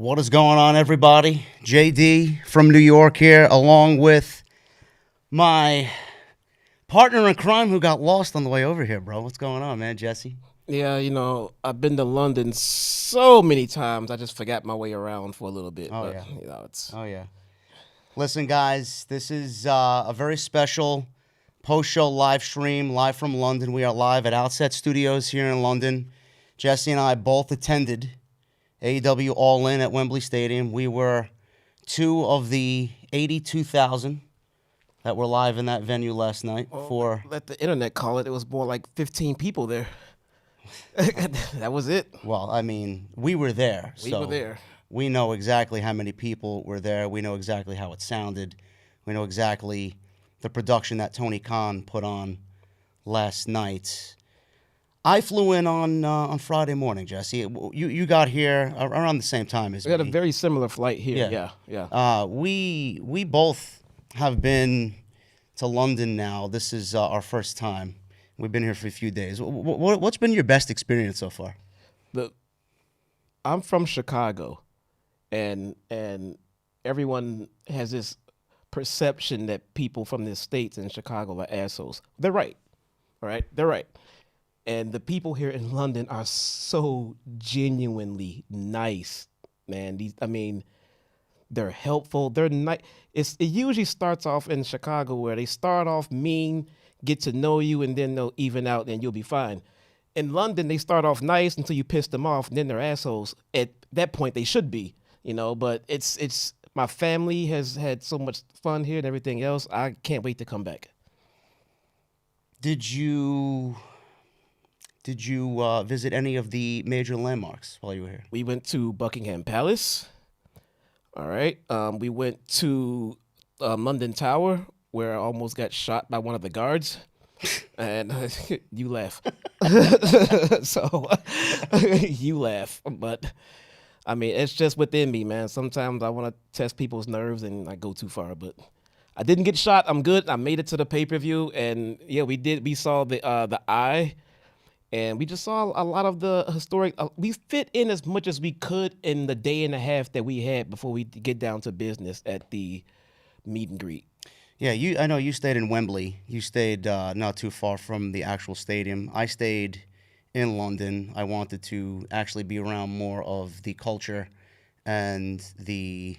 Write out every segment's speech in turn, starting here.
What is going on, everybody? JD from New York here, along with my partner in crime who got lost on the way over here, bro. What's going on, man, Jesse? Yeah, I've been to London so many times. I just forgot my way around for a little bit. Oh, but, yeah. it's Oh, yeah. Listen, guys, this is a very special post-show live stream, live from London. We are live at Outset Studios here in London. Jesse and I both attended AEW All In at Wembley Stadium. We were two of the 82,000 that were live in that venue last night. Let the internet call it. It was more like 15 people there. That was it. Well, I mean, we were there. We were there. We know exactly how many people were there. We know exactly how it sounded. We know exactly the production that Tony Khan put on last night. I flew in on Friday morning, Jesse. You got here around the same time as me. We had a very similar flight here. Yeah. We both have been to London now. This is our first time. We've been here for a few days. What's been your best experience so far? I'm from Chicago, and everyone has this perception that people from the States in Chicago are assholes. They're right. All right? They're right. And the people here in London are so genuinely nice, man. They're helpful. They're nice. It usually starts off in Chicago where they start off mean, get to know you, and then they'll even out and you'll be fine. In London, they start off nice until you piss them off, and then they're assholes. At that point, they should be, But it's my family has had so much fun here and everything else. I can't wait to come back. Did you visit any of the major landmarks while you were here? We went to Buckingham Palace. All right. We went to London Tower, where I almost got shot by one of the guards. And you laugh. So you laugh. But, it's just within me, man. Sometimes I want to test people's nerves and I go too far. But I didn't get shot. I'm good. I made it to the pay-per-view. And, yeah, we did. We saw the Eye. And we just saw a lot of the historic. We fit in as much as we could in the day and a half that we had before we get down to business at the meet and greet. Yeah, I know you stayed in Wembley. You stayed not too far from the actual stadium. I stayed in London. I wanted to actually be around more of the culture and the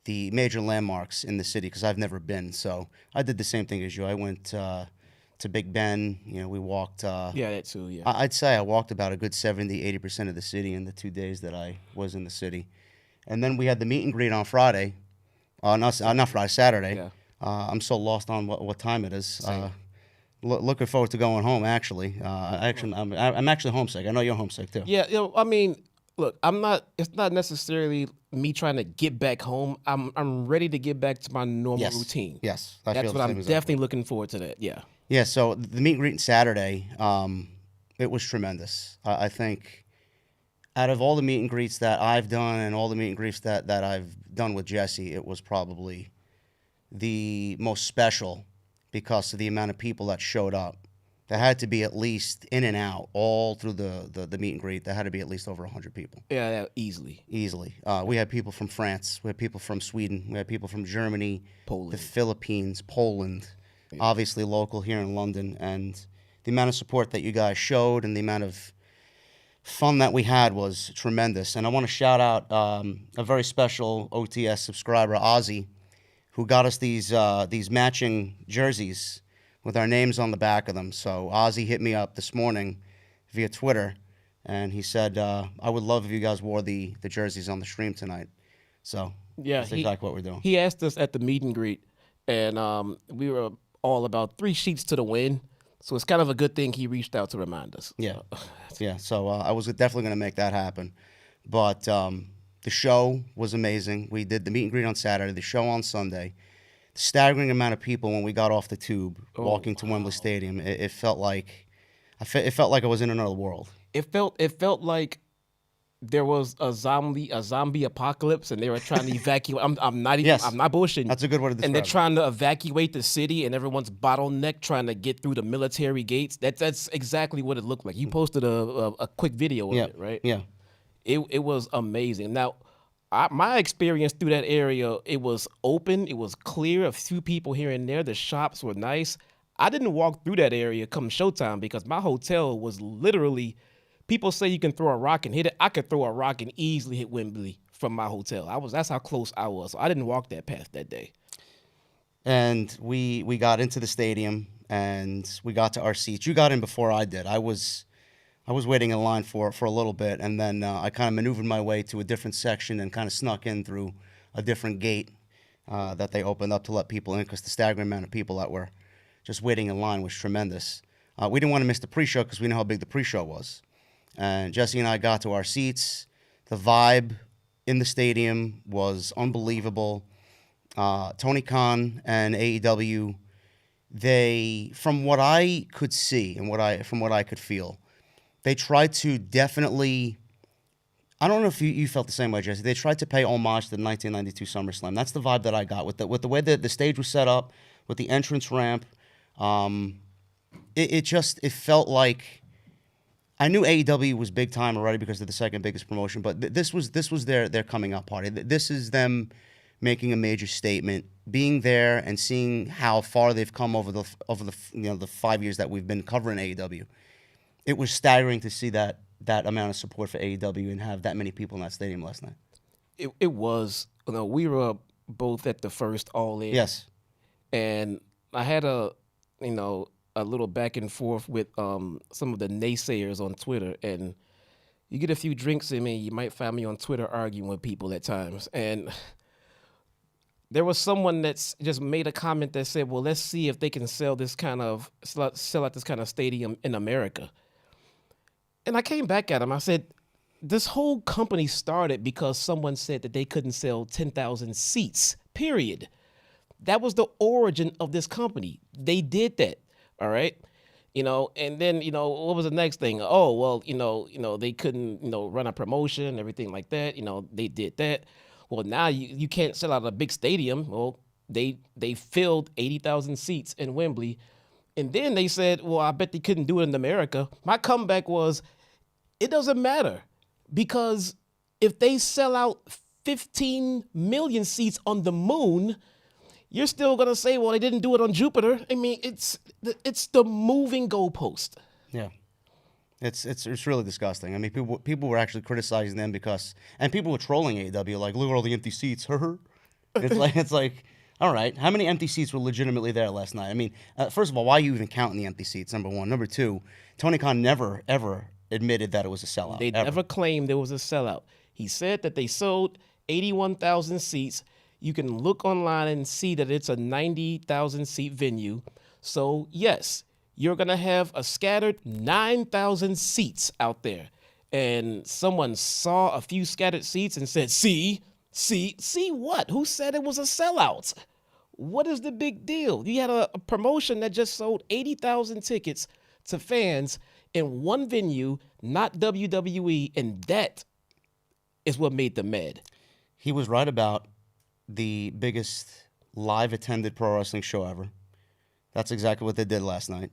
major landmarks in the city because I've never been. So I did the same thing as you. I went to Big Ben. We walked. Yeah, that too, yeah. I'd say I walked about a good 70-80% of the city in the 2 days that I was in the city. And then we had the meet and greet on Friday. Not Friday, Saturday. Yeah. I'm so lost on what time it is. Looking forward to going home, actually. I'm actually homesick. I know you're homesick, too. Yeah, look, it's not necessarily me trying to get back home. I'm ready to get back to my normal routine. Yes. That's what I'm definitely looking forward to that, yeah. Yeah, so the meet and greet Saturday, it was tremendous. I think out of all the meet and greets that I've done and all the meet and greets that I've done with Jesse, it was probably the most special because of the amount of people that showed up. There had to be at least in and out all through the meet and greet. There had to be at least over 100 people. Yeah, easily. We had people from France. We had people from Sweden. We had people from Germany, Poland. the Philippines, Poland. Yeah. Obviously local here in London, and the amount of support that you guys showed and the amount of fun that we had was tremendous. And I want to shout out a very special OTS subscriber, Ozzy, who got us these matching jerseys with our names on the back of them. So Ozzy hit me up this morning via Twitter, and he said, I would love if you guys wore the jerseys on the stream tonight. So yeah, that's exactly what we're doing. He asked us at the meet and greet, and we were all about 3 sheets to the win. So it's kind of a good thing he reached out to remind us. Yeah. Yeah. So I was definitely going to make that happen. But the show was amazing. We did the meet and greet on Saturday, the show on Sunday. The staggering amount of people when we got off the tube walking to Wembley Stadium. It felt like I was in another world. It felt like there was a zombie apocalypse, and they were trying to evacuate. I'm not bullshitting. That's a good way to describe it. And they're trying to evacuate the city, and everyone's bottlenecked trying to get through the military gates. That's exactly what it looked like. You posted a quick video of it, right? Yeah. It was amazing. Now, My experience through that area, it was open, it was clear, a few people here and there. The shops were nice. I didn't walk through that area come showtime because my hotel was literally, people say you can throw a rock and hit it. I could throw a rock and easily hit Wembley from my hotel. That's how close I was. So I didn't walk that path that day. And we got into the stadium and we got to our seats. You got in before I did. I was waiting in line for a little bit, and then I kind of maneuvered my way to a different section and kind of snuck in through a different gate that they opened up to let people in, because the staggering amount of people that were just waiting in line was tremendous. We didn't want to miss the pre-show because we know how big the pre-show was. And Jesse and I got to our seats. The vibe in the stadium was unbelievable. Tony Khan and AEW, they, from what I could see and from what I could feel, they tried to definitely, I don't know if you felt the same way, Jesse. They tried to pay homage to the 1992 SummerSlam. That's the vibe that I got with the way that the stage was set up, with the entrance ramp. It felt like, I knew AEW was big time already because they're the second biggest promotion, but this was their coming up party. This is them making a major statement, being there and seeing how far they've come over the the 5 years that we've been covering AEW. It was staggering to see that amount of support for AEW and have that many people in that stadium last night. It was, we were both at the first All In. Yes. And I had a little back and forth with some of the naysayers on Twitter, and you get a few drinks in me, you might find me on Twitter arguing with people at times. And there was someone that's just made a comment that said, well, let's see if they can sell out this kind of stadium in America. And I came back at him. I said, this whole company started because someone said that they couldn't sell 10,000 seats, period. That was the origin of this company. They did that, all right? And then, what was the next thing? Oh, well, they couldn't, run a promotion and everything like that. They did that. Well, now you can't sell out a big stadium. Well, they filled 80,000 seats in Wembley. And then they said, well, I bet they couldn't do it in America. My comeback was, it doesn't matter, because if they sell out 15 million seats on the moon, you're still going to say, well, they didn't do it on Jupiter. I mean, it's the moving goalpost. Yeah. It's really disgusting. I mean, people were actually criticizing them and people were trolling AEW, like, look at all the empty seats. It's like, all right, how many empty seats were legitimately there last night? I mean, first of all, why are you even counting the empty seats, number one? Number two, Tony Khan never, ever admitted that it was a sellout. They ever. never claimed there was a sellout. He said that they sold 81,000 seats. You can look online and see that it's a 90,000 seat venue. So, yes, you're going to have a scattered 9,000 seats out there. And someone saw a few scattered seats and said, see what? Who said it was a sellout? What is the big deal? You had a promotion that just sold 80,000 tickets to fans in one venue, not WWE, and that is what made them mad. He was right about the biggest live attended pro wrestling show ever. That's exactly what they did last night.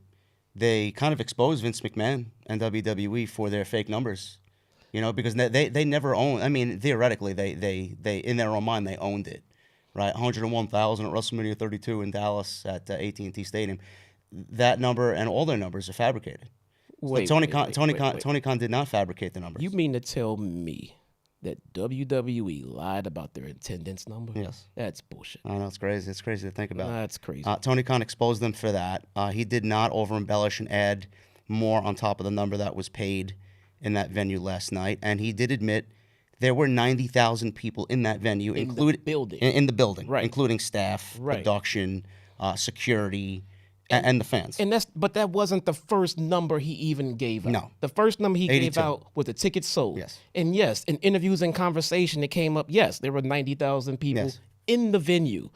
They kind of exposed Vince McMahon and WWE for their fake numbers, because they never owned. I mean, theoretically, they in their own mind they owned it, right? 101,000 at WrestleMania 32 in Dallas at AT&T Stadium. That number and all their numbers are fabricated. Tony Khan did not fabricate the numbers. You mean to tell me that WWE lied about their attendance number? Yes. That's bullshit. I know, it's crazy. It's crazy to think about. That's crazy. Tony Khan exposed them for that. He did not over-embellish and add more on top of the number that was paid in that venue last night. And he did admit there were 90,000 people in that venue. In the building. Right. Including staff, production, security, and the fans. But that wasn't the first number he even gave out. No. The first number he 82. gave out was the tickets sold. Yes. And yes, in interviews and conversation, it came up, yes, there were 90,000 people in the venue.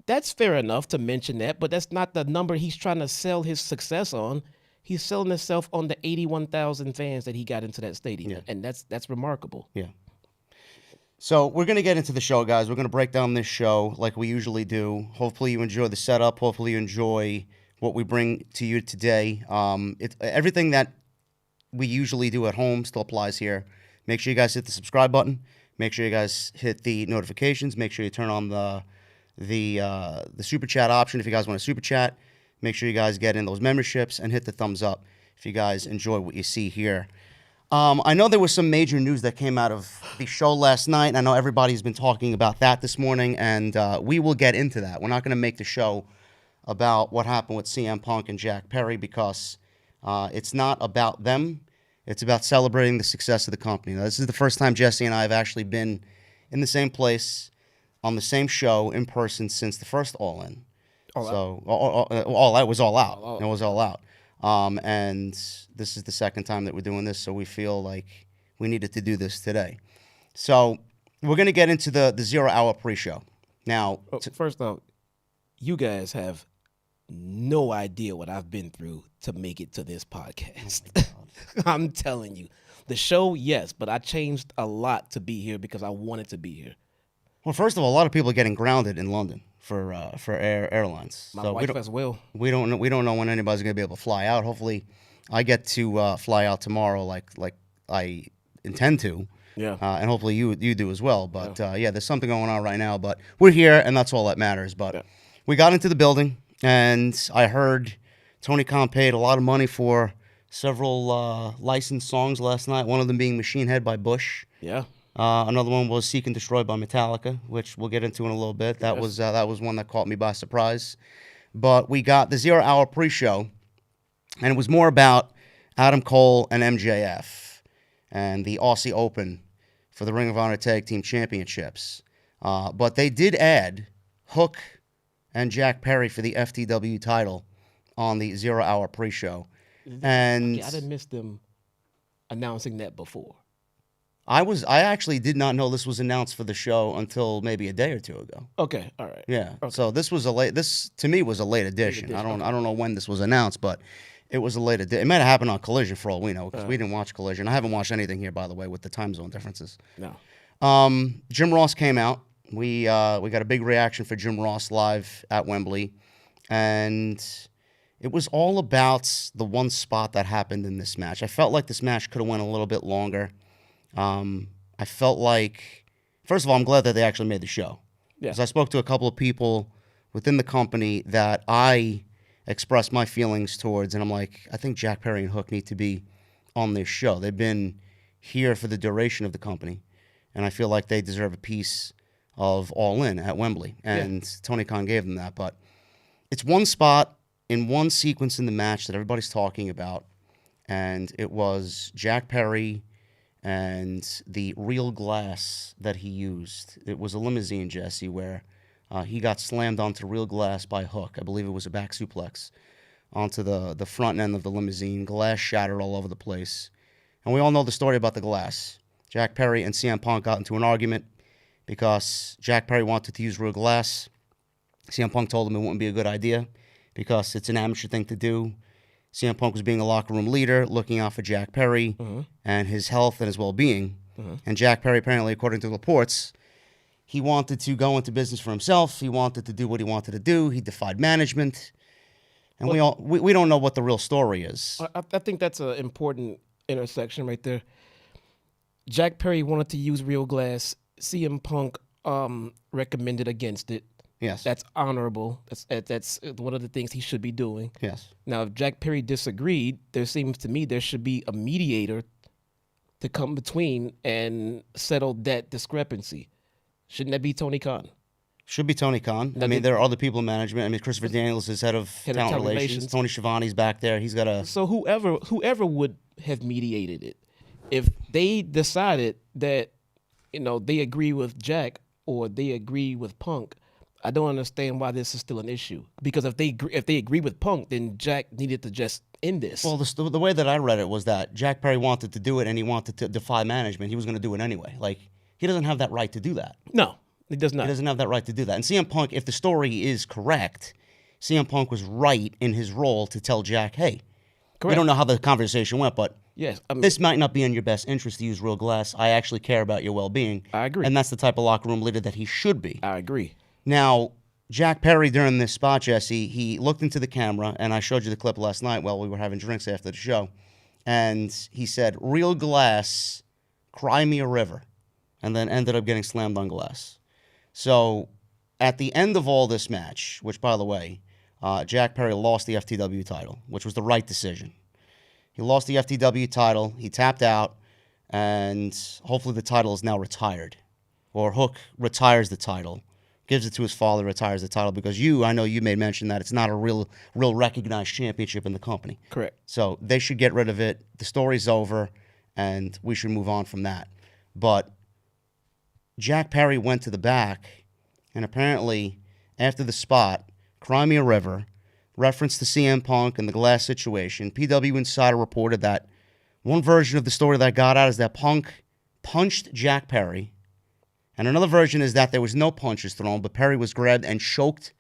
That's fair enough to mention that, but that's not the number he's trying to sell his success on. He's selling himself on the 81,000 fans that he got into that stadium. Yeah. And that's remarkable. Yeah. So we're going to get into the show, guys. We're going to break down this show like we usually do. Hopefully you enjoy the setup. Hopefully you enjoy what we bring to you today. Everything that we usually do at home still applies here. Make sure you guys hit the subscribe button. Make sure you guys hit the notifications. Make sure you turn on the super chat option if you guys want to super chat. Make sure you guys get in those memberships and hit the thumbs up if you guys enjoy what you see here. I know there was some major news that came out of the show last night, and I know everybody's been talking about that this morning, and we will get into that. We're not going to make the show about what happened with CM Punk and Jack Perry because it's not about them. It's about celebrating the success of the company. Now, this is the first time Jesse and I have actually been in the same place on the same show in person since the first All In. All Out was All Out. It was All Out. And this is the second time that we're doing this, so we feel like we needed to do this today. So we're going to get into the 0 hour pre-show. Now, first off, you guys have no idea what I've been through to make it to this podcast. Oh I'm telling you. The show, yes, but I changed a lot to be here because I wanted to be here. Well, first of all, a lot of people are getting grounded in London for airlines. My wife as well. We don't know when anybody's going to be able to fly out. Hopefully, I get to fly out tomorrow, like I intend to. Yeah. And hopefully you do as well. But there's something going on right now. But we're here, and that's all that matters. But we got into the building, and I heard Tony Khan paid a lot of money for several licensed songs last night. One of them being Machine Head by Bush. Yeah. Another one was Seek and Destroy by Metallica, which we'll get into in a little bit. That was one that caught me by surprise. But we got the 0 hour pre-show, and it was more about Adam Cole and MJF and the Aussie Open for the Ring of Honor Tag Team Championships. But they did add Hook and Jack Perry for the FTW title on the 0 hour pre-show. And I didn't miss them announcing that before. I actually did not know this was announced for the show until maybe a day or two ago. Okay, all right. Yeah. Okay. So this to me was a late addition. I don't know when this was announced, but it was a late addition. It might have happened on Collision for all we know because we didn't watch Collision. I haven't watched anything here, by the way, with the time zone differences. No. Jim Ross came out. We got a big reaction for Jim Ross live at Wembley, and it was all about the one spot that happened in this match. I felt like this match could have went a little bit longer. I felt like, first of all, I'm glad that they actually made the show. Because I spoke to a couple of people within the company that I expressed my feelings towards, and I'm like, I think Jack Perry and Hook need to be on this show. They've been here for the duration of the company, and I feel like they deserve a piece of All In at Wembley, and Tony Khan gave them that. But it's one spot in one sequence in the match that everybody's talking about, and it was Jack Perry and the real glass that he used. It was a limousine, Jesse, where he got slammed onto real glass by Hook. I believe it was a back suplex onto the front end of the limousine. Glass shattered all over the place. And we all know the story about the glass. Jack Perry and CM Punk got into an argument because Jack Perry wanted to use real glass. CM Punk told him it wouldn't be a good idea because it's an amateur thing to do. CM Punk was being a locker room leader, looking out for Jack Perry and his health and his well-being. And Jack Perry, apparently, according to reports, he wanted to go into business for himself. He wanted to do what he wanted to do. He defied management. And we don't know what the real story is. I think that's an important intersection right there. Jack Perry wanted to use real glass. CM Punk recommended against it. Yes. That's honorable. That's one of the things he should be doing. Yes. Now, if Jack Perry disagreed, there seems to me there should be a mediator to come between and settle that discrepancy. Shouldn't that be Tony Khan? Should be Tony Khan. I mean, there are other people in management. I mean, Christopher Daniels is head of talent relations. Tony Schiavone's back there. He's got a... So whoever would have mediated it, if they decided that, they agree with Jack or they agree with Punk, I don't understand why this is still an issue. Because if they agree with Punk, then Jack needed to just end this. Well, the way that I read it was that Jack Perry wanted to do it and he wanted to defy management. He was going to do it anyway. Like, he doesn't have that right to do that. No, he does not. He doesn't have that right to do that. And CM Punk, if the story is correct, CM Punk was right in his role to tell Jack, hey, we don't know how the conversation went, but yes, this might not be in your best interest to use real glass. I actually care about your well-being. I agree. And that's the type of locker room leader that he should be. I agree. Now, Jack Perry, during this spot, Jesse, he looked into the camera, and I showed you the clip last night while we were having drinks after the show, and he said, real glass, cry me a river. and then ended up getting slammed on glass. So at the end of all this match, which, by the way, Jack Perry lost the FTW title, which was the right decision. He lost the FTW title. He tapped out, and hopefully the title is now retired. Or Hook retires the title, gives it to his father, retires the title, because I know you made mention that it's not a real recognized championship in the company. Correct. So they should get rid of it. The story's over, and we should move on from that. But Jack Perry went to the back, and apparently after the spot, Cry Me a River, reference to CM Punk and the glass situation. PW Insider reported that one version of the story that got out is that Punk punched Jack Perry, and another version is that there was no punches thrown, but Perry was grabbed and choked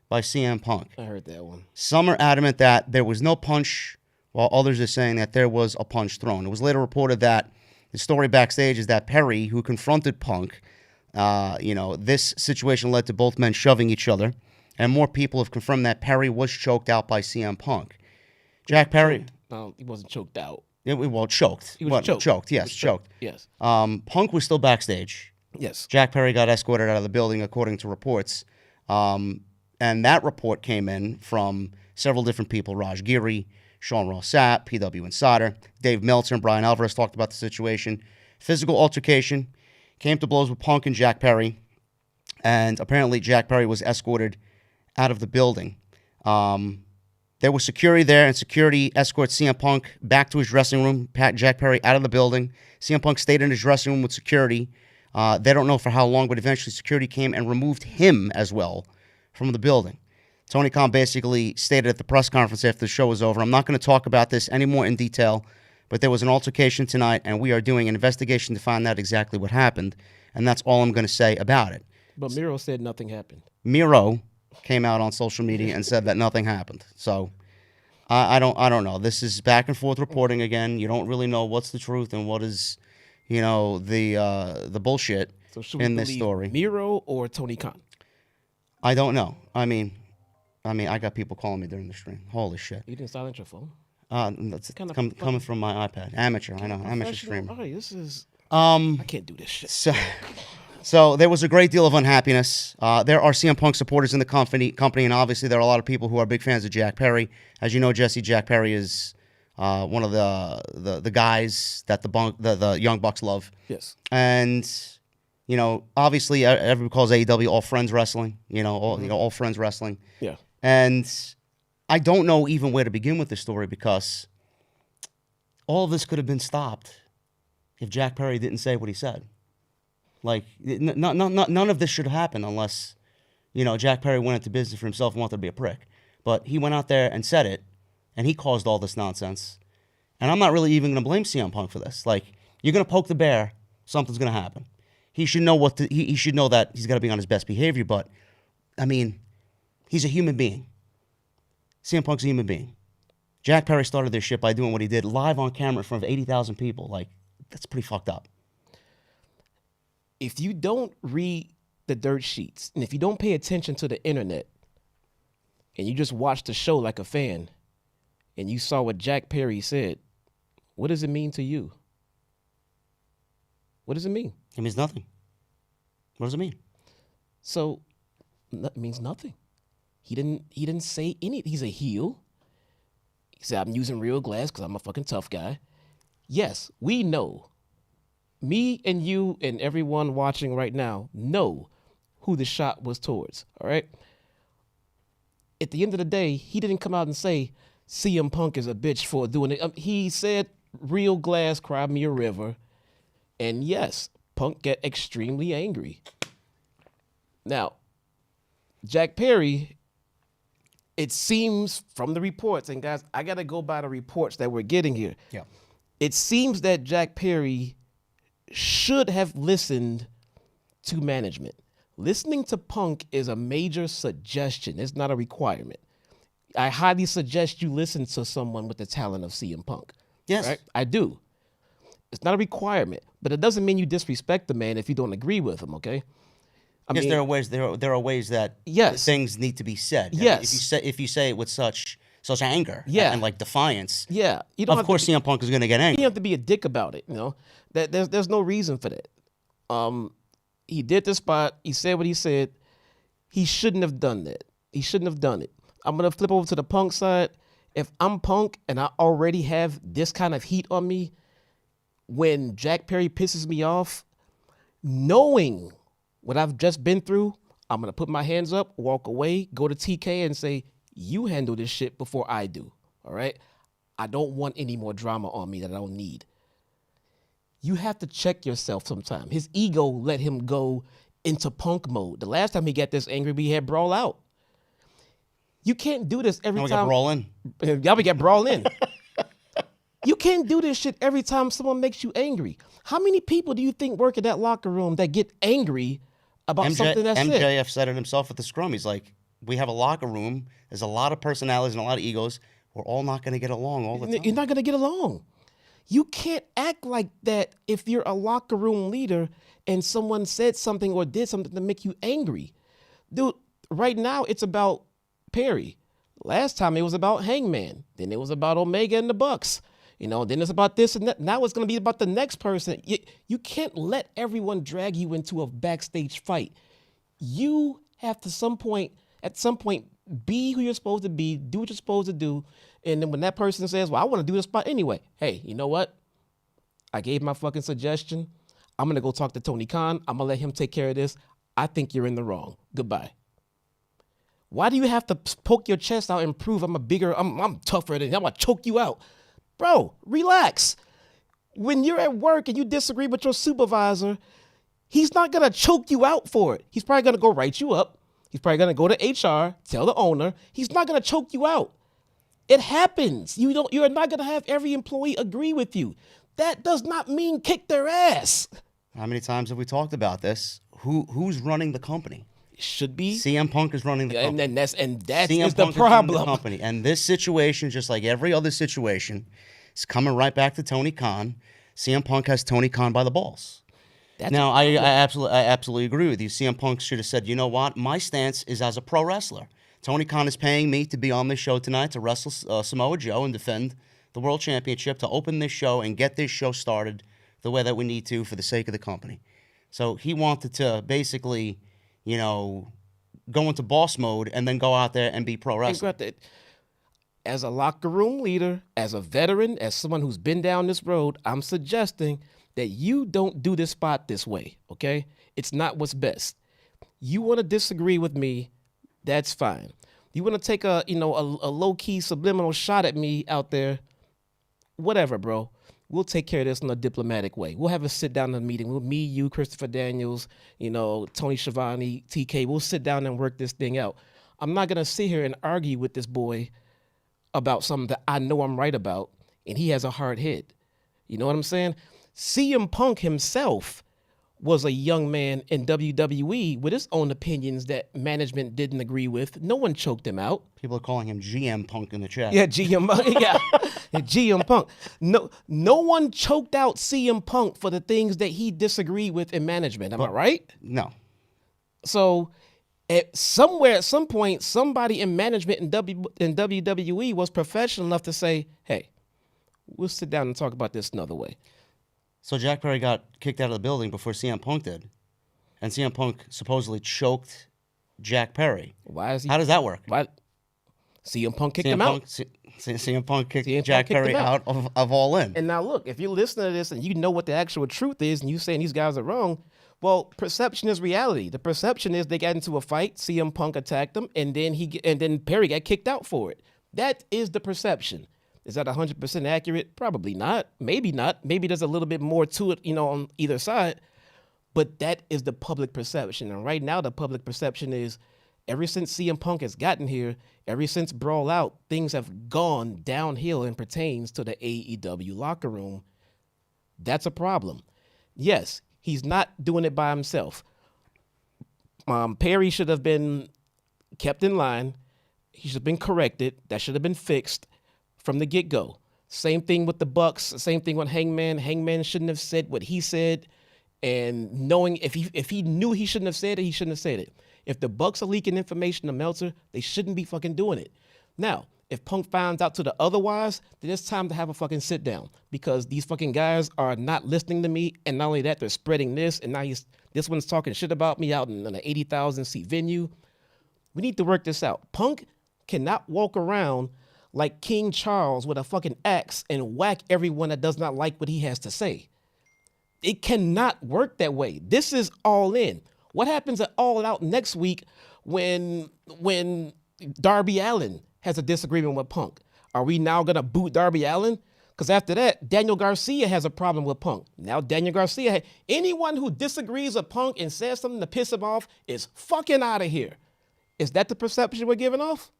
by CM Punk. I heard that one. Some are adamant that there was no punch, while others are saying that there was a punch thrown. It was later reported that the story backstage is that Perry, who confronted Punk, this situation led to both men shoving each other, and more people have confirmed that Perry was choked out by CM Punk. Jack Perry... No, he wasn't choked out. Choked. He was choked. Choked, yes, choked. Yes. Punk was still backstage. Yes. Jack Perry got escorted out of the building, according to reports. And that report came in from several different people. Raj Giri, Sean Ross Sapp, PW Insider, Dave Meltzer, and Brian Alvarez talked about the situation. Physical altercation, came to blows with Punk and Jack Perry. And apparently Jack Perry was escorted out of the building. There was security there, and security escorted CM Punk back to his dressing room, pat Jack Perry out of the building. CM Punk stayed in his dressing room with security. They don't know for how long, but eventually security came and removed him as well from the building. Tony Khan basically stated at the press conference after the show was over, I'm not going to talk about this anymore in detail, but there was an altercation tonight, and we are doing an investigation to find out exactly what happened, and that's all I'm going to say about it. But Miro said nothing happened. Miro came out on social media and said that nothing happened. So I don't know. This is back and forth reporting again. You don't really know what's the truth and what is, the bullshit in this story. Miro or Tony Khan? I don't know. I mean, I got people calling me during the stream. Holy shit. You didn't silence your phone? That's coming from my iPad. Amateur, I know. Amateur streamer. Oh, this is... I can't do this shit. So there was a great deal of unhappiness. There are CM Punk supporters in the company, and obviously there are a lot of people who are big fans of Jack Perry. As you know, Jesse, Jack Perry is one of the guys that the Young Bucks love. Yes. And obviously everybody calls AEW All Friends Wrestling. All Friends Wrestling. Yeah. And I don't know even where to begin with this story, because all of this could have been stopped if Jack Perry didn't say what he said. Like, none of this should have happened unless, Jack Perry went into business for himself and wanted to be a prick. But he went out there and said it, and he caused all this nonsense. And I'm not really even going to blame CM Punk for this. Like, you're going to poke the bear, something's going to happen. He should know he should know that he's got to be on his best behavior. But, I mean, he's a human being. CM Punk's a human being. Jack Perry started this shit by doing what he did live on camera in front of 80,000 people. Like, that's pretty fucked up. If you don't read the dirt sheets, and if you don't pay attention to the internet, and you just watch the show like a fan, and you saw what Jack Perry said, what does it mean to you? What does it mean? It means nothing. What does it mean? So, it means nothing. He didn't say anything. He's a heel. He said, I'm using real glass because I'm a fucking tough guy. Yes, we know. Me and you and everyone watching right now know who the shot was towards, all right? At the end of the day, he didn't come out and say, CM Punk is a bitch for doing it. He said, real glass, cry me a river. And yes, Punk get extremely angry. Now, Jack Perry, it seems from the reports, and guys, I got to go by the reports that we're getting here. Yeah. It seems that Jack Perry should have listened to management. Listening to Punk is a major suggestion. It's not a requirement. I highly suggest you listen to someone with the talent of CM Punk. Yes. Right? I do. It's not a requirement, but it doesn't mean you disrespect the man if you don't agree with him, okay? Yes, there are ways that yes. things need to be said. Yes. If you say it with such anger and like defiance. Yeah. Of course CM Punk is going to get angry. You don't have to be a dick about it, That there's no reason for that. He did the spot. He said what he said. He shouldn't have done that. He shouldn't have done it. I'm going to flip over to the Punk side. If I'm Punk and I already have this kind of heat on me, when Jack Perry pisses me off, knowing what I've just been through, I'm going to put my hands up, walk away, go to TK and say, you handle this shit before I do. All right? I don't want any more drama on me that I don't need. You have to check yourself sometime. His ego let him go into Punk mode. The last time he got this angry, we had Brawl Out. You can't do this every time. We got Brawl In. Y'all we got Brawl In. You can't do this shit every time someone makes you angry. How many people do you think work in that locker room that get angry about something that's MJF said it himself at the scrum. He's like, we have a locker room. There's a lot of personalities and a lot of egos. We're all not going to get along all the time. You're not going to get along. You can't act like that if you're a locker room leader and someone said something or did something to make you angry. Dude, right now it's about Perry. Last time it was about Hangman. Then it was about Omega and the Bucks. Then it's about this and that. Now it's going to be about the next person. You can't let everyone drag you into a backstage fight. You have to at some point, be who you're supposed to be, do what you're supposed to do. And then when that person says, well, I want to do this spot anyway. Hey, you know what? I gave my fucking suggestion. I'm going to go talk to Tony Khan. I'm going to let him take care of this. I think you're in the wrong. Goodbye. Why do you have to poke your chest out and prove I'm tougher than I'm going to choke you out? Bro, relax. When you're at work and you disagree with your supervisor, he's not going to choke you out for it. He's probably going to go write you up. He's probably going to go to HR, tell the owner. He's not going to choke you out. It happens. You're not going to have every employee agree with you. That does not mean kick their ass. How many times have we talked about this? Who's running the company? It should be CM Punk is running the company. And that's CM is the Punk problem. Is running the company. And this situation, just like every other situation, is coming right back to Tony Khan. CM Punk has Tony Khan by the balls. Now, I absolutely agree with you. CM Punk should have said, you know what? My stance is as a pro wrestler. Tony Khan is paying me to be on this show tonight to wrestle Samoa Joe and defend the World Championship, to open this show and get this show started the way that we need to for the sake of the company. So he wanted to basically, go into boss mode and then go out there and be pro wrestler. As a locker room leader, as a veteran, as someone who's been down this road, I'm suggesting that you don't do this spot this way, okay? It's not what's best. You want to disagree with me, that's fine. You want to take a low-key subliminal shot at me out there, whatever, bro. We'll take care of this in a diplomatic way. We'll have a sit-down in a meeting. Me, you, Christopher Daniels, Tony Schiavone, TK. We'll sit down and work this thing out. I'm not going to sit here and argue with this boy about something that I know I'm right about, and he has a hard head. You know what I'm saying? CM Punk himself was a young man in WWE with his own opinions that management didn't agree with. No one choked him out. People are calling him GM Punk in the chat. Yeah, GM Punk. No one choked out CM Punk for the things that he disagreed with in management. Am I right? No. So at some point, somebody in management in WWE was professional enough to say, hey, we'll sit down and talk about this another way. So Jack Perry got kicked out of the building before CM Punk did. And CM Punk supposedly choked Jack Perry. Why is he? How does that work? Why? CM Punk kicked him out. CM Punk kicked Jack Perry out of All In. And now look, if you listen to this and you know what the actual truth is and you saying these guys are wrong, well, perception is reality. The perception is they got into a fight, CM Punk attacked them, and then Perry got kicked out for it. That is the perception. Is that 100% accurate? Probably not. Maybe not. Maybe there's a little bit more to it, on either side. But that is the public perception. And right now, the public perception is ever since CM Punk has gotten here, ever since Brawl Out, things have gone downhill and pertains to the AEW locker room. That's a problem. Yes, he's not doing it by himself. Perry should have been kept in line. He should have been corrected. That should have been fixed from the get-go. Same thing with the Bucks. Same thing with Hangman. Hangman shouldn't have said what he said. And knowing if he knew he shouldn't have said it, he shouldn't have said it. If the Bucks are leaking information to Meltzer, they shouldn't be fucking doing it. Now, If Punk finds out to the otherwise, then it's time to have a fucking sit down because these fucking guys are not listening to me. And not only that, they're spreading this. And now this one's talking shit about me out in an 80,000 seat venue. We need to work this out. Punk cannot walk around like King Charles with a fucking axe and whack everyone that does not like what he has to say. It cannot work that way. This is All In. What happens at All Out next week when Darby Allin has a disagreement with Punk? Are we now going to boot Darby Allin? Because after that, Daniel Garcia has a problem with Punk. Now Daniel Garcia, anyone who disagrees with Punk and says something to piss him off is fucking out of here. Is that the perception we're giving off?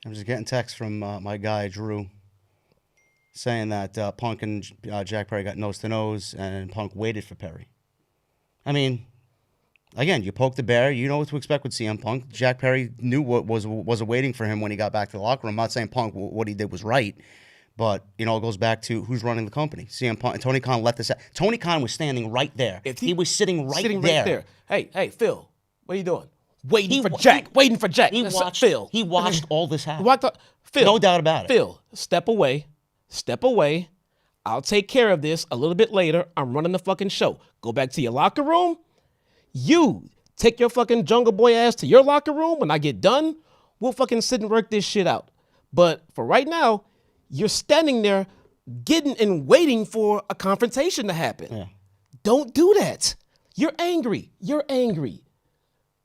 I'm just getting texts from my guy, Drew, saying that Punk and Jack Perry got nose to nose and Punk waited for Perry. I mean, again, you poke the bear, you know what to expect with CM Punk. Jack Perry knew what was awaiting for him when he got back to the locker room. I'm not saying Punk, what he did was right, but, it goes back to who's running the company. CM Punk, and Tony Khan let this out. Tony Khan was standing right there. He was sitting right there. Hey, Phil, what are you doing? Waiting for Jack. He watched all this happen. Phil, no doubt about it. Phil, step away. I'll take care of this a little bit later. I'm running the fucking show. Go back to your locker room. You take your fucking Jungle Boy ass to your locker room. When I get done, we'll fucking sit and work this shit out. But for right now, you're standing there getting and waiting for a confrontation to happen. Yeah. Don't do that. You're angry.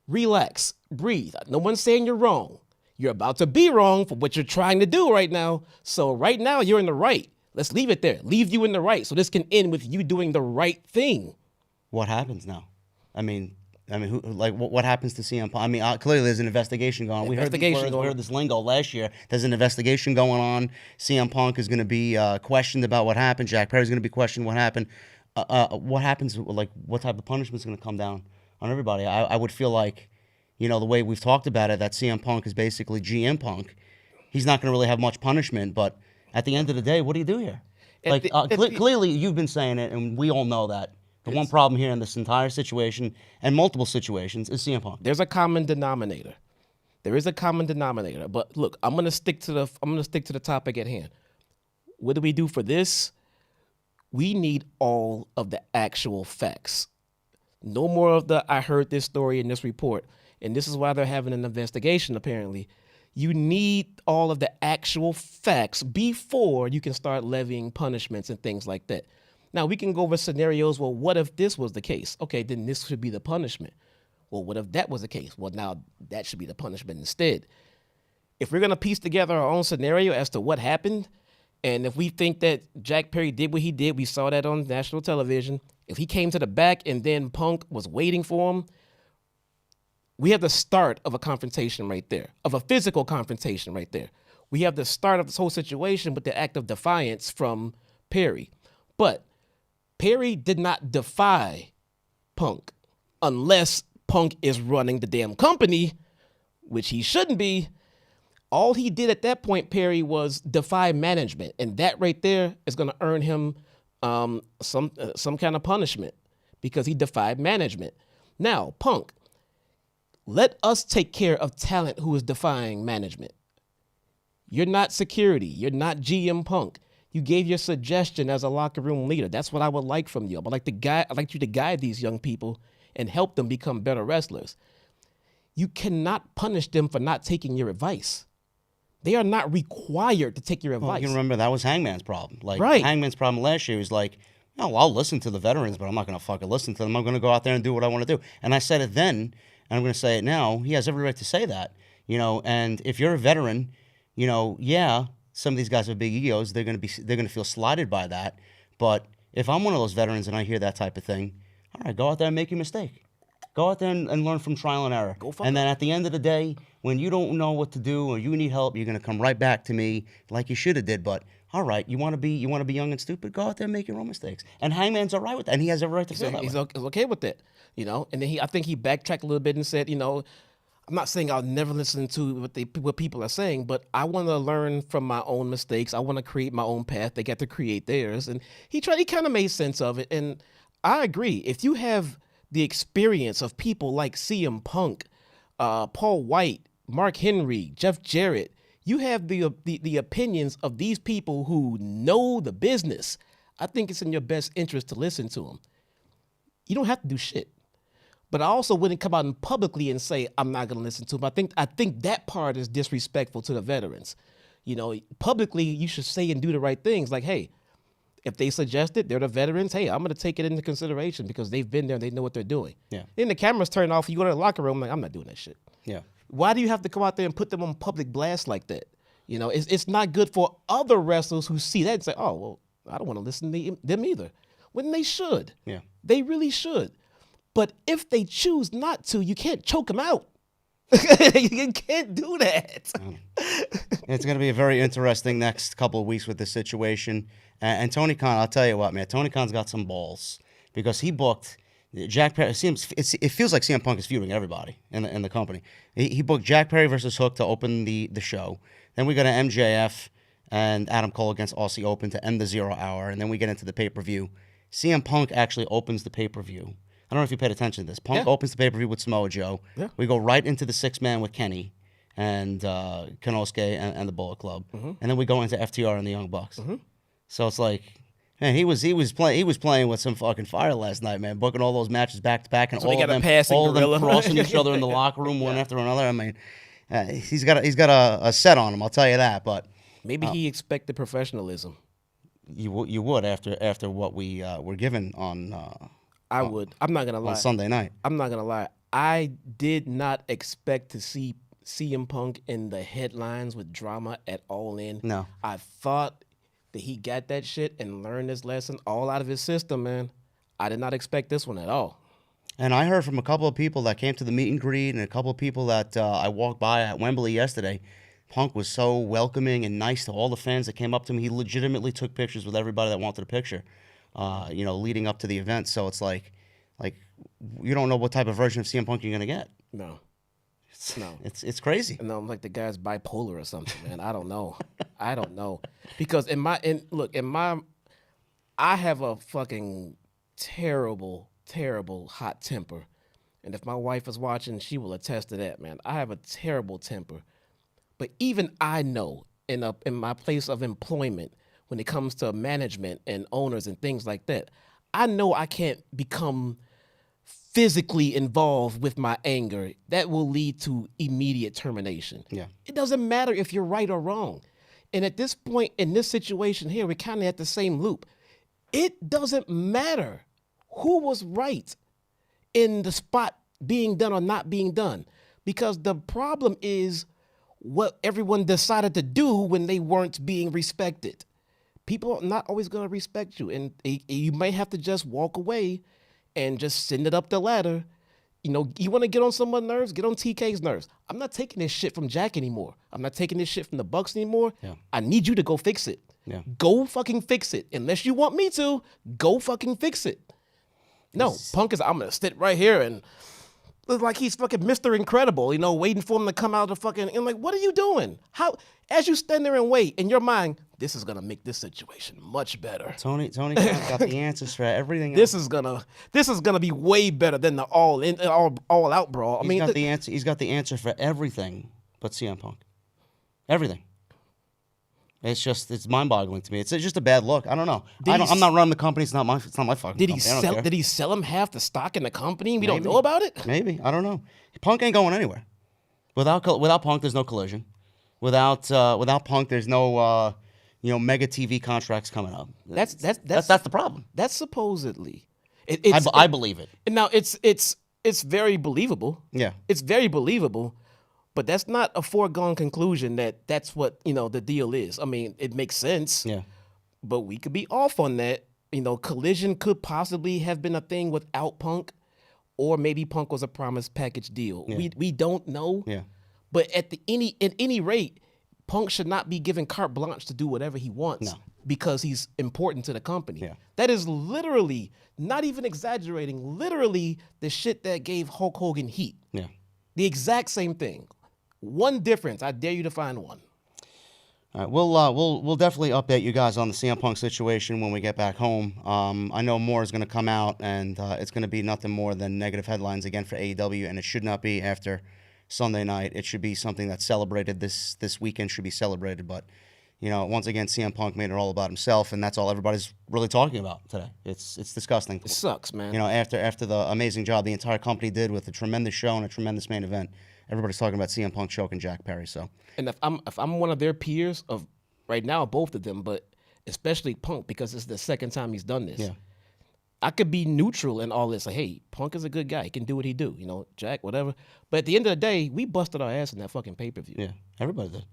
Relax. Breathe. No one's saying you're wrong. You're about to be wrong for what you're trying to do right now. So right now, you're in the right. Let's leave it there. Leave you in the right so this can end with you doing the right thing. What happens now? I mean, what happens to CM Punk? I mean, clearly there's an investigation going on. We heard this lingo last year. There's an investigation going on. CM Punk is going to be questioned about what happened. Jack Perry's going to be questioned what happened. What happens? Like, what type of punishment is going to come down on everybody? I would feel like, the way we've talked about it, that CM Punk is basically GM Punk. He's not going to really have much punishment, but at the end of the day, what do you do here? Clearly, you've been saying it, and we all know that. The one problem here in this entire situation and multiple situations is CM Punk. There's a common denominator. There is a common denominator. But look, I'm gonna stick to the topic at hand. What do we do for this? We need all of the actual facts. No more of the I heard this story in this report. And this is why they're having an investigation, apparently. You need all of the actual facts before you can start levying punishments and things like that. Now, we can go over scenarios. Well, what if this was the case? Okay, then this should be the punishment. Well, what if that was the case? Well, now that should be the punishment instead. If we're going to piece together our own scenario as to what happened, and if we think that Jack Perry did what he did, we saw that on national television. If he came to the back and then Punk was waiting for him, we have the start of a confrontation right there, of a physical confrontation right there. We have the start of this whole situation with the act of defiance from Perry. But Perry did not defy Punk unless Punk is running the damn company, which he shouldn't be. All he did at that point, Perry, was defy management. And that right there is going to earn him some kind of punishment because he defied management. Now, Punk, let us take care of talent who is defying management. You're not security. You're not GM Punk. You gave your suggestion as a locker room leader. That's what I would like from you. I'd like you to guide these young people and help them become better wrestlers. You cannot punish them for not taking your advice. They are not required to take your advice. Well, you can remember that was Hangman's problem. Right. Hangman's problem last year was like, I'll listen to the veterans, but I'm not going to fucking listen to them. I'm going to go out there and do what I want to do. And I said it then, and I'm going to say it now. He has every right to say that. And if you're a veteran, some of these guys have big egos. They're going to feel slighted by that. But if I'm one of those veterans and I hear that type of thing, all right, go out there and make your mistake. Go out there and learn from trial and error. And then at the end of the day, when you don't know what to do or you need help, you're going to come right back to me like you should have did. But all right, you want to be young and stupid? Go out there and make your own mistakes. And Hangman's all right with that, and he has every right to feel that way. He's okay with that, And then I think he backtracked a little bit and said, I'm not saying I'll never listen to what people are saying, but I want to learn from my own mistakes. I want to create my own path. They got to create theirs, and he kind of made sense of it. And I agree. If you have the experience of people like CM Punk, Paul White, Mark Henry, Jeff Jarrett, You have the opinions of these people who know the business. I think it's in your best interest to listen to them. You don't have to do shit. But I also wouldn't come out and publicly and say, I'm not going to listen to them. I think that part is disrespectful to the veterans. Publicly, you should say and do the right things. Like, hey, if they suggest it, they're the veterans. Hey, I'm going to take it into consideration because they've been there and they know what they're doing. Yeah. Then the cameras turn off. You go to the locker room, like, I'm not doing that shit. Yeah. Why do you have to come out there and put them on public blast like that? It's not good for other wrestlers who see that and say, oh, well, I don't want to listen to them either. When they should. Yeah. They really should. But if they choose not to, you can't choke them out. You can't do that. It's going to be a very interesting next couple of weeks with this situation. And Tony Khan, I'll tell you what, man. Tony Khan's got some balls because he booked Jack Perry. It feels like CM Punk is feuding everybody in the company. He booked Jack Perry versus Hook to open the show. Then we go to MJF and Adam Cole against Aussie Open to end the 0 hour. And then we get into the pay-per-view. CM Punk actually opens the pay-per-view. I don't know if you paid attention to this. Punk opens the pay-per-view with Samoa Joe. Yeah. We go right into the 6-man with Kenny and Konosuke and the Bullet Club. Mm-hmm. And then we go into FTR and the Young Bucks. Mm-hmm. So it's like, man, he was playing with some fucking fire last night, man, booking all those matches back to back and so all of them crossing each other in the locker room one after another. I mean, he's got a set on him, I'll tell you that. But maybe he expected professionalism. You would after what we were given on. I would. I'm not gonna lie. On Sunday night. I'm not gonna lie. I did not expect to see CM Punk in the headlines with drama at All In. No. I thought that he got that shit and learned this lesson all out of his system, man. I did not expect this one at all. And I heard from a couple of people that came to the meet and greet and a couple of people that I walked by at Wembley yesterday. Punk was so welcoming and nice to all the fans that came up to him. He legitimately took pictures with everybody that wanted a picture. Leading up to the event. So it's like you don't know what type of version of CM Punk you're gonna get. No. It's crazy. No, I'm like the guy's bipolar or something, man. I don't know. Because I have a fucking terrible, terrible hot temper. And if my wife is watching, she will attest to that, man. I have a terrible temper. But even I know in my place of employment, when it comes to management and owners and things like that, I know I can't become physically involved with my anger. That will lead to immediate termination. Yeah. It doesn't matter if you're right or wrong. And at this point, in this situation here, we're kind of at the same loop. It doesn't matter who was right in the spot being done or not being done, because the problem is what everyone decided to do when they weren't being respected. People are not always going to respect you, and you might have to just walk away and just send it up the ladder. You want to get on someone's nerves? Get on TK's nerves. I'm not taking this shit from Jack anymore. I'm not taking this shit from the Bucks anymore. Yeah. I need you to go fix it. Yeah. Go fucking fix it. Unless you want me to, go fucking fix it. No, Punk is, I'm going to sit right here and look like he's fucking Mr. Incredible, waiting for him to come out of the fucking, and like, what are you doing? As you stand there and wait, in your mind, this is going to make this situation much better. Tony got the answers for everything else. This is gonna be way better than the all out brawl. He's got the answer for everything but CM Punk. Everything. It's mind-boggling to me. It's just a bad look. I don't know. I'm not running the company. It's not my fucking Did company. Did he sell him half the stock in the company? We don't know about it? Maybe. I don't know. Punk ain't going anywhere. Without Punk, there's no collision. Without Punk, there's no mega TV contracts coming up. That's the problem. That's supposedly. I believe it. Now it's very believable. Yeah. It's very believable. But that's not a foregone conclusion that's what, the deal is. I mean, it makes sense. Yeah. But we could be off on that. Collision could possibly have been a thing without Punk, or maybe Punk was a promised package deal. Yeah. We don't know. Yeah. But at any rate, Punk should not be given carte blanche to do whatever he wants because he's important to the company. Yeah. That is literally, not even exaggerating, literally the shit that gave Hulk Hogan heat. Yeah. The exact same thing. One difference. I dare you to find one. All right, we'll definitely update you guys on the CM Punk situation when we get back home. I know more is going to come out, and it's going to be nothing more than negative headlines again for AEW, and it should not be after Sunday night. It should be something that's celebrated. This weekend should be celebrated. But, once again, CM Punk made it all about himself, and that's all everybody's really talking about today. It's disgusting. It sucks, man. After the amazing job the entire company did with a tremendous show and a tremendous main event, everybody's talking about CM Punk choking Jack Perry. So, and if I'm one of their peers of right now, both of them, but especially Punk, because it's the second time he's done this. Yeah. I could be neutral in all this. Like, hey, Punk is a good guy. He can do what he do. Jack, whatever. But at the end of the day, we busted our ass in that fucking pay-per-view. Yeah, everybody did.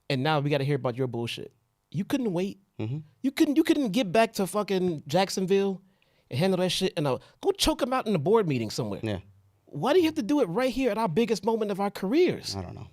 And now we got to hear about your bullshit. You couldn't wait. Mm-hmm. You couldn't get back to fucking Jacksonville and handle that shit and go choke him out in a board meeting somewhere. Yeah. Why do you have to do it right here at our biggest moment of our careers? I don't know.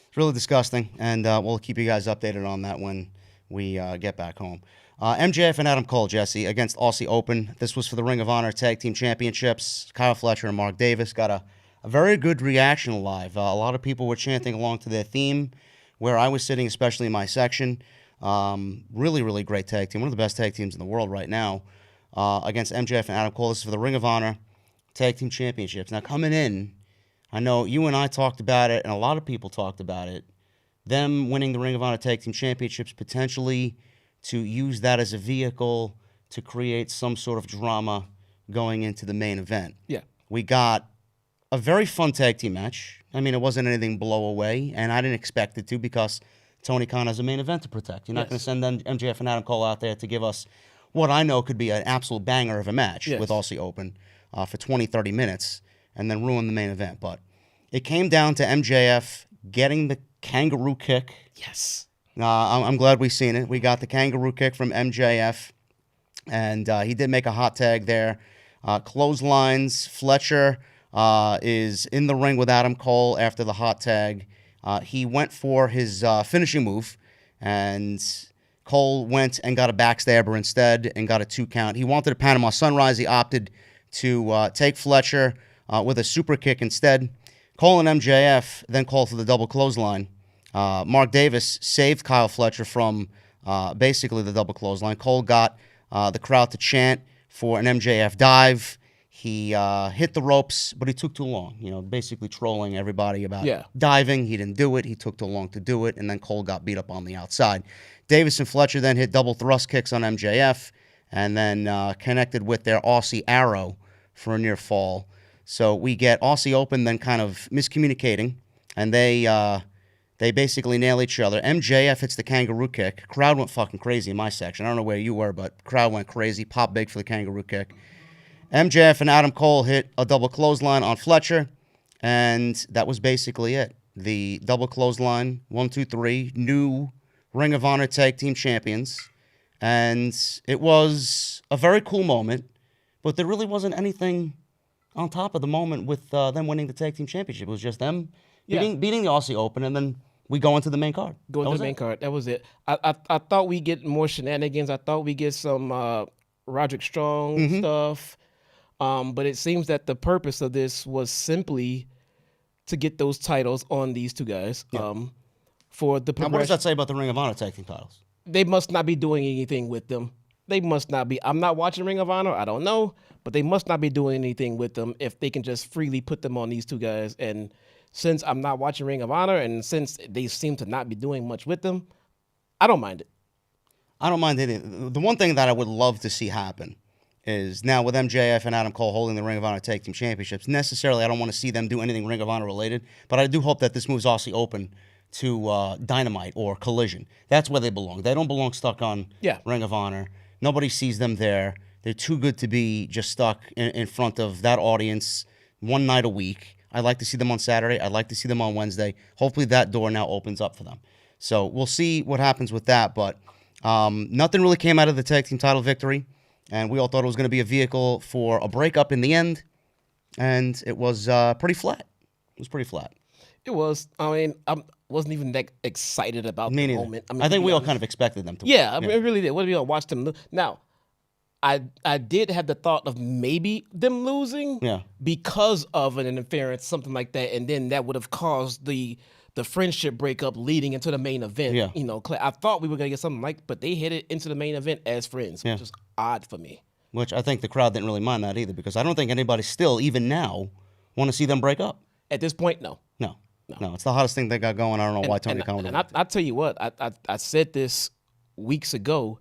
It's really disgusting, and we'll keep you guys updated on that when we get back home. MJF and Adam Cole, Jesse, against Aussie Open. This was for the Ring of Honor Tag Team Championships. Kyle Fletcher and Mark Davis got a very good reaction live. A lot of people were chanting along to their theme where I was sitting, especially in my section. Really, really great tag team. One of the best tag teams in the world right now against MJF and Adam Cole. This is for the Ring of Honor Tag Team Championships. Now, coming in, I know you and I talked about it, and a lot of people talked about it. Them winning the Ring of Honor Tag Team Championships, potentially to use that as a vehicle to create some sort of drama going into the main event. Yeah. We got a very fun tag team match. I mean, it wasn't anything blow away, and I didn't expect it to because Tony Khan has a main event to protect. You're not going to send MJF and Adam Cole out there to give us what I know could be an absolute banger of a match with Aussie Open for 20, 30 minutes and then ruin the main event. But it came down to MJF getting the kangaroo kick. Yes. I'm glad we've seen it. We got the kangaroo kick from MJF, and he did make a hot tag there. Clotheslines. Fletcher is in the ring with Adam Cole after the hot tag. He went for his finishing move, and Cole went and got a backstabber instead and got a 2 count. He wanted a Panama Sunrise. He opted to take Fletcher with a super kick instead. Cole and MJF then called for the double clothesline. Mark Davis saved Kyle Fletcher from basically the double clothesline. Cole got the crowd to chant for an MJF dive. He hit the ropes, but he took too long, basically trolling everybody about diving. He didn't do it. He took too long to do it, and then Cole got beat up on the outside. Davis and Fletcher then hit double thrust kicks on MJF and then connected with their Aussie arrow for a near fall. So we get Aussie Open then kind of miscommunicating, and they basically nail each other. MJF hits the kangaroo kick. Crowd went fucking crazy in my section. I don't know where you were, but crowd went crazy. Pop big for the kangaroo kick. MJF and Adam Cole hit a double clothesline on Fletcher, and that was basically it. The double clothesline, 1, 2, 3, new Ring of Honor Tag Team Champions. And it was a very cool moment, but there really wasn't anything on top of the moment with them winning the Tag Team Championship. It was just them beating the Aussie Open, and then we go into the main card. Go into the main card. That was it. I thought we'd get more shenanigans. I thought we'd get some Roderick Strong stuff. But it seems that the purpose of this was simply to get those titles on these two guys. For the now, what does that say about the Ring of Honor Tag Team titles? They must not be doing anything with them. They must not be. I'm not watching Ring of Honor. I don't know. But they must not be doing anything with them if they can just freely put them on these two guys. And since I'm not watching Ring of Honor and since they seem to not be doing much with them, I don't mind it. I don't mind it. The one thing that I would love to see happen is now with MJF and Adam Cole holding the Ring of Honor Tag Team Championships, necessarily I don't want to see them do anything Ring of Honor related, but I do hope that this moves Aussie Open to Dynamite or Collision. That's where they belong. They don't belong stuck on Ring of Honor. Nobody sees them there. They're too good to be just stuck in front of that audience one night a week. I'd like to see them on Saturday. I'd like to see them on Wednesday. Hopefully that door now opens up for them. So we'll see what happens with that, but nothing really came out of the tag team title victory, and we all thought it was going to be a vehicle for a breakup in the end, and it was pretty flat. It was pretty flat. It was. I mean, I wasn't even that excited about the moment. I mean, I think we all kind of expected them to win. Yeah, I mean, really did. What did we all watch them lose? Now, I did have the thought of maybe them losing because of an interference, something like that, and then that would have caused the friendship breakup leading into the main event. Yeah. I thought we were going to get something like, but they hit it into the main event as friends, which is odd for me. Which I think the crowd didn't really mind that either, because I don't think anybody still, even now, want to see them break up. At this point, no. No. It's the hottest thing they got going. I don't know why Tony Khan would. And I tell you what, I said this weeks ago,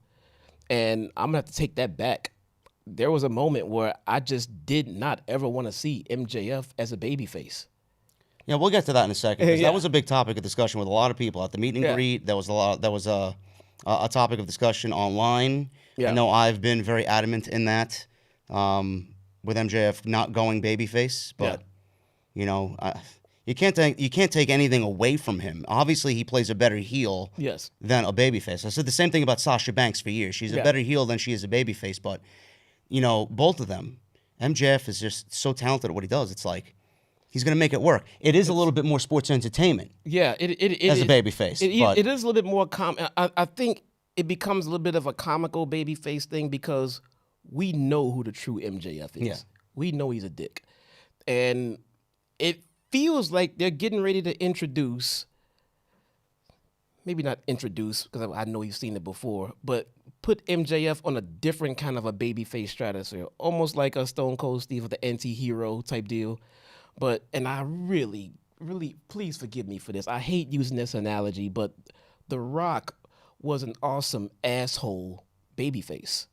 and I'm gonna have to take that back. There was a moment where I just did not ever want to see MJF as a babyface. Yeah, we'll get to that in a second. That was a big topic of discussion with a lot of people at the meet and greet. There was a topic of discussion online. I know I've been very adamant in that with MJF not going babyface, but you know, you can't take anything away from him. Obviously, he plays a better heel than a babyface. I said the same thing about Sasha Banks for years. She's a better heel than she is a babyface, but you know, both of them, MJF is just so talented at what he does. It's like he's going to make it work. It is a little bit more sports entertainment. Yeah, it as a babyface. It is a little bit more I think it becomes a little bit of a comical babyface thing because we know who the true MJF is. Yeah. We know he's a dick. And it feels like they're getting ready to introduce, maybe not introduce, because I know you've seen it before, but put MJF on a different kind of a babyface stratosphere, almost like a Stone Cold Steve, the anti-hero type deal. And I really, really, please forgive me for this. I hate using this analogy, but The Rock was an awesome asshole babyface.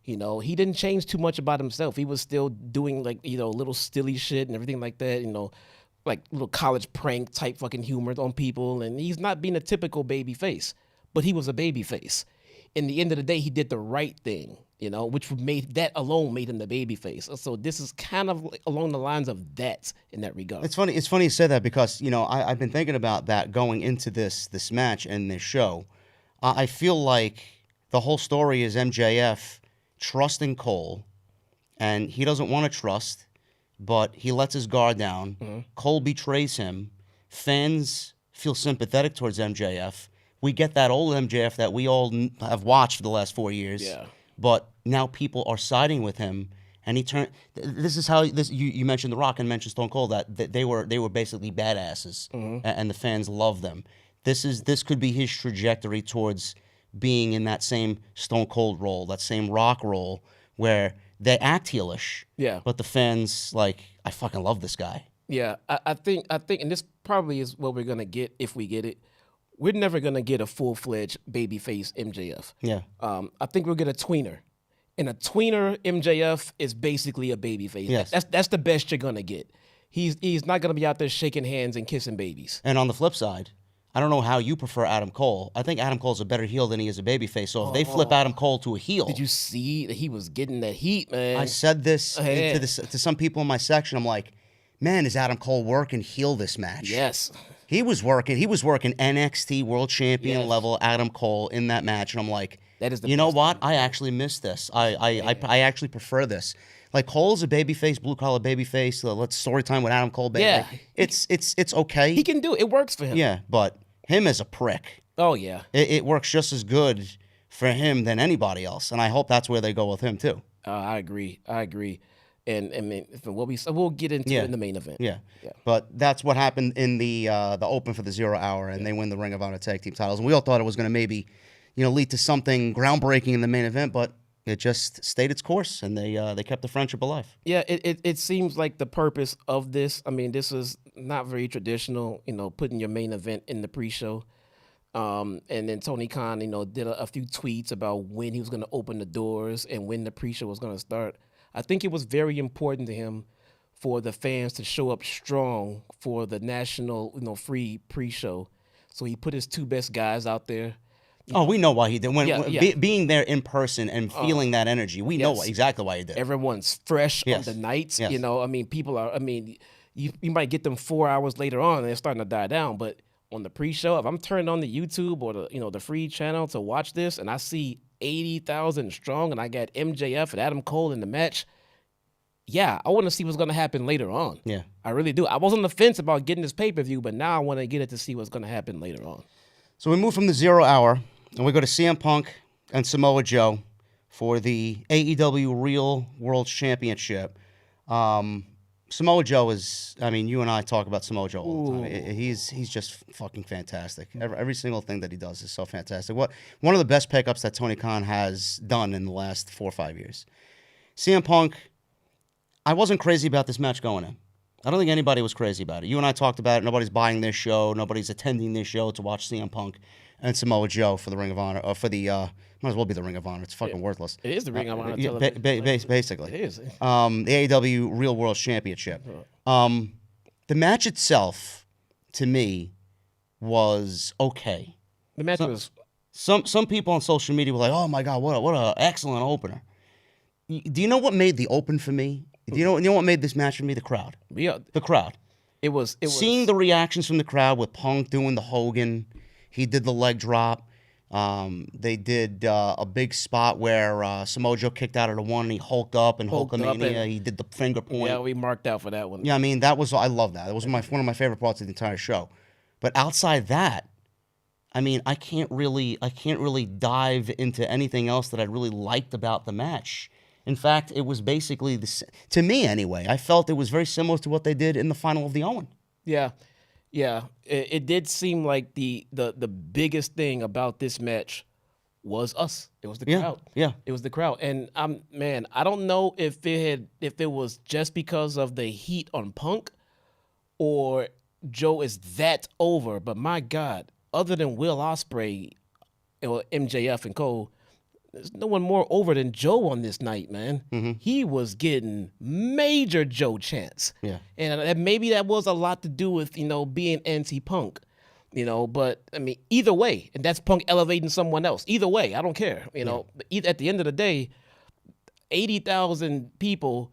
You know, he didn't change too much about himself. He was still doing like, you know, little silly shit and everything like that, you know, like little college prank type fucking humor on people. And he's not being a typical babyface, but he was a babyface. In the end of the day, he did the right thing, you know, which made him the babyface. So this is kind of along the lines of that in that regard. It's funny you said that because, you know, I've been thinking about that going into this match and this show. I feel like the whole story is MJF trusting Cole, and he doesn't want to trust, but he lets his guard down. Mm-hmm. Cole betrays him. Fans feel sympathetic towards MJF. We get that old MJF that we all have watched for the last 4 years. Yeah. But now people are siding with him, and he turned. This is how you mentioned The Rock and mentioned Stone Cold that they were basically badasses, and the fans love them. This could be his trajectory towards being in that same Stone Cold role, that same Rock role, where they act heelish. Yeah. But the fans I fucking love this guy. Yeah, I think, and this probably is what we're gonna get if we get it. We're never gonna get a full-fledged babyface MJF. Yeah. I think we'll get a tweener, and a tweener MJF is basically a babyface. Yes. That's the best you're gonna get. He's not gonna be out there shaking hands and kissing babies. And on the flip side, I don't know how you prefer Adam Cole. I think Adam Cole's a better heel than he is a babyface. So if they flip Adam Cole to a heel, did you see that he was getting that heat, man? I said this to some people in my section. I'm like, man, is Adam Cole working heel this match? Yes. He was working NXT World Champion level Adam Cole in that match, and I'm like, you know what? I actually miss this. I actually prefer this. Like Cole's a babyface, blue collar babyface. Let's story time with Adam Cole. Yeah, it's okay. He can do it. It works for him. Yeah, but him as a prick. Oh yeah, it works just as good for him than anybody else, and I hope that's where they go with him too. I agree. And I mean, we'll get into it in the main event. Yeah. But that's what happened in the open for the 0 hour, and they win the Ring of Honor tag team titles. And we all thought it was going to maybe, lead to something groundbreaking in the main event, but it just stayed its course, and they kept the friendship alive. Yeah, it seems like the purpose of this. I mean, this is not very traditional. Putting your main event in the pre-show. And then Tony Khan, did a few tweets about when he was going to open the doors and when the pre-show was going to start. I think it was very important to him for the fans to show up strong for the national, free pre-show. So he put his two best guys out there. We know why he did. Being there in person and feeling that energy, we know exactly why he did. Everyone's fresh on the nights. Yes. People are. You might get them 4 hours later on and they're starting to die down. But on the pre-show, if I'm turning on the YouTube or the free channel to watch this, and I see 80,000 strong, and I got MJF and Adam Cole in the match. Yeah, I want to see what's going to happen later on. Yeah, I really do. I was on the fence about getting this pay-per-view, but now I want to get it to see what's going to happen later on. So we move from the 0 hour, and we go to CM Punk and Samoa Joe for the AEW Real World Championship. Samoa Joe is, you and I talk about Samoa Joe all the time. He's just fucking fantastic. Every single thing that he does is so fantastic. One of the best pickups that Tony Khan has done in the last 4 or 5 years. CM Punk, I wasn't crazy about this match going in. I don't think anybody was crazy about it. You and I talked about it. Nobody's buying this show. Nobody's attending this show to watch CM Punk and Samoa Joe for the Ring of Honor, or for the, might as well be the Ring of Honor. It's fucking worthless. It is the Ring of Honor Yeah, television. basically. It is. The AEW Real World Championship. The match itself, to me, was okay. The match was. Some people on social media were like, "Oh my God, what an excellent opener." Do you know what made the open for me? Do you know what made this match for me? The crowd. Yeah. The crowd. It was Seeing the reactions from the crowd with Punk doing the Hogan. He did the leg drop. They did a big spot where Samoa Joe kicked out of the one and he hulked up and Hulkamania. He did the finger point. Yeah, we marked out for that one. Yeah, I mean, I love that. It was one of my favorite parts of the entire show. But outside that, I mean, I can't really dive into anything else that I really liked about the match. In fact, it was basically to me anyway. I felt it was very similar to what they did in the final of the Owen. Yeah. It did seem like the biggest thing about this match was us. It was the crowd. Yeah. It was the crowd. And I don't know if it was just because of the heat on Punk or Joe is that over. But my God, other than Will Ospreay or MJF and Cole, there's no one more over than Joe on this night, man. Mm-hmm. He was getting major Joe chants. Yeah. And maybe that was a lot to do with, being anti-Punk, but I mean, either way, and that's Punk elevating someone else. Either way, I don't care. At the end of the day, 80,000 people,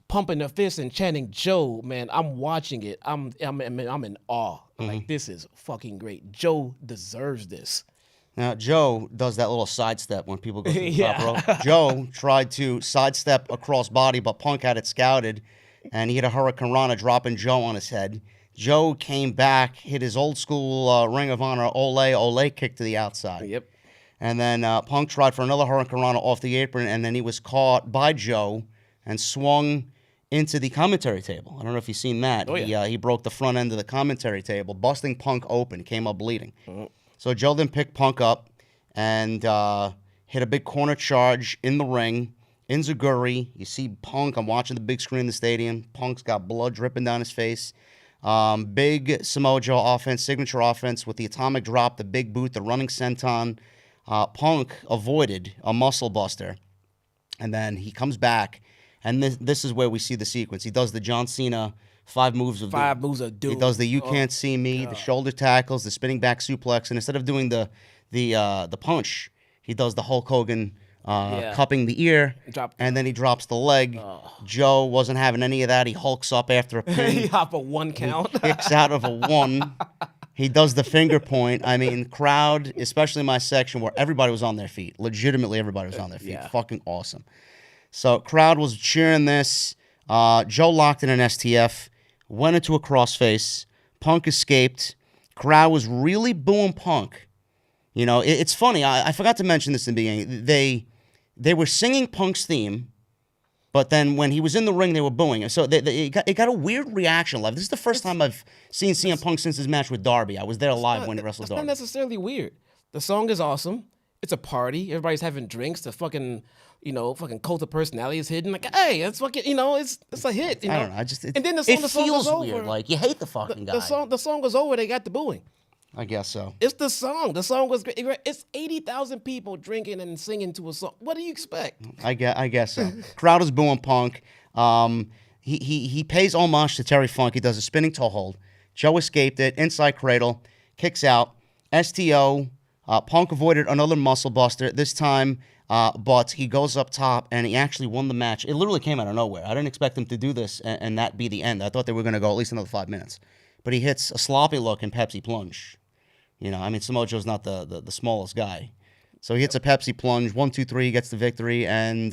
pumping their fists and chanting Joe, man, I'm watching it. I'm in awe. Mm-hmm. Like, this is fucking great. Joe deserves this. Now, Joe does that little sidestep when people go to the top rope. Joe tried to sidestep across body, but Punk had it scouted, and he hit a Hurricane Rana, dropping Joe on his head. Joe came back, hit his old school Ring of Honor Ole kick to the outside. Yep. And then Punk tried for another Hurricane Rana off the apron, and then he was caught by Joe and swung into the commentary table. I don't know if you've seen that. Oh, yeah. He broke the front end of the commentary table, busting Punk open, came up bleeding. Mm-hmm. So Joe then picked Punk up and hit a big corner charge in the ring. Enziguri, you see Punk. I'm watching the big screen in the stadium. Punk's got blood dripping down his face. Big Samoa Joe offense, signature offense with the atomic drop, the big boot, the running senton. Punk avoided a muscle buster. And then he comes back, and this is where we see the sequence. He does the John Cena Five moves of doom. He does the you can't see me, the shoulder tackles, the spinning back suplex, and instead of doing the punch, he does the Hulk Hogan cupping the ear, and then he drops the leg. Joe wasn't having any of that. He hulks up after a pin. He hop a 1 count. He kicks out of a 1. He does the finger point. I mean, crowd, especially my section where everybody was on their feet. Legitimately, everybody was on their feet. Yeah. Fucking awesome. So crowd was cheering this. Joe locked in an STF. Went into a crossface. Punk escaped. Crowd was really booing Punk. It's funny. I forgot to mention this in the beginning. They were singing Punk's theme, but then when he was in the ring, they were booing him. So it got a weird reaction live. This is the first time I've seen CM Punk since his match with Darby. I was there live when he wrestled Darby. It's not necessarily weird. The song is awesome. It's a party. Everybody's having drinks. The fucking cult of personality is hidden. Like, hey, it's fucking, it's a hit. I don't know. And then the song feels was weird. over. Like, you hate the fucking guy. The song was over. They got the booing. I guess so. It's the song. The song was great. It's 80,000 people drinking and singing to a song. What do you expect? I guess so. Crowd is booing Punk. He pays homage to Terry Funk. He does a spinning toe hold. Joe escaped it. Inside cradle. Kicks out. STO. Punk avoided another muscle buster. This time, but he goes up top, and he actually won the match. It literally came out of nowhere. I didn't expect him to do this and that be the end. I thought they were going to go at least another 5 minutes. But he hits a sloppy look and Pepsi plunge. Samoa Joe's not the smallest guy. So he hits a Pepsi plunge. 1, 2, 3, he gets the victory. And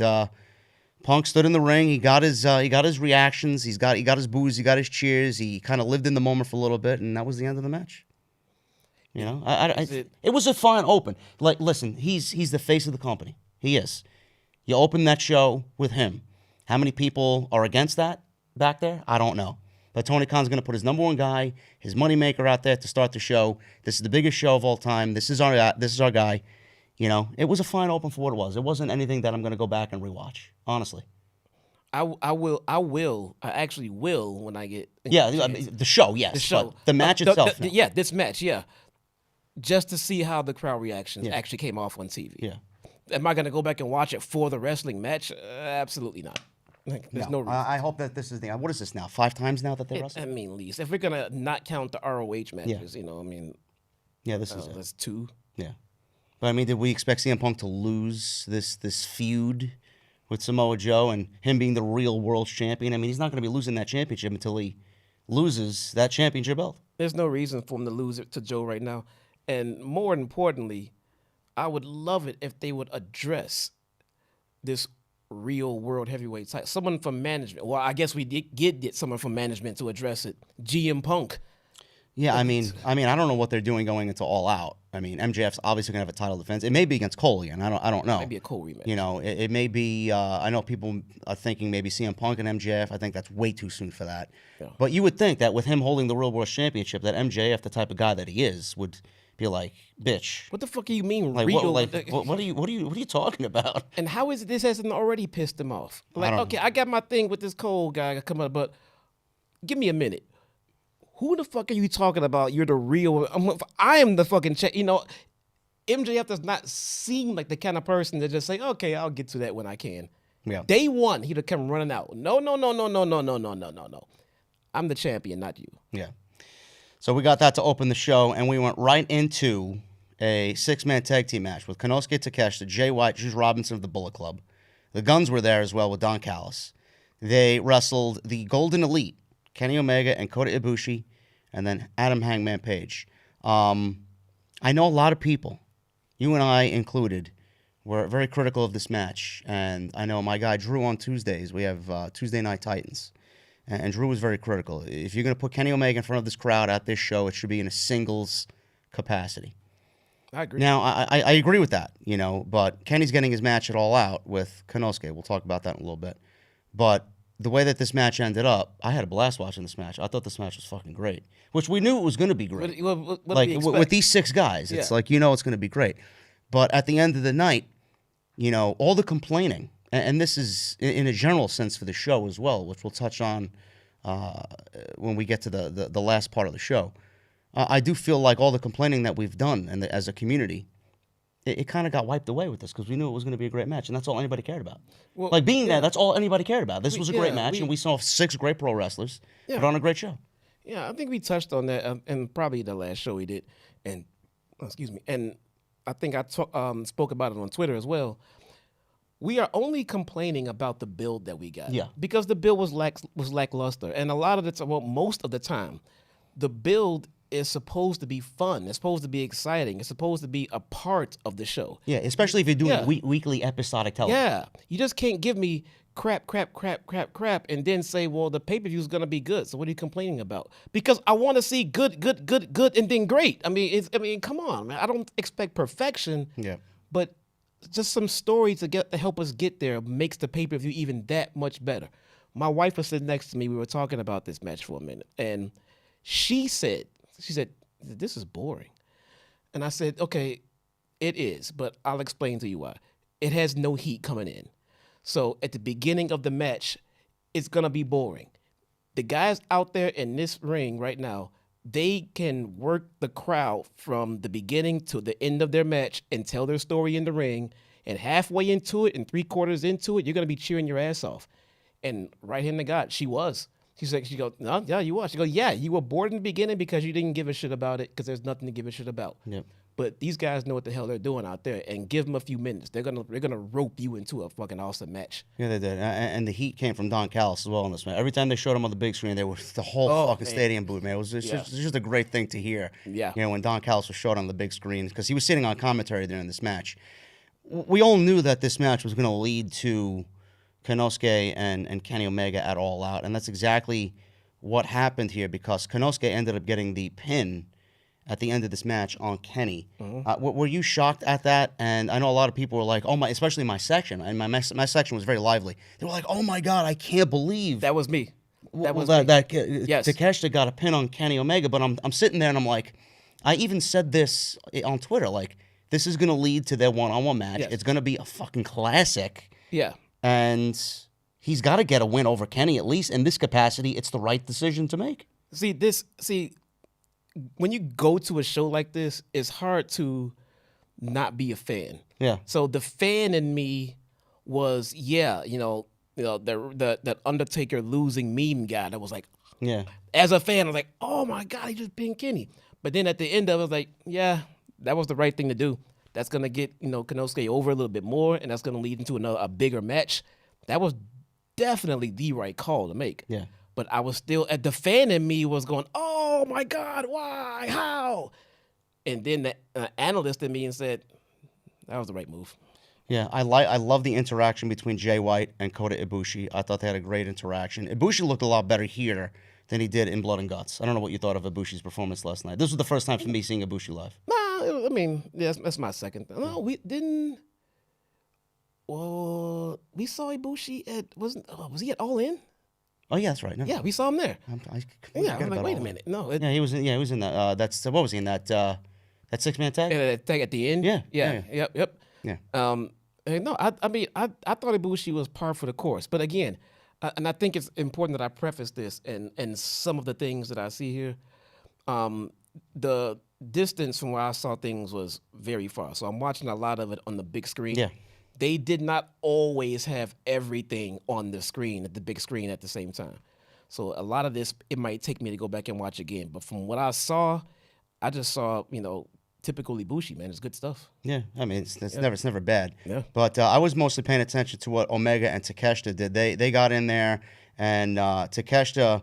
Punk stood in the ring. He got his reactions. He got his boos. He got his cheers. He kind of lived in the moment for a little bit, and that was the end of the match. It was a fine open. Like, listen, he's the face of the company. He is. You open that show with him. How many people are against that back there? I don't know. But Tony Khan's going to put his number one guy, his moneymaker out there to start the show. This is the biggest show of all time. This is our guy. It was a fine open for what it was. It wasn't anything that I'm going to go back and rewatch, honestly. I actually will when I get Yeah, I mean, the show, yes. the show. But the match itself, no. Yeah, this match, yeah. Just to see how the crowd reactions Yeah. actually came off on TV. Yeah. Am I going to go back and watch it for the wrestling match? Absolutely not. Like, there's no reason. I hope that this is what is this now? 5 times now that they I wrestle? mean, at least if we're gonna not count the ROH matches, I mean, Yeah, this is it. that's 2. Yeah. But I mean, did we expect CM Punk to lose this feud with Samoa Joe and him being the real world champion? I mean, he's not going to be losing that championship until he loses that championship belt. There's no reason for him to lose it to Joe right now. And more importantly, I would love it if they would address this real world heavyweight title. Someone from management. Well, I guess we did get someone from management to address it. GM Punk. Yeah, I mean, I don't know what they're doing going into All Out. I mean, MJF's obviously gonna have a title defense. It may be against Cole again. I don't know. Maybe a Cole rematch. You know, it may be. I know people are thinking maybe CM Punk and MJF. I think that's way too soon for that. Yeah. But you would think that with him holding the Real World Championship, that MJF, the type of guy that he is, would be like, bitch. What the fuck do you mean Like, real? what are you talking about? And how is it this hasn't already pissed him off? Like, don't okay, I got my thing with this Cole guy coming up, but give me a minute. Who the fuck are you talking about? You're the real. I am the fucking. MJF does not seem like the kind of person to just say, okay, I'll get to that when I can. Yeah. Day one, he'd have come running out. No. I'm the champion, not you. Yeah. So we got that to open the show, and we went right into a 6-man tag team match with Konosuke Takeshita, Jay White, Juice Robinson of the Bullet Club. The Guns were there as well with Don Callis. They wrestled the Golden Elite, Kenny Omega and Kota Ibushi, and then Adam Hangman Page. I know a lot of people, you and I included, were very critical of this match. And I know my guy Drew on Tuesdays, we have Tuesday Night Titans. And Drew was very critical. If you're going to put Kenny Omega in front of this crowd at this show, it should be in a singles capacity. I agree. Now, I agree with that, but Kenny's getting his match at All Out with Konosuke. We'll talk about that in a little bit. But the way that this match ended up, I had a blast watching this match. I thought this match was fucking great, which we knew it was going to be great. What like with these 6 guys, it's like it's going to be great. But at the end of the night, all the complaining, and this is in a general sense for the show as well, which we'll touch on when we get to the last part of the show. I do feel like all the complaining that we've done and as a community, it kind of got wiped away with this because we knew it was going to be a great match, and that's all anybody cared about. Well, like being there, that's all anybody cared about. This was a great match, and we saw 6 great pro wrestlers put on a great show. Yeah, I think we touched on that, and probably the last show we did, and I think I spoke about it on Twitter as well. We are only complaining about the build that we got, because the build was lackluster, and a lot of the time, most of the time, the build is supposed to be fun. It's supposed to be exciting. It's supposed to be a part of the show. Yeah, especially if you're doing weekly episodic television. Yeah, you just can't give me crap, and then say, well, the pay-per-view is going to be good. So what are you complaining about? Because I want to see good, and then great. I mean, come on, man. I don't expect perfection. Yeah. But just some story to help us get there makes the pay-per-view even that much better. My wife was sitting next to me. We were talking about this match for a minute, and she said, this is boring. And I said, okay, it is, but I'll explain to you why. It has no heat coming in. So at the beginning of the match, it's going to be boring. The guys out there in this ring right now, they can work the crowd from the beginning to the end of their match and tell their story in the ring. And halfway into it and 3/4 into it, you're going to be cheering your ass off. And right hand to God, she was. She goes, no, yeah, you was. She goes, yeah, you were bored in the beginning because you didn't give a shit about it because there's nothing to give a shit about. Yep. But these guys know what the hell they're doing out there, and give them a few minutes. They're gonna rope you into a fucking awesome match. Yeah, they did, and the heat came from Don Callis as well in this match. Every time they showed him on the big screen, they were the whole fucking stadium booed, man. It was just a great thing to hear. Yeah. When Don Callis was showed on the big screen because he was sitting on commentary during this match. We all knew that this match was going to lead to Konosuke and Kenny Omega at All Out, and that's exactly what happened here because Konosuke ended up getting the pin at the end of this match on Kenny. Mm-hmm. Were you shocked at that? And I know a lot of people were like, oh my, especially my section, and my section was very lively. They were like, oh my God, I can't believe. That was me. Yes. Takeshita got a pin on Kenny Omega, but I'm sitting there and I'm like, I even said this on Twitter, like, this is going to lead to their one-on-one match. Yes. It's going to be a fucking classic. Yeah. And he's got to get a win over Kenny, at least in this capacity. It's the right decision to make. See, when you go to a show like this, it's hard to not be a fan. Yeah. So the fan in me was, the Undertaker losing meme guy that was like, Yeah. as a fan, I was like, oh my God, he just pinned Kenny. But then at the end of it, I was like, yeah, that was the right thing to do. That's going to get, Konosuke over a little bit more, and that's going to lead into a bigger match. That was definitely the right call to make. Yeah. But I was still, the fan in me was going, oh my God, why, how? And then the analyst in me said, that was the right move. Yeah, I love the interaction between Jay White and Kota Ibushi. I thought they had a great interaction. Ibushi looked a lot better here than he did in Blood and Guts. I don't know what you thought of Ibushi's performance last night. This was the first time for me seeing Ibushi live. Nah, I mean, yeah, that's my second. No, we didn't. Well, we saw Ibushi at was he at All In? Oh yeah, that's right. No. Yeah, we saw him there. I I'm like, wait a minute. No, yeah, he was in that. That's what was he in that? That 6-man tag. that tag at the end. Yeah. Yep. Yeah. No, I mean, I thought Ibushi was par for the course, but again, and I think it's important that I preface this and some of the things that I see here. The distance from where I saw things was very far, so I'm watching a lot of it on the big screen. Yeah. They did not always have everything on the screen at the big screen at the same time. So a lot of this, it might take me to go back and watch again. But from what I saw, I just saw, typical Ibushi, man. It's good stuff. Yeah, I mean, it's never bad. Yeah. But I was mostly paying attention to what Omega and Takeshita did. They got in there, and Takeshita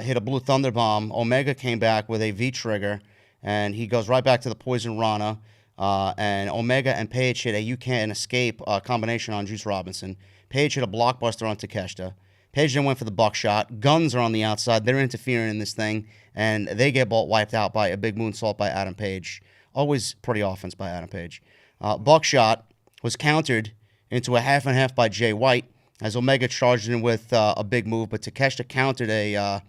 hit a Blue Thunder Bomb. Omega came back with a V-trigger, and he goes right back to the Poison Rana. And Omega and Paige hit a You Can't Escape combination on Juice Robinson. Paige hit a blockbuster on Takeshita. Paige then went for the buckshot. Guns are on the outside. They're interfering in this thing, and they get bolt wiped out by a big moonsault by Adam Page. Always pretty offense by Adam Page. Buckshot was countered into a half and half by Jay White as Omega charged in with a big move, but Takeshita countered a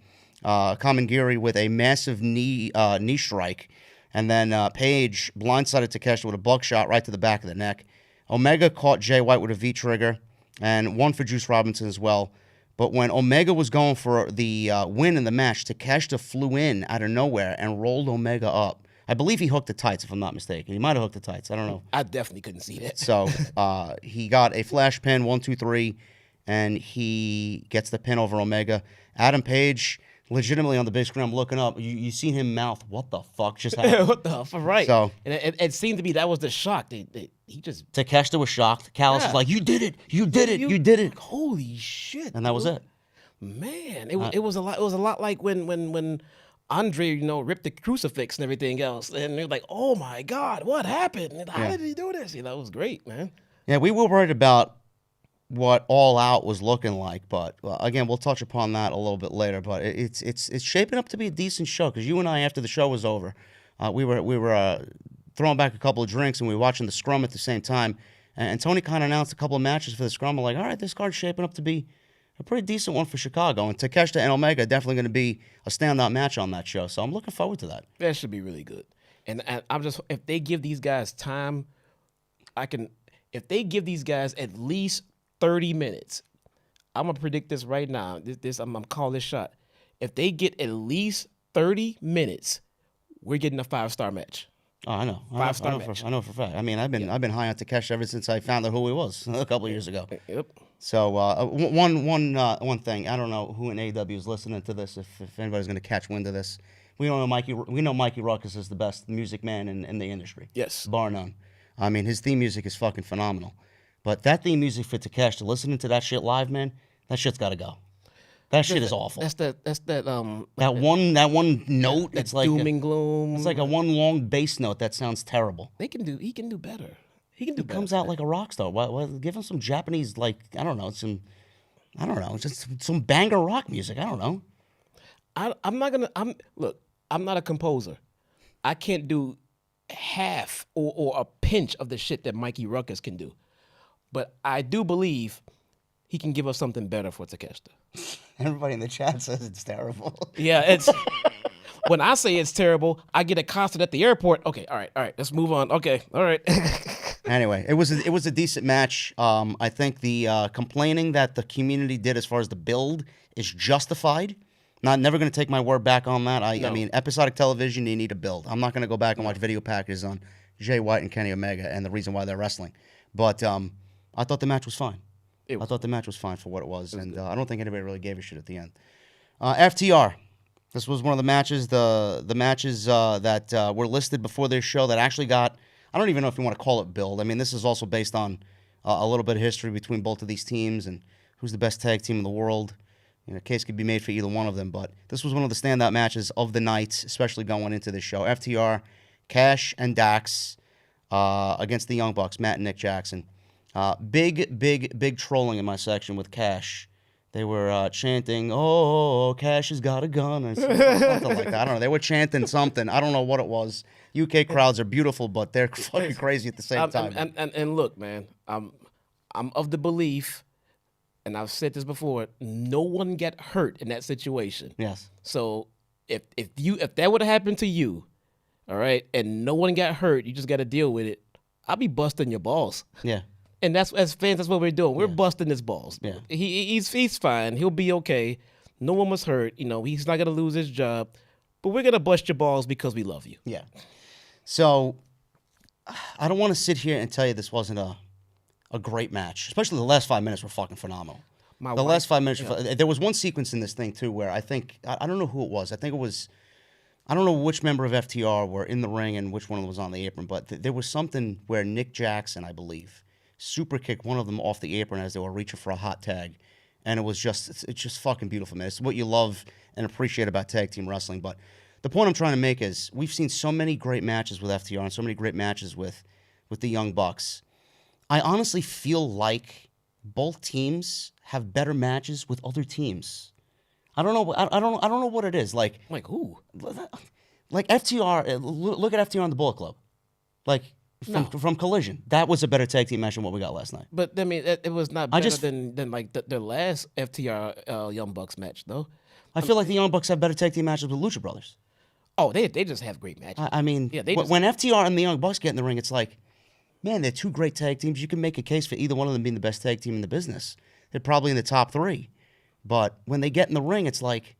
Kamingiri with a massive knee strike. And then Page blindsided Takeshita with a buckshot right to the back of the neck. Omega caught Jay White with a V-trigger and one for Juice Robinson as well. But when Omega was going for the win in the match, Takeshita flew in out of nowhere and rolled Omega up. I believe he hooked the tights, if I'm not mistaken. He might have hooked the tights. I don't know. I definitely couldn't see that. So he got a flash pin, 1, 2, 3, and he gets the pin over Omega. Adam Page, legitimately on the big screen, I'm looking up. You seen him mouth, "What the fuck just happened?" What the fuck? Right. So, and it seemed to be that was the shock. He just Takeshita was shocked. Callis was like, "You did it! You did it! You did it!" Like, holy shit! And that was it. Man, it was a lot. It was a lot like when Andre, ripped the crucifix and everything else, and they're like, "Oh my God, what happened? And how did he do this?" It was great, man. Yeah, we were worried about what All Out was looking like, but again, we'll touch upon that a little bit later. But it's shaping up to be a decent show because you and I, after the show was over, we were throwing back a couple of drinks and we were watching the scrum at the same time. And Tony kind of announced a couple of matches for the scrum. I'm like, all right, this card's shaping up to be a pretty decent one for Chicago. And Takeshita and Omega are definitely going to be a standout match on that show. So I'm looking forward to that. That should be really good. And I'm just, if they give these guys time, if they give these guys at least 30 minutes, I'm going to predict this right now. I'm going to call this shot. If they get at least 30 minutes, we're getting a 5-star match. Oh, I know. 5-star match. I know for a fact. I mean, I've been high on Takeshita ever since I found out who he was a couple of years ago. Yep. So one thing, I don't know who in AEW is listening to this. If anybody's going to catch wind of this, we know Mikey Ruckus is the best music man in the industry. Yes, bar none. I mean, his theme music is fucking phenomenal. But that theme music for Takeshita, listening to that shit live, man, that shit's got to go. That shit is awful. That one note. It's like doom and gloom. It's like a one long bass note that sounds terrible. He can do better. He comes out like a rock star. Well, give him some Japanese, just some banger rock music. I don't know. I'm not a composer. I can't do half or a pinch of the shit that Mikey Ruckus can do. But I do believe he can give us something better for Takeshita. Everybody in the chat says it's terrible. Yeah, it's when I say it's terrible, I get accosted at the airport. Okay, all right, let's move on. Okay, all right. Anyway, it was a decent match. I think the complaining that the community did as far as the build is justified. Never going to take my word back on that. I mean, episodic television, you need a build. I'm not going to go back and watch video packages on Jay White and Kenny Omega and the reason why they're wrestling. But I thought the match was fine. I thought the match was fine for what it was, and I don't think anybody really gave a shit at the end. FTR. This was one of the matches, the matches that were listed before this show that actually got, I don't even know if you want to call it build. I mean, this is also based on a little bit of history between both of these teams and who's the best tag team in the world. You know, a case could be made for either one of them, but this was one of the standout matches of the night, especially going into this show. FTR, Cash and Dax against the Young Bucks, Matt and Nick Jackson. Big trolling in my section with Cash. They were chanting, "Oh, Cash has got a gun," or something like that. I don't know. They were chanting something. I don't know what it was. UK crowds are beautiful, but they're fucking crazy at the same time. And look, man, I'm of the belief, and I've said this before, no one got hurt in that situation. Yes. So if that would have happened to you, all right, and no one got hurt, you just got to deal with it. I'll be busting your balls. Yeah. And that's, as fans, that's what we're doing. We're busting his balls. Yeah. He's fine. He'll be okay. No one was hurt. You know, he's not gonna lose his job. But we're gonna bust your balls because we love you. Yeah. So I don't want to sit here and tell you this wasn't a great match. Especially the last 5 minutes were fucking phenomenal. Last 5 minutes. Yeah. There was one sequence in this thing too where I think I don't know who it was. I think it was. I don't know which member of FTR were in the ring and which one was on the apron, but there was something where Nick Jackson, I believe, super kicked one of them off the apron as they were reaching for a hot tag, and it's just fucking beautiful, man. It's what you love and appreciate about tag team wrestling. But the point I'm trying to make is we've seen so many great matches with FTR and so many great matches with the Young Bucks. I honestly feel like both teams have better matches with other teams. I don't know. I don't know what it is. Like who? Like FTR. Look at FTR on the Bullet Club. Like. From Collision, that was a better tag team match than what we got last night. But I mean, it was not better than like the last FTR Young Bucks match, though. I feel like the Young Bucks have better tag team matches with Lucha Brothers. Oh, they just have great matches. I mean, yeah, when FTR and the Young Bucks get in the ring, it's like, man, they're two great tag teams. You can make a case for either one of them being the best tag team in the business. They're probably in the top three. But when they get in the ring, it's like,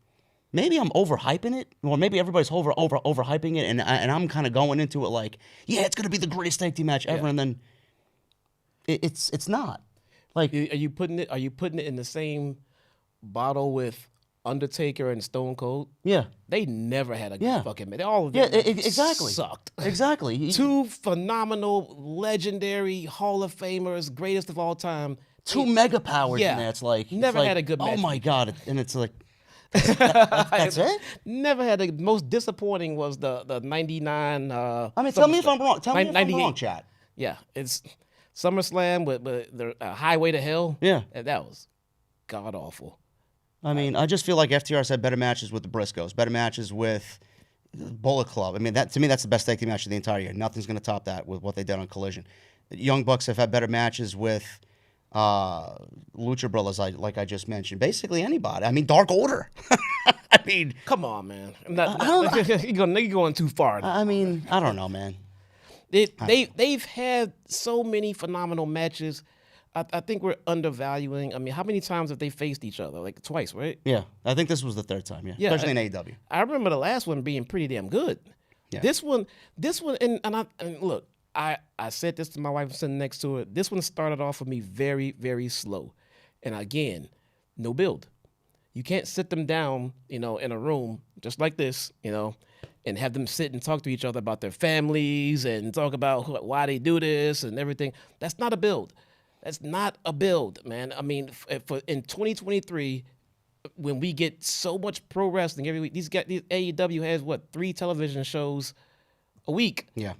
maybe I'm overhyping it, or maybe everybody's overhyping it, and I'm kind of going into it like, yeah, it's gonna be the greatest tag team match ever, and then it's not. Like, are you putting it in the same bottle with Undertaker and Stone Cold? Yeah, they never had a good fucking match. All of them exactly sucked. Exactly. Two phenomenal, legendary Hall of Famers, greatest of all time. Two mega powers in there. It's like never had a good match. Oh my god! And it's like. That's it? Never had the most disappointing was the 99. I mean, tell me if I'm wrong. Tell me if I'm wrong, chat. Yeah, it's SummerSlam with the Highway to Hell. Yeah. And that was god awful. I mean, I just feel like FTR's had better matches with the Briscoes, better matches with Bullet Club. I mean, to me, that's the best tag team match of the entire year. Nothing's going to top that with what they did on Collision. The Young Bucks have had better matches with Lucha Brothers, like I just mentioned. Basically anybody. I mean, Dark Order. I mean, come on, man. You're going too far. I mean, I don't know, man. They've had so many phenomenal matches. I think we're undervaluing. I mean, how many times have they faced each other? Like twice, right? Yeah, I think this was the third time. Yeah, especially in AEW. I remember the last one being pretty damn good. Yeah. This one, and look. I said this to my wife sitting next to her. This one started off for me very, very slow. And again, no build. You can't sit them down, in a room just like this, and have them sit and talk to each other about their families and talk about why they do this and everything. That's not a build. That's not a build, man. I mean, in 2023, when we get so much pro wrestling every week, these AEW has 3 television shows a week. Yeah.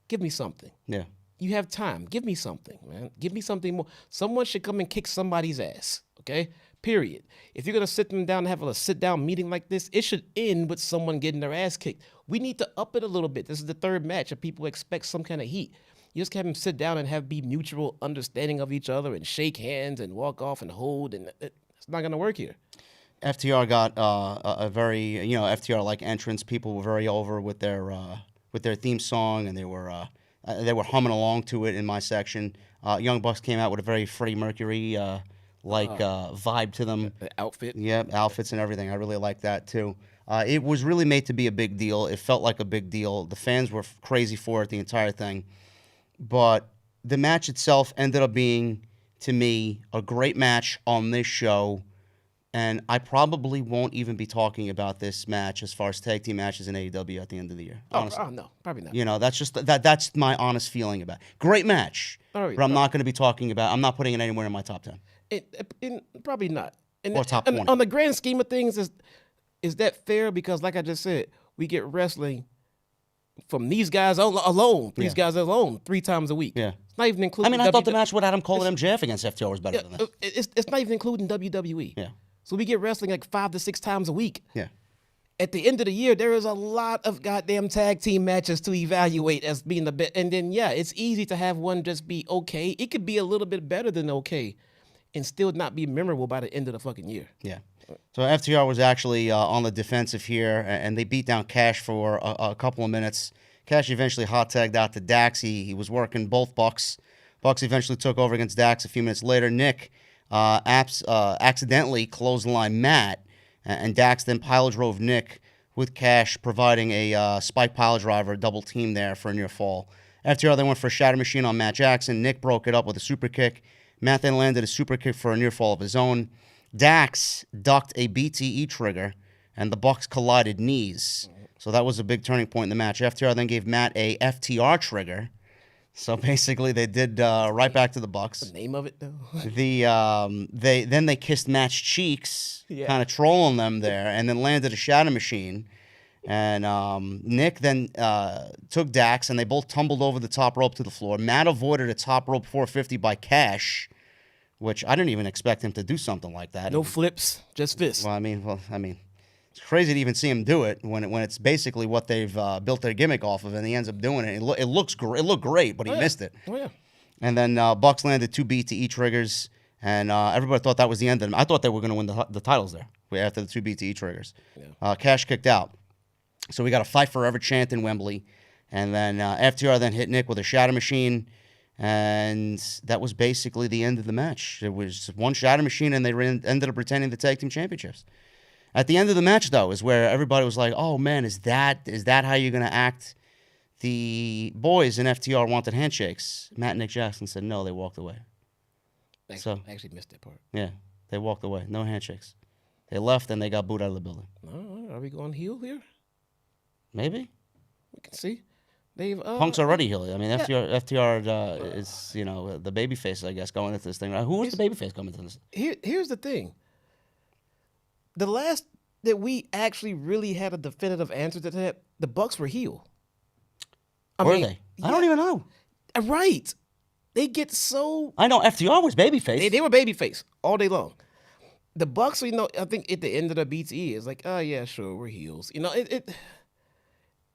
Give me something. Yeah. You have time. Give me something, man. Give me something more. Someone should come and kick somebody's ass, okay? Period. If you're going to sit them down and have a sit-down meeting like this, it should end with someone getting their ass kicked. We need to up it a little bit. This is the third match, and people expect some kind of heat. You just have them sit down and be mutual understanding of each other and shake hands and walk off and hold, and it's not going to work here. FTR got a very, FTR-like entrance. People were very over with their theme song, and they were They were humming along to it in my section. Young Bucks came out with a very Freddie Mercury vibe to them. The outfit. Yeah, outfits and everything. I really like that too. It was really made to be a big deal. It felt like a big deal. The fans were crazy for it, the entire thing. But the match itself ended up being, to me, a great match on this show. And I probably won't even be talking about this match as far as tag team matches in AEW at the end of the year. Honestly. Oh, no, probably not. You know, that's just that's my honest feeling about it. Great match, but I'm not going to be talking about. I'm not putting it anywhere in my top 10. Probably not. Or top 20. On the grand scheme of things, is that fair? Because like I just said, we get wrestling from these guys alone. These guys alone 3 times a week. Yeah. It's not even including. I mean, I thought the match with Adam Cole and MJF against FTR was better than this. It's not even including WWE. Yeah. So we get wrestling like 5 to 6 times a week. Yeah. At the end of the year, there is a lot of goddamn tag team matches to evaluate as being the best. And then, it's easy to have one just be okay. It could be a little bit better than okay and still not be memorable by the end of the fucking year. Yeah. So FTR was actually on the defensive here, and they beat down Cash for a couple of minutes. Cash eventually hot tagged out to Dax. He was working both Bucks. Bucks eventually took over against Dax a few minutes later. Nick accidentally clothesline Matt, and Dax then pile drove Nick with Cash providing a spike pile driver, double team there for a near fall. FTR then went for a shatter machine on Matt Jackson. Nick broke it up with a super kick. Matt then landed a super kick for a near fall of his own. Dax ducked a BTE trigger, and the Bucks collided knees. So that was a big turning point in the match. FTR then gave Matt a FTR trigger. So basically, they did right back to the Bucks. The name of it, though. They kissed Matt's cheeks, kind of trolling them there, and then landed a shatter machine. And Nick then took Dax, and they both tumbled over the top rope to the floor. Matt avoided a top rope 450 by Cash, which I didn't even expect him to do something like that. No flips, just fists. Well, I mean, it's crazy to even see him do it when it's basically what they've built their gimmick off of, and he ends up doing it. It looked great, but he missed it. Oh, yeah. And then Bucks landed 2 BTE triggers, and everybody thought that was the end of them. I thought they were going to win the titles there after the 2 BTE triggers. Yeah. Cash kicked out. So we got a fight forever chant in Wembley. And then FTR then hit Nick with a shatter machine, and that was basically the end of the match. It was one shatter machine, and they ended up retaining the Tag Team Championships. At the end of the match, though, is where everybody was like, oh, man, is that how you're going to act? The boys in FTR wanted handshakes. Matt and Nick Jackson said no, they walked away. I actually missed that part. Yeah, they walked away. No handshakes. They left, and they got booed out of the building. Are we going heel here? Maybe. We can see. They've Punk's already heel. I mean, FTR is, the babyface, I guess, going into this thing. Who was the babyface coming into this? Here's the thing. The last that we actually really had a definitive answer to that, the Bucks were heel. Were they? I don't even know. Right. They get so... I know FTR was babyface. They were babyface all day long. The Bucks, I think at the end of the BTE, is like, oh, yeah, sure, we're heels.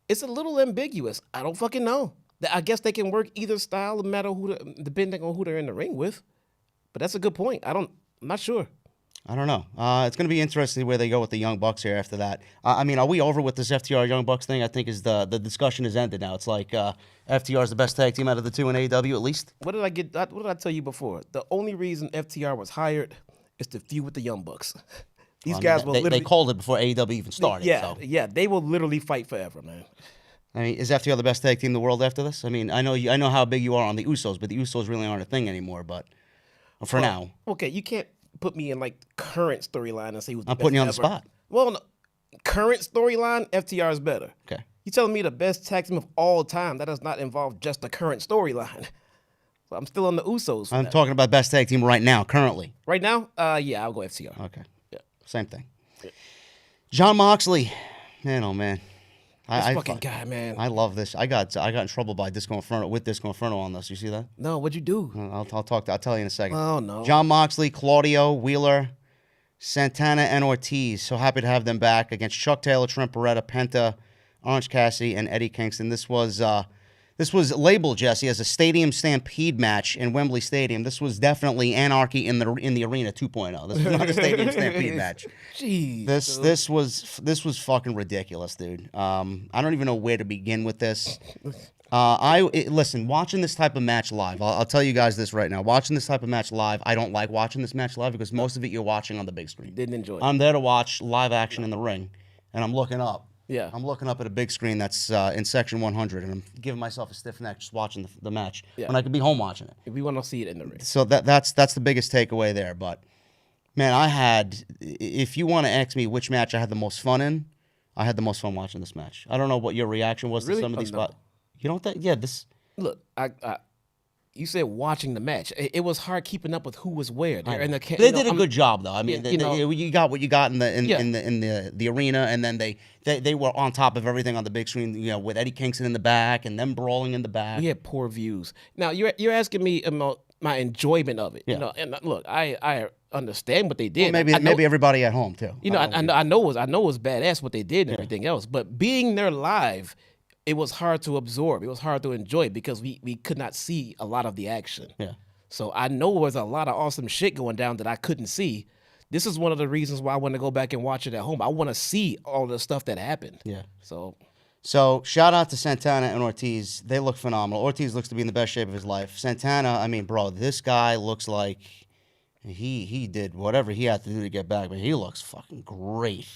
It's a little ambiguous. I don't fucking know. I guess they can work either style, no matter depending on who they're in the ring with. But that's a good point. I'm not sure. I don't know. It's going to be interesting where they go with the Young Bucks here after that. I mean, are we over with this FTR Young Bucks thing? I think is the discussion is ended now. It's like FTR is the best tag team out of the 2 in AEW at least. What did I tell you before? The only reason FTR was hired is to feud with the Young Bucks. These guys will literally... They called it before AEW even started. Yeah, they will literally fight forever, man. I mean, is FTR the best tag team in the world after this? I mean, I know how big you are on the Usos, but the Usos really aren't a thing anymore. But for now, okay, you can't put me in like current storyline and say who's the best. I'm putting you on ever. the spot. Well, no, current storyline, FTR is better. Okay, you telling me the best tag team of all time? That does not involve just the current storyline. So I'm still on the Usos. I'm talking about best tag team right now, currently. Right now, yeah, I'll go FTR. Okay, yeah, same thing. Yeah. John Moxley, man, oh man. This fucking guy, man. I love this. I got in trouble by Disco Inferno on this. You see that? No, what'd you do? I'll tell you in a second. Oh no. John Moxley, Claudio, Wheeler, Santana, and Ortiz. So happy to have them back against Chuck Taylor, Trent Beretta, Penta, Orange Cassidy, and Eddie Kingston. This was labeled, Jesse, as a Stadium Stampede match in Wembley Stadium. This was definitely Anarchy in the Arena 2.0. This was not a Stadium Stampede match. Jeez. This was fucking ridiculous, dude. I don't even know where to begin with this. Listen, watching this type of match live, I'll tell you guys this right now. Watching this type of match live, I don't like watching this match live because most of it you're watching on the big screen. Didn't enjoy it. I'm there to watch live action in the ring, and I'm looking up. Yeah. I'm looking up at a big screen that's in section 100, and I'm giving myself a stiff neck just watching the match when I could be home watching it. We want to see it in the ring. So that's the biggest takeaway there. But, man, if you want to ask me which match I had the most fun in, I had the most fun watching this match. I don't know what your reaction was to some of these spots. You don't think? Yeah, this... Look, you said watching the match. It was hard keeping up with who was where. They did a good job, though. I mean, you got what you got in the arena, and then they were on top of everything on the big screen. With Eddie Kingston in the back and them brawling in the back. We had poor views. Now you're asking me about my enjoyment of it. Yeah. And look, I understand what they did. Well, maybe everybody at home too. I know it was badass what they did and everything else. But being there live, it was hard to absorb. It was hard to enjoy because we could not see a lot of the action. Yeah. So I know there was a lot of awesome shit going down that I couldn't see. This is one of the reasons why I want to go back and watch it at home. I want to see all the stuff that happened. Yeah. So shout out to Santana and Ortiz. They look phenomenal. Ortiz looks to be in the best shape of his life. Santana, I mean, bro, this guy looks like he did whatever he had to do to get back, but he looks fucking great.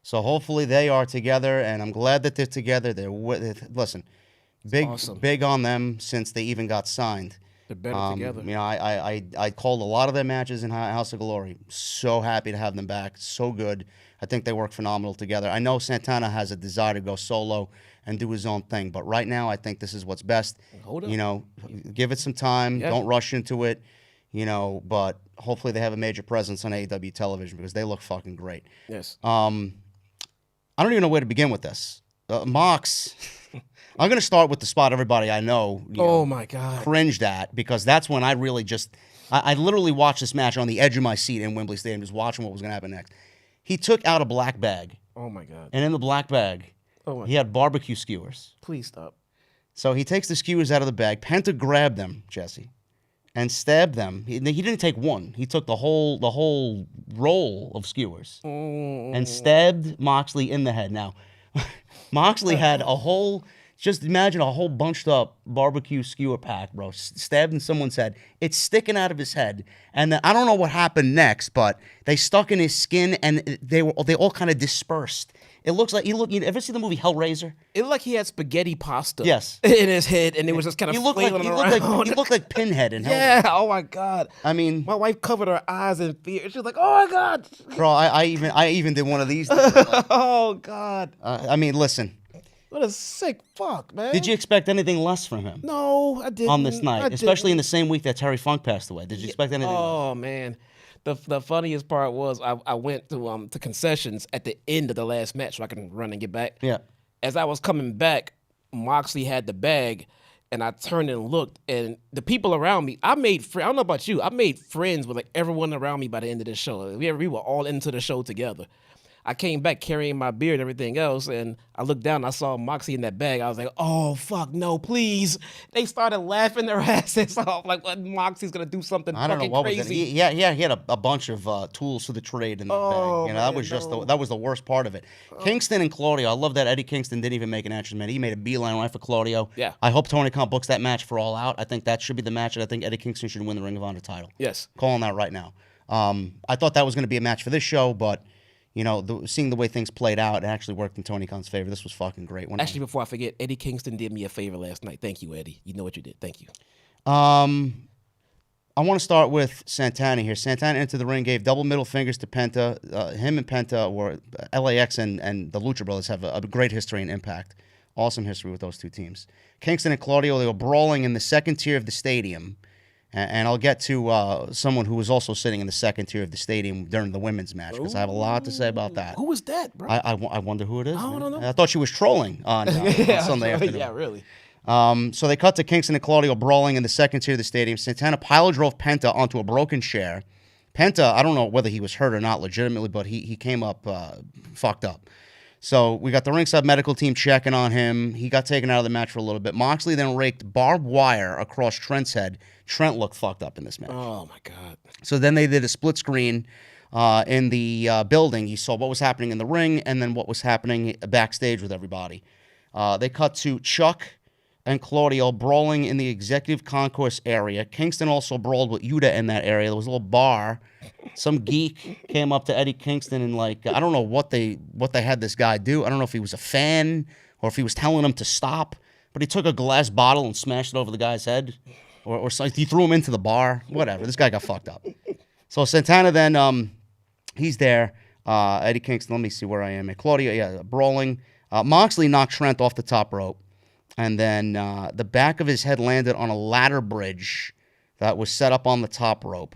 So hopefully they are together, and I'm glad that they're together. Listen, big on them since they even got signed. they're better together. I called a lot of their matches in House of Glory. So happy to have them back. So good. I think they work phenomenal together. I know Santana has a desire to go solo and do his own thing, but right now I think this is what's best. Hold up. Give it some time. Yeah. Don't rush into it. But hopefully they have a major presence on AEW television because they look fucking great. Yes. I don't even know where to begin with this. Mox, I'm going to start with the spot everybody I know, Oh my God. cringed at, because that's when I really I literally watched this match on the edge of my seat in Wembley Stadium, just watching what was going to happen next. He took out a black bag, Oh my God. and in the black bag, he had barbecue skewers. Please stop. So he takes the skewers out of the bag. Penta grabbed them, Jesse, and stabbed them. He didn't take one. He took the whole roll of skewers and stabbed Moxley in the head. Now, Moxley had just imagine a whole bunched up barbecue skewer pack, bro, stabbed in someone's head. It's sticking out of his head. And then, I don't know what happened next, but they stuck in his skin and they all kind of dispersed. It looks like you ever see the movie Hellraiser? It looked like he had spaghetti pasta. Yes. In his head, and it was just kind of flailing around. He looked like Pinhead in Hellraiser. Yeah. Oh my God. I mean, my wife covered her eyes in fear. She was like, "Oh my God." Bro, I even did one of these. Oh God. I mean, listen. What a sick fuck, man. Did you expect anything less from him? No, I didn't. On this night, especially in the same week that Terry Funk passed away. Did you expect anything? Oh man. The funniest part was I went to concessions at the end of the last match so I can run and get back. Yeah. As I was coming back, Moxley had the bag, and I turned and looked, and the people around me, I don't know about you, I made friends with like everyone around me by the end of the show. We were all into the show together. I came back carrying my beer and everything else, and I looked down and I saw Moxie in that bag. I was like, oh, fuck, no, please. They started laughing their asses off, like, what, Moxie's going to do something I don't know what crazy. He had a bunch of tools for the trade in that bag. That was that was the worst part of it. Kingston and Claudio, I love that Eddie Kingston didn't even make an entrance, man. He made a beeline right for Claudio. Yeah. I hope Tony Khan books that match for All Out. I think that should be the match, and I think Eddie Kingston should win the Ring of Honor title. Yes. Calling that right now. I thought that was going to be a match for this show, but seeing the way things played out, it actually worked in Tony Khan's favor. This was fucking great. Actually, before I forget, Eddie Kingston did me a favor last night. Thank you, Eddie. You know what you did. Thank you. I want to start with Santana here. Santana entered the ring, gave double middle fingers to Penta. Him and Penta, or LAX and the Lucha Brothers, have a great history and Impact. Awesome history with those two teams. Kingston and Claudio, they were brawling in the second tier of the stadium. And I'll get to someone who was also sitting in the second tier of the stadium during the women's match, because I have a lot to say about that. Who was that, bro? I wonder who it is. I don't know. I thought she was trolling on Sunday afternoon. Yeah, really. So they cut to Kingston and Claudio brawling in the second tier of the stadium. Santana pile drove Penta onto a broken chair. Penta, I don't know whether he was hurt or not legitimately, but he came up fucked up. So we got the ringside medical team checking on him. He got taken out of the match for a little bit. Moxley then raked barbed wire across Trent's head. Trent looked fucked up in this match. Oh, my God. So then they did a split screen in the building. You saw what was happening in the ring and then what was happening backstage with everybody. They cut to Chuck and Claudio brawling in the executive concourse area. Kingston also brawled with Yuta in that area. There was a little bar. Some geek came up to Eddie Kingston and I don't know what they had this guy do. I don't know if he was a fan or if he was telling him to stop. But he took a glass bottle and smashed it over the guy's head, or he threw him into the bar. Whatever. This guy got fucked up. So Santana then he's there. Eddie Kingston. Let me see where I am. Claudio, brawling. Moxley knocked Trent off the top rope. And then the back of his head landed on a ladder bridge that was set up on the top rope.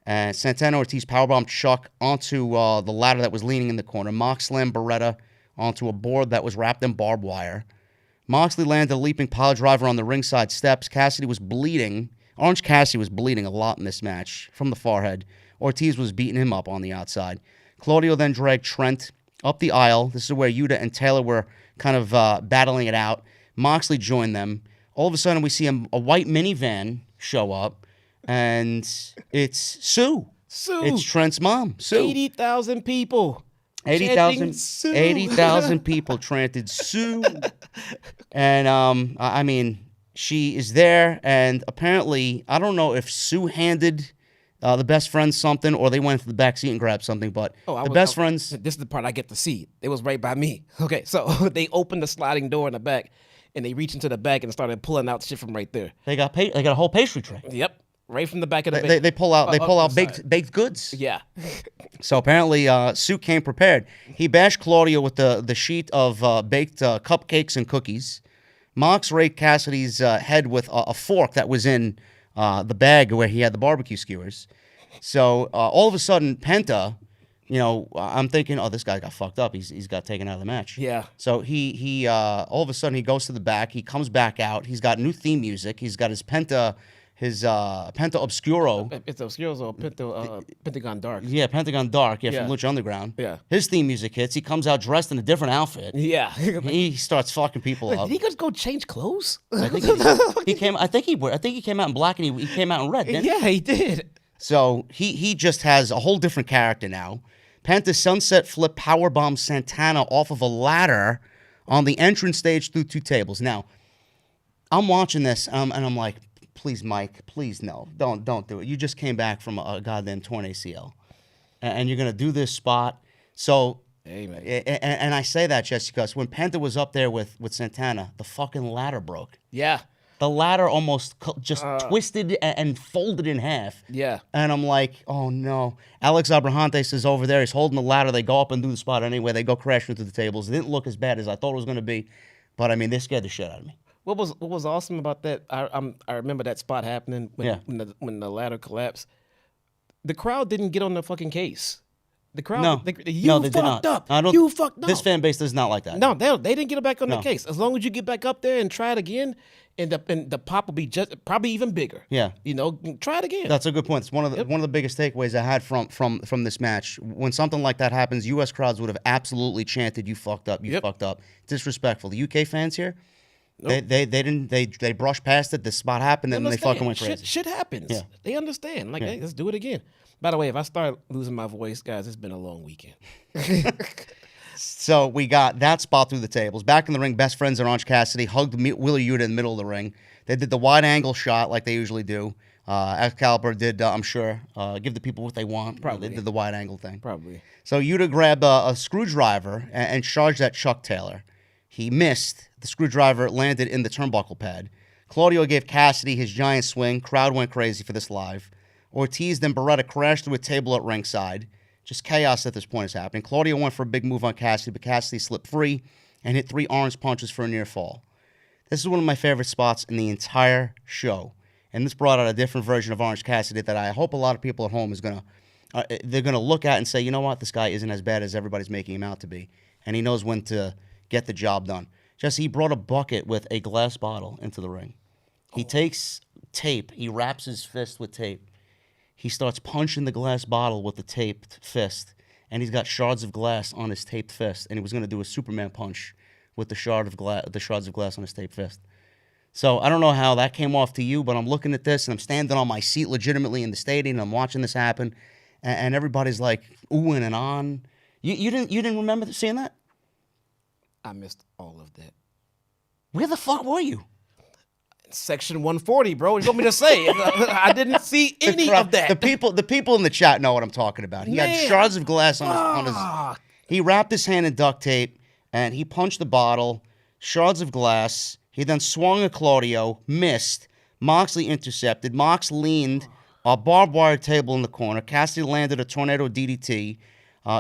And Santana Ortiz powerbombed Chuck onto the ladder that was leaning in the corner. Mox slammed Beretta onto a board that was wrapped in barbed wire. Moxley landed a leaping pile driver on the ringside steps. Cassidy was bleeding. Orange Cassidy was bleeding a lot in this match from the forehead. Ortiz was beating him up on the outside. Claudio then dragged Trent up the aisle. This is where Yuta and Taylor were kind of battling it out. Moxley joined them. All of a sudden, we see a white minivan show up, and it's Sue. Sue. It's Trent's mom, Sue. 80,000 people. 80,000 people chanted Sue. And, I mean, she is there, and apparently, I don't know if Sue handed the best friends something or they went to the back seat and grabbed something, but best friends... This is the part I get to see. It was right by me. Okay, so they opened the sliding door in the back, and they reached into the back and started pulling out shit from right there. They got a whole pastry tray. Yep. Right from the back of the they pull out baked goods. Yeah. So apparently Sue came prepared. He bashed Claudio with the sheet of baked cupcakes and cookies. Mox raked Cassidy's head with a fork that was in the bag where he had the barbecue skewers. So all of a sudden Penta, I'm thinking, oh, this guy got fucked up. He's got taken out of the match. Yeah. So he all of a sudden he goes to the back. He comes back out. He's got new theme music. He's got his Penta Obscuro. It's Obscuro or Pentagon Dark. Yeah, Pentagon Dark. Yeah, from Lucha Underground. Yeah. His theme music hits. He comes out dressed in a different outfit. Yeah. He starts fucking people up. Did he just go change clothes? I think he came. I think he came out in black and he came out in red. Didn't he? Yeah, he did. So he just has a whole different character now. Penta sunset flip powerbomb Santana off of a ladder on the entrance stage through two tables. Now, I'm watching this and I'm like, please, Mike, please no, don't do it. You just came back from a goddamn torn ACL, and you're gonna do this spot. So, Amen. And I say that just because when Penta was up there with Santana, the fucking ladder broke. Yeah. The ladder almost just twisted and folded in half. Yeah. And I'm like, oh no. Alex Abrahantes is over there. He's holding the ladder. They go up and do the spot anyway. They go crashing through the tables. It didn't look as bad as I thought it was going to be. But I mean, they scared the shit out of me. What was awesome about that? I remember that spot happening when the ladder collapsed. The crowd didn't get on the fucking case. The crowd, they did not. Up. You fucked up. This fan base does not like that. No, they didn't get it back on the case. As long as you get back up there and try it again, and the pop will be just probably even bigger. Yeah, try it again. That's a good point. It's one of the biggest takeaways I had from this match. When something like that happens, U.S. crowds would have absolutely chanted, "You fucked up, you fucked up." Disrespectful. The UK fans here, nope. they brushed past it. This spot happened, and they fucking went crazy. Shit happens. Yeah. They understand. Like, hey, let's do it again. By the way, if I start losing my voice, guys, it's been a long weekend. So we got that spot through the tables. Back in the ring, best friends and Orange Cassidy hugged Wheeler Yuta in the middle of the ring. They did the wide angle shot like they usually do. Excalibur did, I'm sure, give the people what they want. Probably. They did the wide angle thing. Probably. So Yuta grabbed a screwdriver and charged at Chuck Taylor. He missed. The screwdriver landed in the turnbuckle pad. Claudio gave Cassidy his giant swing. Crowd went crazy for this live. Ortiz then Beretta crashed through a table at ringside. Just chaos at this point is happening. Claudio went for a big move on Cassidy, but Cassidy slipped free and hit 3 orange punches for a near fall. This is one of my favorite spots in the entire show. And this brought out a different version of Orange Cassidy that I hope a lot of people at home they're gonna look at and say, you know what, this guy isn't as bad as everybody's making him out to be. And he knows when to get the job done. Jesse, he brought a bucket with a glass bottle into the ring. He takes tape, he wraps his fist with tape. He starts punching the glass bottle with the taped fist, and he's got shards of glass on his taped fist, and he was going to do a Superman punch with the shards of glass on his taped fist. So I don't know how that came off to you, but I'm looking at this, and I'm standing on my seat legitimately in the stadium, and I'm watching this happen, and everybody's like oohing and on. You didn't remember seeing that? I missed all of that. Where the fuck were you? Section 140, bro. You want me to say? I didn't see any of that. The people in the chat know what I'm talking about. He had shards of glass on his. He wrapped his hand in duct tape and he punched the bottle. Shards of glass. He then swung at Claudio, missed. Moxley intercepted. Mox leaned. A barbed wire table in the corner. Cassidy landed a tornado DDT.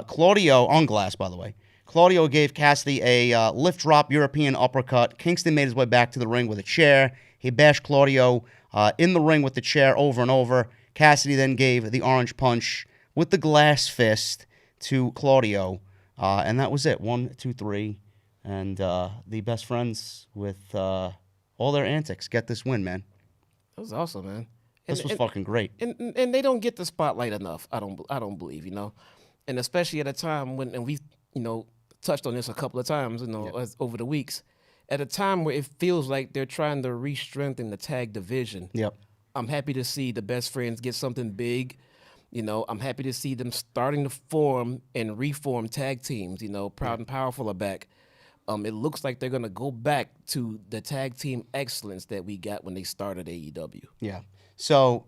Claudio on glass, by the way. Claudio gave Cassidy a lift drop European uppercut. Kingston made his way back to the ring with a chair. He bashed Claudio in the ring with the chair over and over. Cassidy then gave the orange punch with the glass fist to Claudio. And that was it. 1, 2, 3. And the best friends with all their antics get this win, man. That was awesome, man. This was fucking great. And they don't get the spotlight enough, I don't believe, And especially at a time when, and we've, touched on this a couple of times, over the weeks, at a time where it feels like they're trying to re-strengthen the tag division. Yep. I'm happy to see the best friends get something big. I'm happy to see them starting to form and reform tag teams. Proud and Powerful are back. It looks like they're going to go back to the tag team excellence that we got when they started AEW. Yeah. So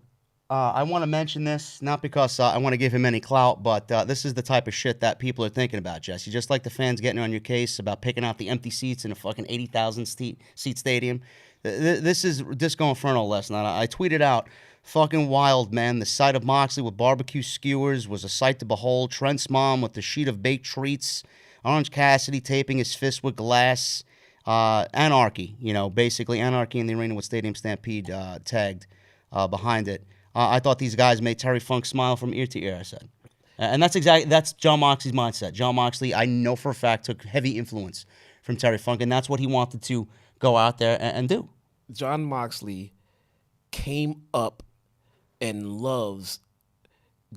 I want to mention this, not because I want to give him any clout, but this is the type of shit that people are thinking about, Jesse. Just like the fans getting on your case about picking out the empty seats in a fucking 80,000 seat stadium. This is Disco Inferno last night. I tweeted out, fucking wild, man. The sight of Moxley with barbecue skewers was a sight to behold. Trent's mom with the sheet of baked treats. Orange Cassidy taping his fist with glass. Anarchy, basically anarchy in the arena with Stadium Stampede tagged behind it. I thought these guys made Terry Funk smile from ear to ear, I said. And that's John Moxley's mindset. John Moxley, I know for a fact, took heavy influence from Terry Funk, and that's what he wanted to go out there and do. John Moxley came up and loves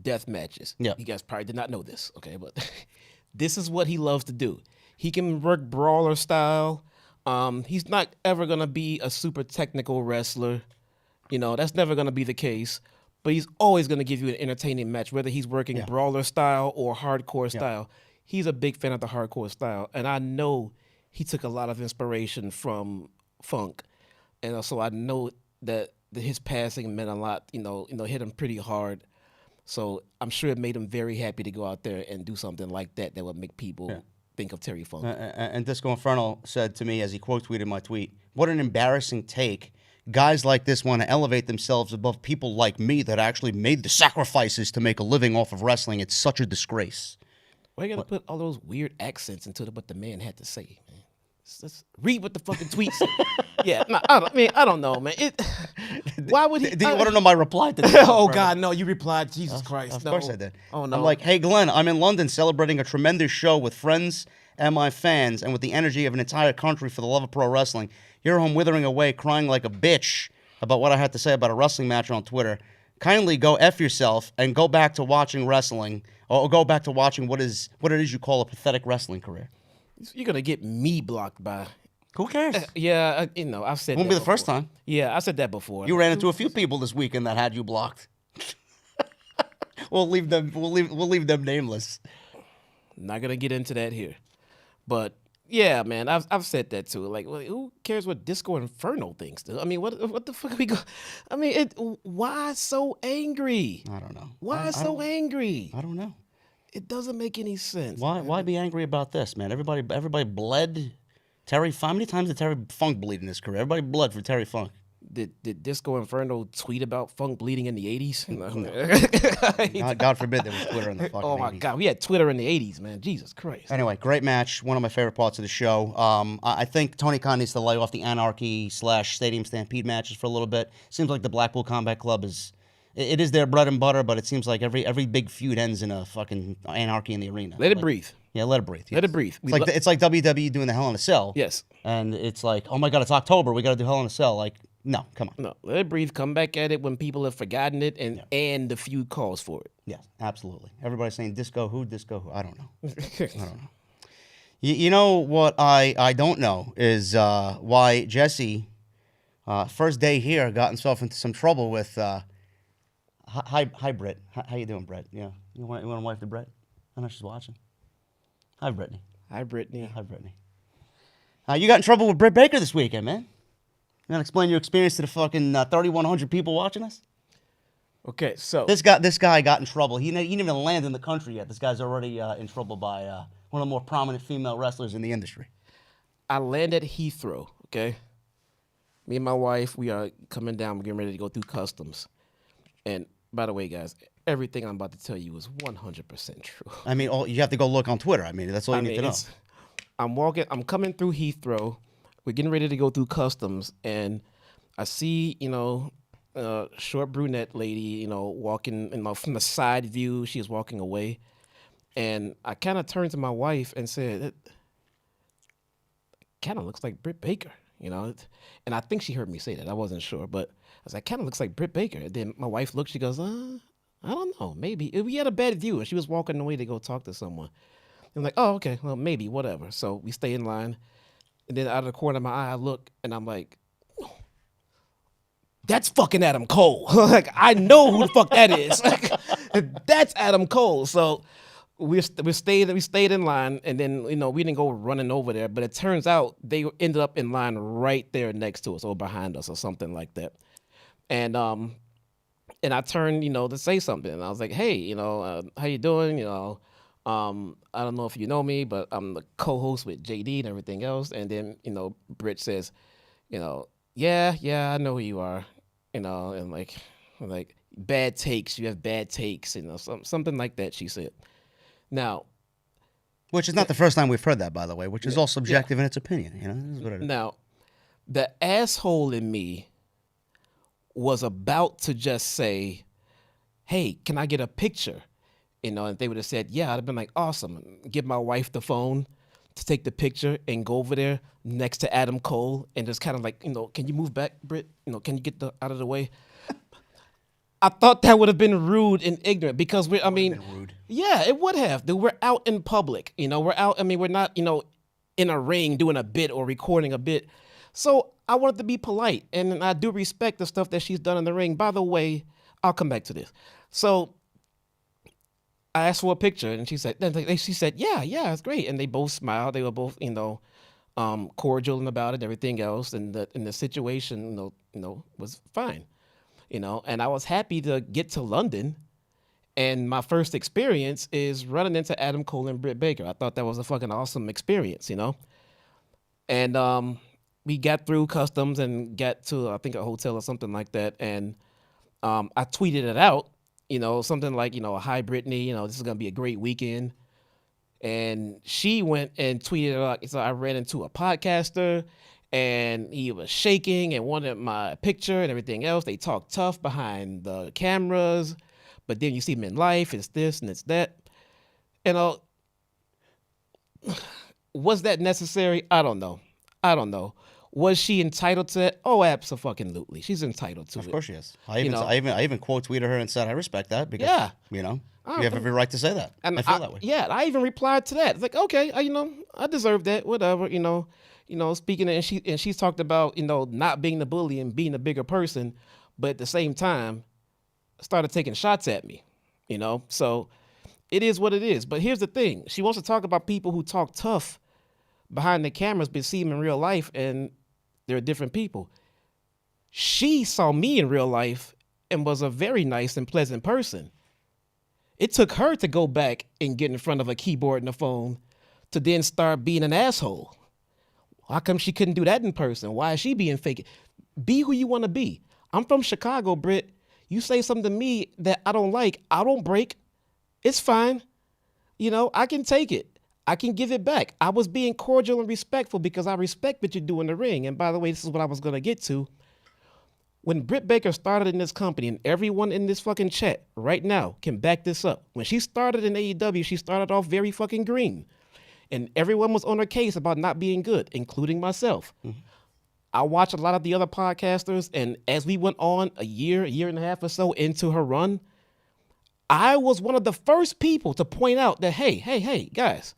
death matches. Yeah. You guys probably did not know this, okay? But this is what he loves to do. He can work brawler style. He's not ever going to be a super technical wrestler. That's never going to be the case. But he's always going to give you an entertaining match, whether he's working brawler style or hardcore style. He's a big fan of the hardcore style. And I know he took a lot of inspiration from Funk. And also I know that his passing meant a lot, hit him pretty hard. So I'm sure it made him very happy to go out there and do something like that would make people think of Terry Funk. And Disco Inferno said to me as he quote tweeted my tweet, "What an embarrassing take. Guys like this want to elevate themselves above people like me that actually made the sacrifices to make a living off of wrestling. It's such a disgrace." Why you gotta put all those weird accents into what the man had to say, man? Let's read what the fucking tweet said. I don't know, man. Why would he? Do you want to know my reply to that? Oh, God, no. You replied, Jesus Christ. Of course I did. Oh, no. I'm like, "Hey, Glenn, I'm in London celebrating a tremendous show with friends and my fans and with the energy of an entire country for the love of pro wrestling. You're home withering away, crying like a bitch about what I had to say about a wrestling match on Twitter. Kindly go F yourself and go back to watching wrestling, or go back to watching what it is you call a pathetic wrestling career." You're going to get me blocked by... Who cares? I've said Won't that be the first time. Yeah, I said that before. You ran into a few people this weekend that had you blocked. We'll leave them nameless. Not going to get into that here. But... yeah, man, I've said that too. Like, well, who cares what Disco Inferno thinks? Dude? I mean, what the fuck are we go? I mean, why so angry? I don't know. Why so angry? I don't know. It doesn't make any sense. Why be angry about this, man? Everybody bled. Terry, how many times did Terry Funk bleed in his career? Everybody bled for Terry Funk. Did Disco Inferno tweet about Funk bleeding in the 80s? No. God forbid there was Twitter in the fucking 80s. Oh, my God. We had Twitter in the 80s, man. Jesus Christ. Anyway, great match. One of my favorite parts of the show. I think Tony Khan needs to lay off the Anarchy / Stadium Stampede matches for a little bit. Seems like the Blackpool Combat Club is their bread and butter, but it seems like every big feud ends in a fucking anarchy in the arena. Let it breathe. Yeah, let it breathe. Yes. Let it breathe. It's like WWE doing the Hell in a Cell. Yes. And it's like, oh my God, it's October. We got to do Hell in a Cell. Like, no, come on. No, let it breathe. Come back at it when people have forgotten it and the feud calls for it. Yeah, absolutely. Everybody's saying disco who? I don't know. I don't know. You know what I don't know is why Jesse, first day here, got himself into some trouble with... Hi, Britt. How you doing, Britt? Yeah, you want to wife to Britt? I know she's watching. Hi, Brittany. Hi, Brittany. Hi, Brittany. You got in trouble with Britt Baker this weekend, man. You want to explain your experience to the fucking 3,100 people watching us? Okay, so This guy got in trouble. He didn't even land in the country yet. This guy's already in trouble by one of the more prominent female wrestlers in the industry. I landed Heathrow, okay? Me and my wife, we are coming down. We're getting ready to go through customs. And by the way, guys, everything I'm about to tell you is 100% true. I mean, you have to go look on Twitter. I mean, that's all you need to know. I'm coming through Heathrow. We're getting ready to go through customs. And I see, short brunette lady, walking, from the side view. She was walking away. And I kind of turned to my wife and said, it kind of looks like Britt Baker, And I think she heard me say that. I wasn't sure. But I was like, kind of looks like Britt Baker. And then my wife looked. She goes, I don't know. Maybe. We had a bad view. And she was walking away to go talk to someone. I'm like, oh, okay. Well, maybe. Whatever. So we stay in line. And then out of the corner of my eye, I look. And I'm like, that's fucking Adam Cole. Like, I know who the fuck that is. That's Adam Cole. So we stayed in line, and then we didn't go running over there, but it turns out they ended up in line right there next to us or behind us or something like that. And I turned to say something, and I was like, hey, how you doing? I don't know if you know me, but I'm the co-host with JD and everything else. And then Britt says, yeah, I know who you are. And like bad takes. You have bad takes. Something like that. She said. Now, which is not the first time we've heard that, by the way. Which is all subjective in its opinion. This is what it is. Now, the asshole in me was about to just say, "Hey, can I get a picture?" And they would have said, "Yeah." I'd have been like, "Awesome." Give my wife the phone to take the picture and go over there next to Adam Cole and just kind of like, can you move back, Britt? Can you get out of the way? I thought that would have been rude and ignorant because rude. Yeah, it would have. Dude, we're out in public. We're out. We're not, in a ring doing a bit or recording a bit. So I wanted to be polite, and I do respect the stuff that she's done in the ring. By the way, I'll come back to this. So I asked for a picture, and she said, yeah, it's great. And they both smiled. They were both, cordial about it and everything else. And the situation, was fine, And I was happy to get to London. And my first experience is running into Adam Cole and Britt Baker. I thought that was a fucking awesome experience, And we got through customs and got to, I think, a hotel or something like that. And I tweeted it out. Something like, hi, Brittany, this is going to be a great weekend. And she went and tweeted out, so I ran into a podcaster, and he was shaking and wanted my picture and everything else. They talk tough behind the cameras, but then you see them in life, it's this and it's that. Was that necessary? I don't know. Was she entitled to it? Oh, absolutely. She's entitled to it. Of course she is. I even quote tweeted her and said, I respect that because, you have every right to say that. And I feel that way. Yeah, I even replied to that. It's like, okay, I deserve that, whatever, speaking and she's talked about, not being the bully and being a bigger person, but at the same time, started taking shots at me, So it is what it is. But here's the thing. She wants to talk about people who talk tough behind the cameras, but see them in real life, and they're different people. She saw me in real life and was a very nice and pleasant person. It took her to go back and get in front of a keyboard and a phone to then start being an asshole. How come she couldn't do that in person? Why is she being fake? Be who you want to be. I'm from Chicago, Britt. You say something to me that I don't like, I don't break. It's fine. I can take it. I can give it back. I was being cordial and respectful because I respect what you do in the ring. And by the way, this is what I was going to get to. When Britt Baker started in this company, and everyone in this fucking chat right now can back this up. When she started in AEW, she started off very fucking green. And everyone was on her case about not being good, including myself. Mm-hmm. I watched a lot of the other podcasters, and as we went on a year and a half or so into her run, I was one of the first people to point out that, hey, guys,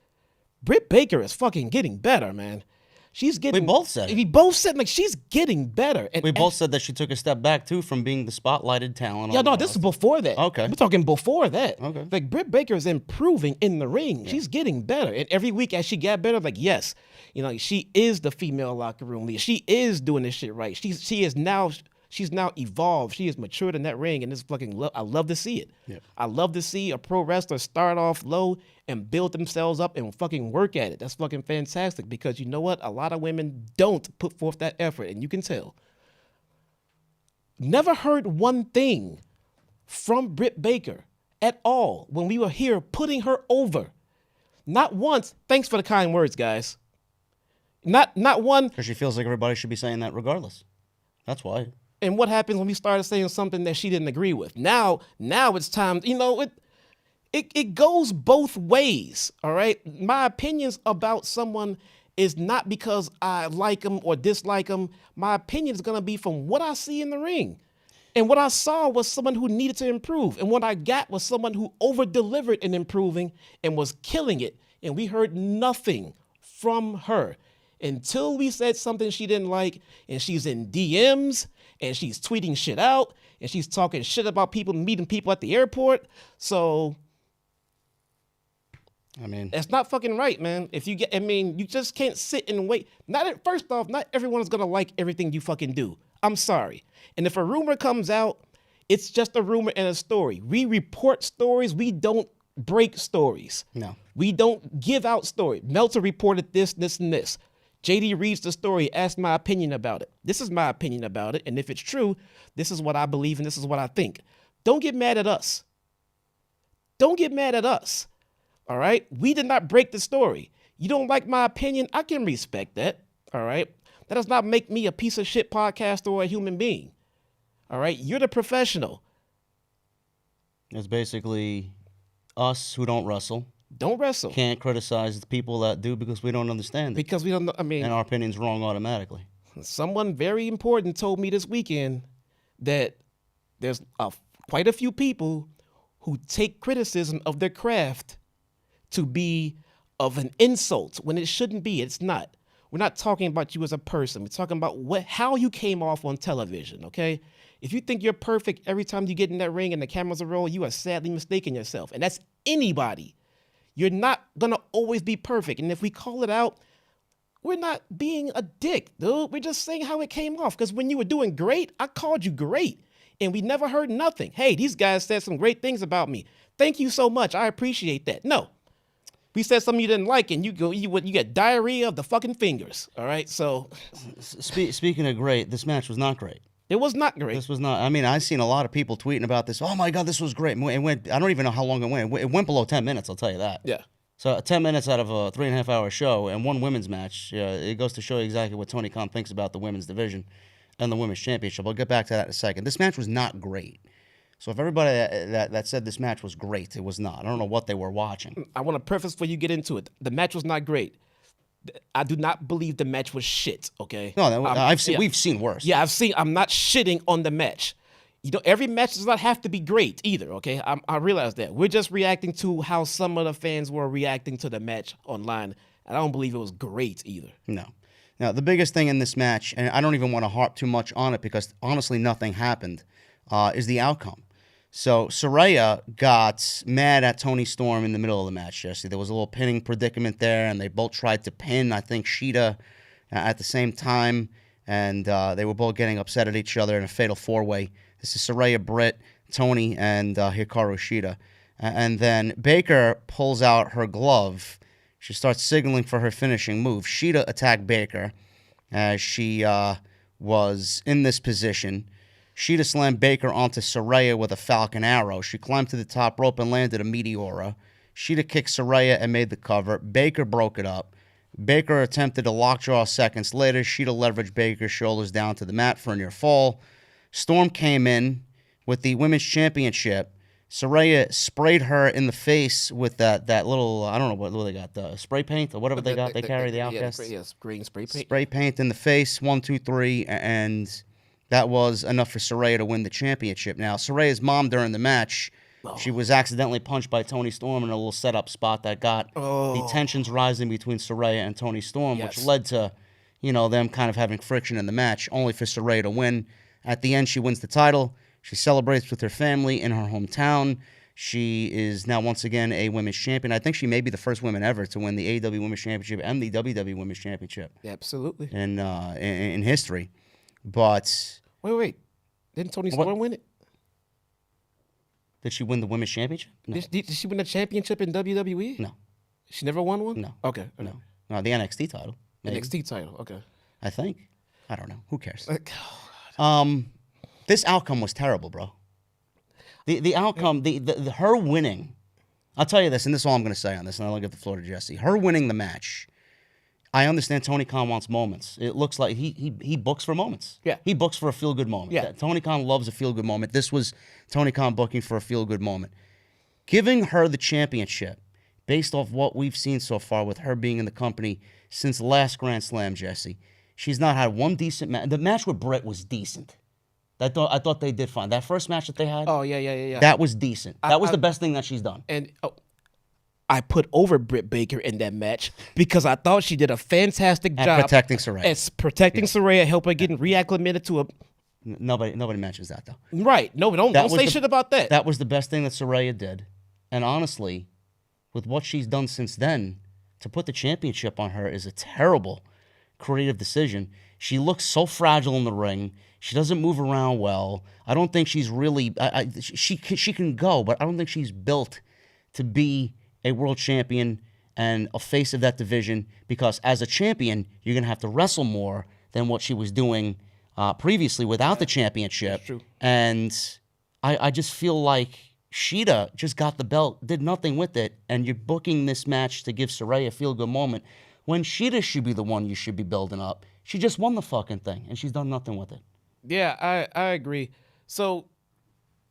Britt Baker is fucking getting better, man. She's getting. We both said it. We both said like she's getting better. And, We both said that she took a step back too from being the spotlighted talent. Yeah, no, this is before that. Okay. We're talking before that. Okay. Like Britt Baker is improving in the ring. Yeah. She's getting better. And every week as she got better, like, yes, you know, she is the female locker room leader. She is doing this shit right. She's now evolved. She is matured in that ring, and this fucking I love to see it. Yeah. I love to see a pro wrestler start off low and build themselves up and fucking work at it. That's fucking fantastic because you know what? A lot of women don't put forth that effort, and you can tell. Never heard one thing from Britt Baker at all when we were here putting her over. Not once. Thanks for the kind words, guys. Not one. Because she feels like everybody should be saying that regardless. That's why. And what happens when we started saying something that she didn't agree with? Now it's time. You know, it goes both ways. All right. My opinions about someone is not because I like them or dislike them. My opinion is gonna be from what I see in the ring. And what I saw was someone who needed to improve. And what I got was someone who over-delivered in improving and was killing it. And we heard nothing from her until we said something she didn't like. And she's in DMs and she's tweeting shit out and she's talking shit about people, meeting people at the airport. So, I mean, that's not fucking right, man. You just can't sit and wait. First off, not everyone is going to like everything you fucking do. I'm sorry. And if a rumor comes out, it's just a rumor and a story. We report stories. We don't break stories. No. We don't give out stories. Meltzer reported this, and this. JD reads the story, asks my opinion about it. This is my opinion about it. And if it's true, this is what I believe and this is what I think. Don't get mad at us. Don't get mad at us. All right? We did not break the story. You don't like my opinion? I can respect that. All right? That does not make me a piece of shit podcaster or a human being. All right? You're the professional. It's basically us who don't wrestle. Don't wrestle. Can't criticize the people that do because we don't understand it. Because we don't know. And our opinion's wrong automatically. Someone very important told me this weekend that there's quite a few people who take criticism of their craft to be of an insult when it shouldn't be. It's not. We're not talking about you as a person. We're talking about how you came off on television, okay? If you think you're perfect every time you get in that ring and the cameras are rolling, you are sadly mistaking yourself. And that's anybody. You're not going to always be perfect. And if we call it out, we're not being a dick, dude. We're just saying how it came off. Because when you were doing great, I called you great. And we never heard nothing. Hey, these guys said some great things about me. Thank you so much. I appreciate that. No. We said something you didn't like, and you get diarrhea of the fucking fingers. All right, so. Speaking of great, this match was not great. It was not great. This was not. I mean, I've seen a lot of people tweeting about this. Oh my God, this was great. It went. I don't even know how long it went. It went below 10 minutes. I'll tell you that. Yeah. So 10 minutes out of a 3.5 hour show and one women's match. It goes to show you exactly what Tony Khan thinks about the women's division and the women's championship. I'll get back to that in a second. This match was not great. So if everybody that said this match was great, it was not. I don't know what they were watching. I want to preface before you get into it. The match was not great. I do not believe the match was shit, okay? No, we've seen worse. Yeah, I'm not shitting on the match. You know, every match does not have to be great either, okay? I realize that. We're just reacting to how some of the fans were reacting to the match online. And I don't believe it was great either. No. Now, the biggest thing in this match, and I don't even want to harp too much on it because honestly nothing happened, is the outcome. So Saraya got mad at Toni Storm in the middle of the match, Jesse. There was a little pinning predicament there, and they both tried to pin, I think, Shida at the same time, and they were both getting upset at each other in a fatal four-way. This is Saraya, Britt, Toni, and Hikaru Shida. And then Baker pulls out her glove. She starts signaling for her finishing move. Shida attacked Baker as she was in this position. Shida slammed Baker onto Saraya with a Falcon Arrow. She climbed to the top rope and landed a Meteora. Shida kicked Saraya and made the cover. Baker broke it up. Baker attempted a lockjaw seconds later. Shida leveraged Baker's shoulders down to the mat for a near fall. Storm came in with the Women's Championship. Saraya sprayed her in the face with that little, I don't know what they got, spray paint or whatever they got. They carry the Outcasts. Yes, green spray paint. Spray paint in the face, 1, 2, 3, and that was enough for Saraya to win the championship. Now, Saraya's mom during the match, she was accidentally punched by Toni Storm in a little setup spot that got the tensions rising between Saraya and Toni Storm, which led to them kind of having friction in the match, only for Saraya to win. At the end, she wins the title. She celebrates with her family in her hometown. She is now once again a women's champion. I think she may be the first woman ever to win the AEW Women's Championship and the WWE Women's Championship. Absolutely. In history. But wait. Didn't Toni Storm win it? Did she win the Women's Championship? No. Did she win the championship in WWE? No. She never won one? No. Okay. No, the NXT title. Maybe. NXT title, okay. I think. I don't know. Who cares? Oh, This outcome was terrible, bro. The outcome, her winning, I'll tell you this, and this is all I'm going to say on this, and I'll give the floor to Jesse. Her winning the match, I understand Tony Khan wants moments. It looks like he books for moments. Yeah. He books for a feel-good moment. Yeah. Tony Khan loves a feel-good moment. This was Tony Khan booking for a feel-good moment. Giving her the championship, based off what we've seen so far with her being in the company since last Grand Slam, Jesse, she's not had one decent match. The match with Britt was decent. I thought they did fine. That first match that they had, Oh, yeah. that was decent. That was the best thing that she's done. And I put over Britt Baker in that match because I thought she did a fantastic job protecting Saraya. As protecting Saraya, help her getting reacclimated to a... Nobody mentions that, though. Right. No, don't say shit about that. That was the best thing that Saraya did. And honestly, with what she's done since then, to put the championship on her is a terrible creative decision. She looks so fragile in the ring. She doesn't move around well. I don't think she's really... she can go, but I don't think she's built to be a world champion and a face of that division, because as a champion, you're going to have to wrestle more than what she was doing previously without the championship. That's true. And I just feel like Shida just got the belt, did nothing with it, and you're booking this match to give Saraya a feel-good moment when Shida should be the one you should be building up. She just won the fucking thing, and she's done nothing with it. Yeah, I agree. So,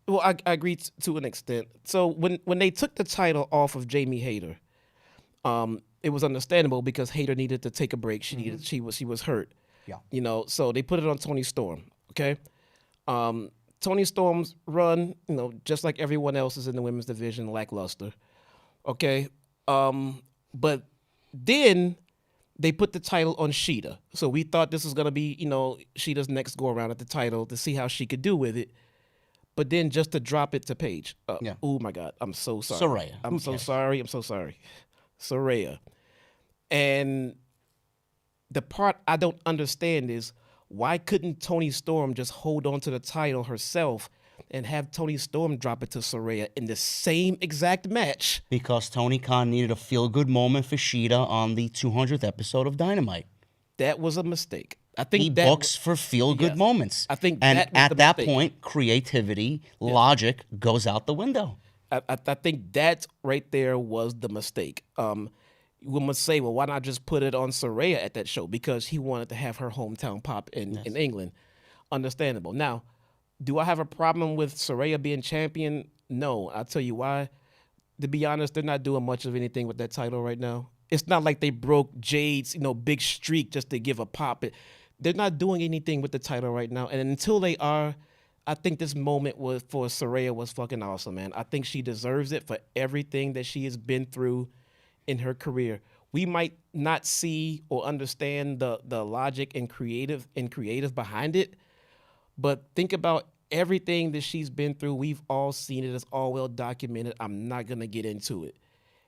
well, I agree to an extent. So when they took the title off of Jamie Hayter, it was understandable because Hayter needed to take a break. She was hurt. Yeah. So they put it on Toni Storm. Okay. Toni Storm's run, just like everyone else's in the women's division, lackluster. Okay. But then they put the title on Shida. So we thought this was going to be, Shida's next go around at the title to see how she could do with it. But then just to drop it to Paige. Yeah. Oh, my God. I'm so sorry. Saraya. I'm so sorry. Saraya. And the part I don't understand is, why couldn't Toni Storm just hold on to the title herself and have Toni Storm drop it to Saraya in the same exact match? Because Tony Khan needed a feel-good moment for Shida on the 200th episode of Dynamite. That was a mistake. I think he books for feel-good moments. I think and that was at the that mistake. point, creativity, logic goes out the window. I think that right there was the mistake. We must say, well, why not just put it on Saraya at that show? Because he wanted to have her hometown pop in England. Understandable. Now, do I have a problem with Saraya being champion? No. I'll tell you why. To be honest, they're not doing much of anything with that title right now. It's not like they broke Jade's, big streak just to give a pop. They're not doing anything with the title right now. And until they are, I think this moment for Saraya was fucking awesome, man. I think she deserves it for everything that she has been through in her career. We might not see or understand the logic and creative behind it, but think about everything that she's been through. We've all seen it. It's all well documented. I'm not going to get into it.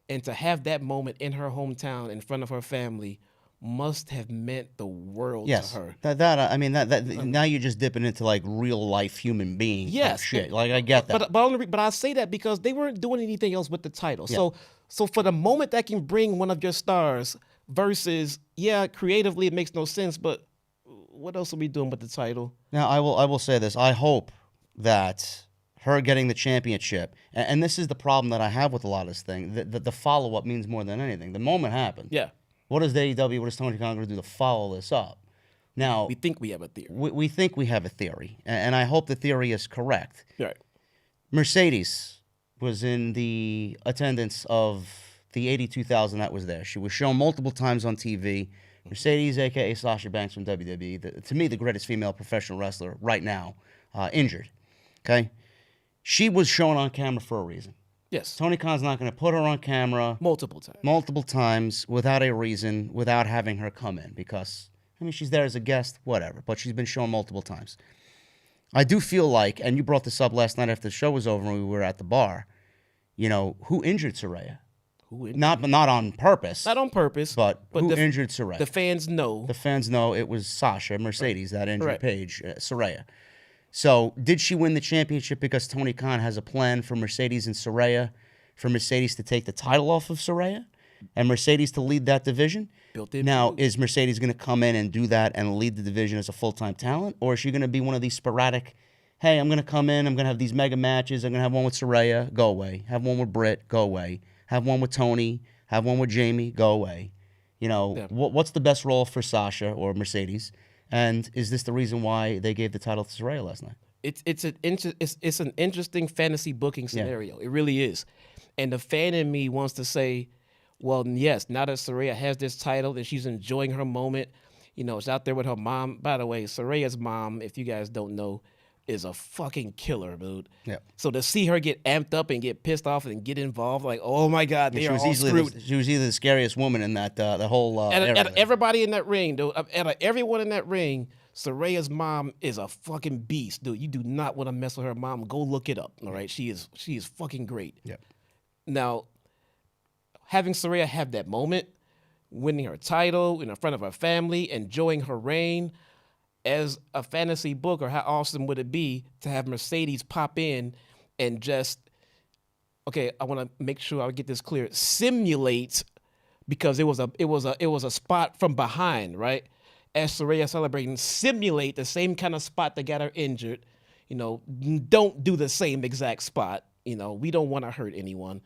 And to have that moment in her hometown in front of her family must have meant the world to her. Now you're just dipping into like real life human being shit. Like I get that. But I say that because they weren't doing anything else with the title. Yeah. So for the moment that can bring one of your stars versus, creatively it makes no sense, but what else are we doing with the title? Now I will say this. I hope that her getting the championship, and this is the problem that I have with a lot of this thing, the follow-up means more than anything. The moment happened. Yeah. What is the AEW, what is Tony Khan going to do to follow this up? Now, We think we have a theory. we think we have a theory, and I hope the theory is correct. Right. Mercedes was in the attendance of the 82,000 that was there. She was shown multiple times on TV. Mercedes, a.k.a. Sasha Banks from WWE, to me, the greatest female professional wrestler right now, injured. Okay? She was shown on camera for a reason. Yes. Tony Khan's not going to put her on camera Multiple times. multiple times without a reason, without having her come in, because I mean, she's there as a guest, whatever, but she's been shown multiple times. I do feel like, and you brought this up last night after the show was over and we were at the bar, you know, who injured Saraya? Not on purpose. Not on purpose. But who injured Saraya? The fans know. The fans know it was Sasha Mercedes that injured Paige, Saraya. So did she win the championship because Tony Khan has a plan for Mercedes and Saraya, for Mercedes to take the title off of Saraya and Mercedes to lead that division? Now, is Mercedes going to come in and do that and lead the division as a full-time talent? Or is she going to be one of these sporadic, hey, I'm going to come in, I'm going to have these mega matches, I'm going to have one with Saraya, go away. Have one with Britt, go away. Have one with Tony, have one with Jamie, go away. You know, what's the best role for Sasha or Mercedes? And is this the reason why they gave the title to Saraya last night? It's an interesting fantasy booking scenario. It really is. And the fan in me wants to say, well, yes, now that Saraya has this title and she's enjoying her moment, you know, she's out there with her mom. By the way, Saraya's mom, if you guys don't know, is a fucking killer, dude. Yeah. So to see her get amped up and get pissed off and get involved, like, oh my God, they are all screwed. She was either the scariest woman in that the whole area. Out of everybody in that ring, dude, out of everyone in that ring, Saraya's mom is a fucking beast, dude. You do not want to mess with her mom. Go look it up, all right? She is fucking great. Yeah. Now, having Saraya have that moment, winning her title in front of her family, enjoying her reign, as a fantasy booker, how awesome would it be to have Mercedes pop in and just, okay, I want to make sure I get this clear, simulate, because it was a spot from behind, right? As Saraya celebrating, simulate the same kind of spot that got her injured. You know, don't do the same exact spot. You know, we don't want to hurt anyone.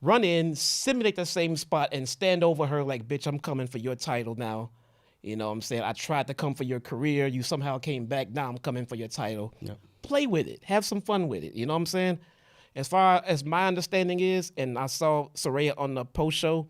Run in, simulate the same spot, and stand over her like, bitch, I'm coming for your title now. You know what I'm saying? I tried to come for your career. You somehow came back. Now I'm coming for your title. Yep. Play with it. Have some fun with it. You know what I'm saying? As far as my understanding is, and I saw Saraya on the post-show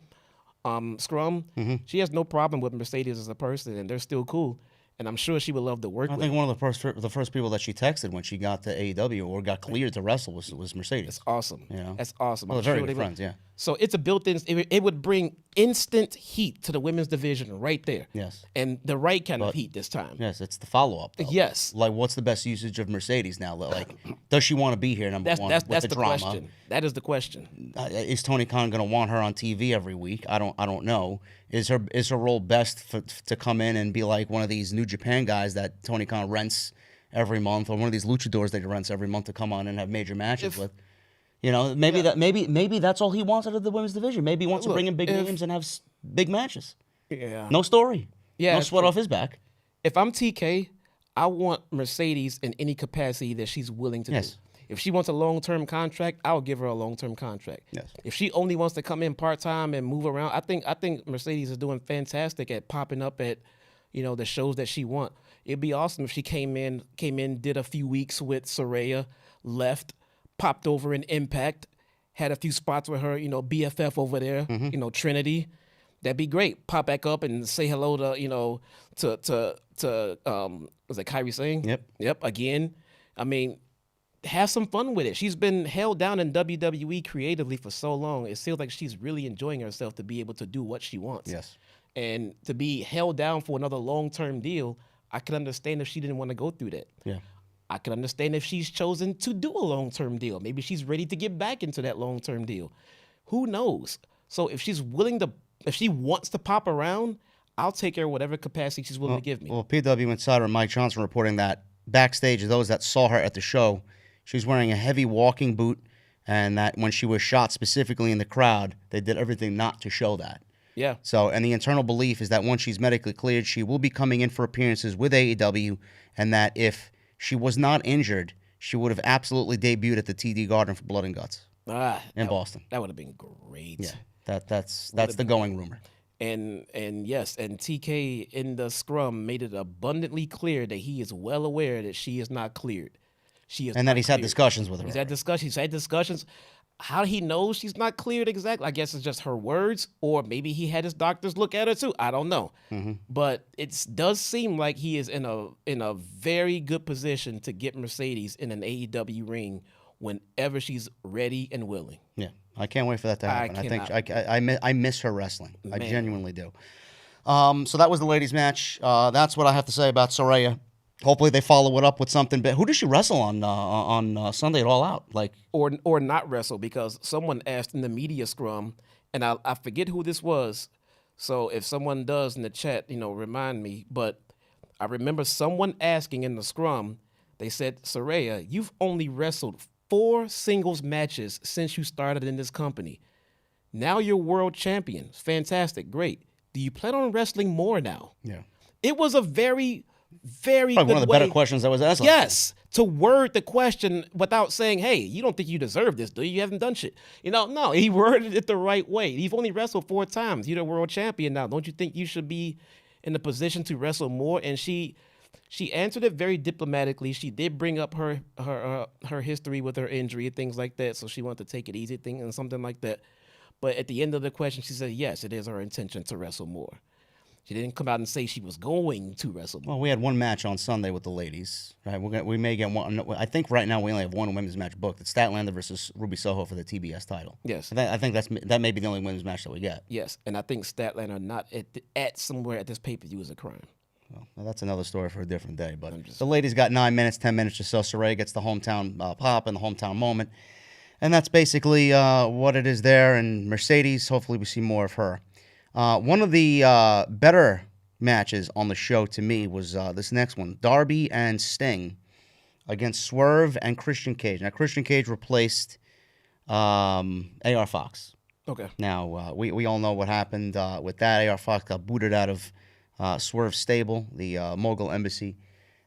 scrum, she has no problem with Mercedes as a person, and they're still cool. And I'm sure she would love to work with. I think one of the first people that she texted when she got to AEW or got cleared to wrestle was Mercedes. That's awesome. You know? That's awesome. Well, they're very good friends, yeah. So it's a built-in. It would bring instant heat to the women's division right there. Yes. And the right kind of heat this time. Yes, it's the follow-up. Yes. Like, what's the best usage of Mercedes now? Like, does she want to be here? Number one, that's the drama. question. That is the question. Is Tony Khan going to want her on TV every week? I don't know. Is her role best to come in and be like one of these New Japan guys that Tony Khan rents every month, or one of these luchadors that he rents every month to come on and have major matches with? You know, maybe that's all he wants out of the women's division. Maybe he wants to bring in big names and have big matches. Yeah. No story. Yeah. No sweat off his back. If I'm TK, I want Mercedes in any capacity that she's willing to do. If she wants a long-term contract, I'll give her a long-term contract. Yes. If she only wants to come in part-time and move around, I think Mercedes is doing fantastic at popping up at, you know, the shows that she wants. It'd be awesome if she came in, did a few weeks with Saraya, left, popped over in Impact, had a few spots with her, you know, BFF over there, you know, Trinity. That'd be great. Pop back up and say hello to, you know, was it Kairi Singh? Yep, again. I mean, have some fun with it. She's been held down in WWE creatively for so long. It feels like she's really enjoying herself to be able to do what she wants. Yes. And to be held down for another long-term deal, I could understand if she didn't want to go through that. Yeah. I could understand if she's chosen to do a long-term deal. Maybe she's ready to get back into that long-term deal. Who knows? So if she's if she wants to pop around, I'll take her whatever capacity she's willing to give me. Well, PW Insider Mike Johnson reporting that backstage, those that saw her at the show, she was wearing a heavy walking boot, and that when she was shot specifically in the crowd, they did everything not to show that. Yeah. So, and the internal belief is that once she's medically cleared, she will be coming in for appearances with AEW, and that if she was not injured, she would have absolutely debuted at the TD Garden for Blood and Guts in Boston. That would have been great. Yeah, that's the going rumor. And yes, and TK in the scrum made it abundantly clear that he is well aware that she is not cleared. And that he's had discussions with her. He's had discussions. How he knows she's not cleared exactly, I guess it's just her words, or maybe he had his doctors look at her too. I don't know. But it does seem like he is in a very good position to get Mercedes in an AEW ring whenever she's ready and willing. Yeah, I can't wait for that to happen. I miss her wrestling. Man. I genuinely do. So that was the ladies' match. That's what I have to say about Saraya. Hopefully they follow it up with something. But who does she wrestle on Sunday at All Out? Like, Or not wrestle, because someone asked in the media scrum, and I forget who this was. So if someone does in the chat, remind me. But I remember someone asking in the scrum, they said, Saraya, you've only wrestled 4 singles matches since you started in this company. Now you're world champion. Fantastic. Great. Do you plan on wrestling more now? yeah, It was a very, very probably good one of the way, better questions that was asked. yes, to word the question without saying, hey, you don't think you deserve this, do you? You haven't done shit. No, he worded it the right way. You've only wrestled 4 times. You're the world champion now. Don't you think you should be in the position to wrestle more? And she answered it very diplomatically. She did bring up her history with her injury and things like that, so she wanted to take it easy and something like that. But at the end of the question, she said, yes, it is her intention to wrestle more. She didn't come out and say she was going to wrestle more. Well, we had one match on Sunday with the ladies, right? We may get one. I think right now we only have one women's match booked. It's Statlander versus Ruby Soho for the TBS title. Yes. I think that may be the only women's match that we get. Yes, and I think Statlander not at somewhere at this pay-per-view is a crime. Well, that's another story for a different day. But the ladies got 9 minutes, 10 minutes or so. Saraya gets the hometown pop and the hometown moment. And that's basically what it is there. And Mercedes, hopefully we see more of her. One of the better matches on the show to me was this next one. Darby and Sting against Swerve and Christian Cage. Now, Christian Cage replaced AR Fox. Okay. Now, we all know what happened with that. AR Fox got booted out of Swerve's stable, the Mogul Embassy.